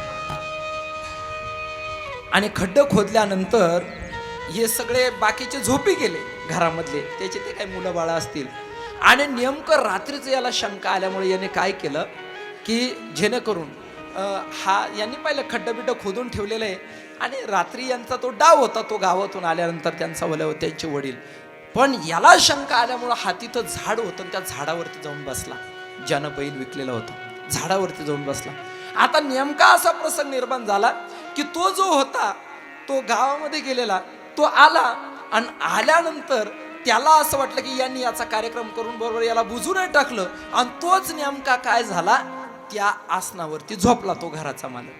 [SPEAKER 1] आणि खड्डं खोदल्यानंतर हे सगळे बाकीचे झोपी गेले घरामधले, त्याचे ते काही मुलं बाळा असतील. आणि नेमकं रात्रीचं याला शंका आल्यामुळे याने काय केलं की जेणेकरून यांनी पाहिलं खड्डं बिड्डं खोदून ठेवलेलं आहे आणि रात्री यांचा तो डाव होता, तो गावातून आल्यानंतर त्यांचा त्यांचे वडील. पण याला शंका आल्यामुळं हा तिथं झाड होतं, त्या झाडावरती जाऊन बसला. ज्यानं बैल विकलेला होता झाडावरती जाऊन बसला. आता नेमका असा प्रसंग निर्माण झाला की तो जो होता तो गावामध्ये गेलेला, तो आला आणि आल्यानंतर त्याला असं वाटलं की यांनी याचा कार्यक्रम करून बरोबर याला बुजून टाकलं. आणि तोच नेमका काय झाला, त्या आसनावरती झोपला तो घराचा मालक.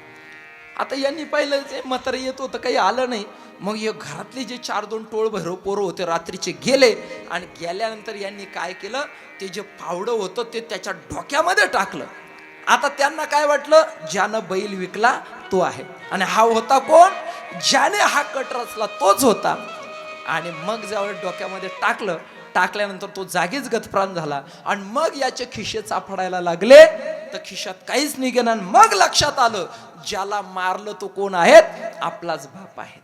[SPEAKER 1] आता यांनी पाहिलं ते म्हातारं येत होतं, काही आलं नाही. मग हे घरातले जे 4-2 टोळ भैरव पोरं होते रात्रीचे गेले आणि गेल्यानंतर यांनी काय केलं, ते जे पावडं होतं ते त्याच्या डोक्यामध्ये टाकलं आता त्यांना काय वाटलं, ज्यानं बैल विकला तो आहे, आणि हा होता कोण, ज्याने हा कट रचला तोच होता. आणि मग ज्यावेळेस डोक्यामध्ये टाकल्यानंतर तो जागीच गतप्राण झाला. आणि मग याचे खिशे चाफडायला लागले, तर खिशात काहीच निघेना. मग लक्षात आलं, ज्याला मारलं तो कोण आहेत, आपलाच बाप आहे.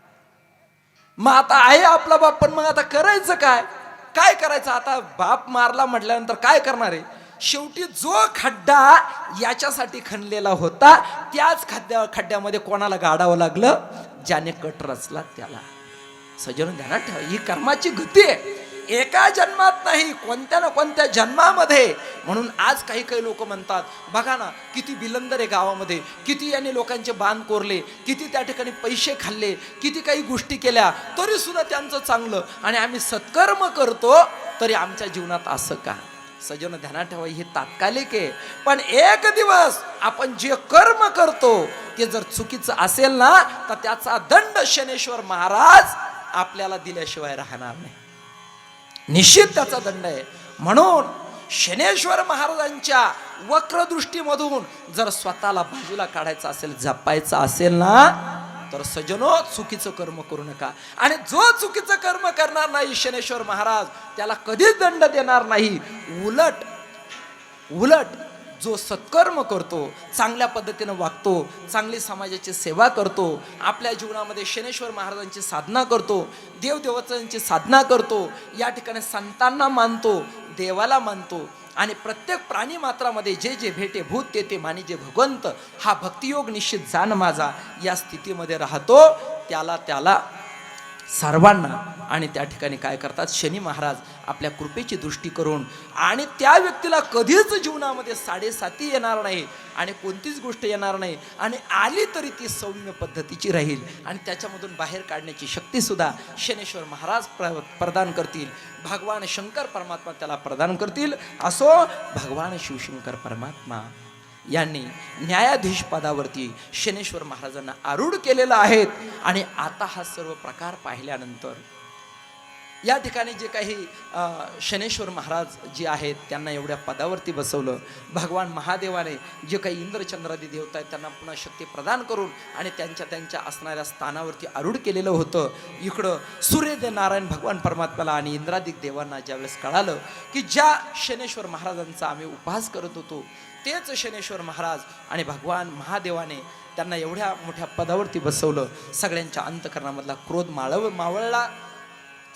[SPEAKER 1] मग आता आहे आपला बाप, पण मग आता करायचं काय करायचं. आता बाप मारला म्हटल्यानंतर काय करणार आहे. शेवटी जो खड्डा याच्यासाठी खणलेला होता, त्याच खड्ड्यामध्ये कोणाला गाडावं लागलं, ज्याने कट रचला त्याला. सज्जन ध्यानात ठेवा, ही कर्माची गती आहे, एका जन्मात नाही, कोणत्या ना कोणत्या जन्मामध्ये. म्हणून आज काही लोक म्हणतात, बघा ना किती बिलंदर आहे गावामध्ये, किती यांनी लोकांचे बांध कोरले, किती त्या ठिकाणी पैसे खाल्ले, किती काही गोष्टी केल्या, तरी सुद्धा त्यांचं चांगलं, आणि आम्ही सत्कर्म करतो तरी आमच्या जीवनात असं का. सज्जन ध्यानात ठेवा, हे तात्कालिक आहे, पण एक दिवस आपण जे कर्म करतो ते जर चुकीचं असेल ना, तर त्याचा दंड शनेश्वर महाराज आपल्याला दिल्याशिवाय राहणार नाही, निश्चित त्याचा दंड आहे. म्हणून शनेश्वर महाराजांच्या वक्रदृष्टीमधून जर स्वतःला बाजूला काढायचं असेल, जपायचं असेल ना, तर सज्जनो चुकीचं कर्म करू नका. आणि जो चुकीचं कर्म करणार नाही, शनेश्वर महाराज त्याला कधीच दंड देणार नाही. उलट जो सत्कर्म करतो, चांगल्या पद्धतीने वागतो, चांगली समाजाची सेवा करतो, आपल्या जीवनामध्ये शनेश्वर महाराजांची साधना करतो, देवदेवतांची साधना करतो, या ठिकाणी संतांना मानतो, देवाला मानतो, आणि प्रत्येक प्राणी मात्रामध्ये जे जे भेटे भूत ते ते मानी जे भगवंत, हा भक्तियोग निश्चित जाण माझा, या स्थितीमध्ये राहतो, त्याला सर्वांना. आणि त्या ठिकाणी काय करतात, शनी महाराज आपल्या कृपेची दृष्टी करून, आणि त्या व्यक्तीला कधीच जीवनामध्ये साडेसाती येणार नाही, आणि कोणतीच गोष्ट येणार नाही, आणि आली तरी ती सौम्य पद्धतीची राहील, आणि त्याच्यामधून बाहेर काढण्याची शक्ती सुद्धा शनेश्वर महाराज प्रदान करतील, भगवान शंकर परमात्मा त्याला प्रदान करतील. असो भगवान शिवशंकर परमात्मा यांनी न्यायाधीश पदावरती शनेश्वर महाराजांना आरूढ केलेला आहे. आणि आता हा सर्व प्रकार पाहिल्यानंतर या ठिकाणी जे काही शनेश्वर महाराज जे आहेत त्यांना एवढ्या पदावरती बसवलं, भगवान महादेवाने जे काही इंद्रचंद्रादी देवता आहेत त्यांना पुन्हा शक्ती प्रदान करून आणि त्यांच्या असणाऱ्या स्थानावरती आरूढ केलेलं होतं. इकडं सूर्यदेव नारायण भगवान परमात्म्याला आणि इंद्रादिक देवांना ज्यावेळेस कळालं की ज्या शनेश्वर महाराजांचा आम्ही उपहास करत होतो तेच शनेश्वर महाराज, आणि भगवान महादेवाने त्यांना एवढ्या मोठ्या पदावरती बसवलं, सगळ्यांच्या अंतकरणामधला क्रोध मावळला,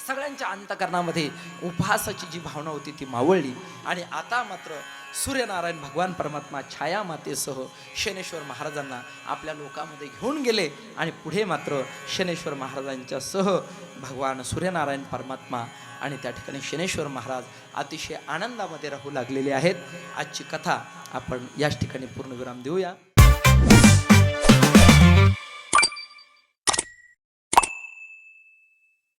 [SPEAKER 1] सगळ्यांच्या अंतकरणामध्ये उपहासाची जी भावना होती ती मावळली. आणि आता मात्र सूर्यनारायण भगवान परमात्मा छाया मातेसह शनेश्वर महाराजांना आपल्या लोकामध्ये घेऊन गेले, आणि पुढे मात्र शनेश्वर महाराजांच्या सह भगवान सूर्यनारायण परमात्मा आणि त्या ठिकाणी शनेश्वर महाराज अतिशय आनंदामध्ये राहू लागलेले आहेत. आजची कथा आपण याच ठिकाणी पूर्णविराम देऊया.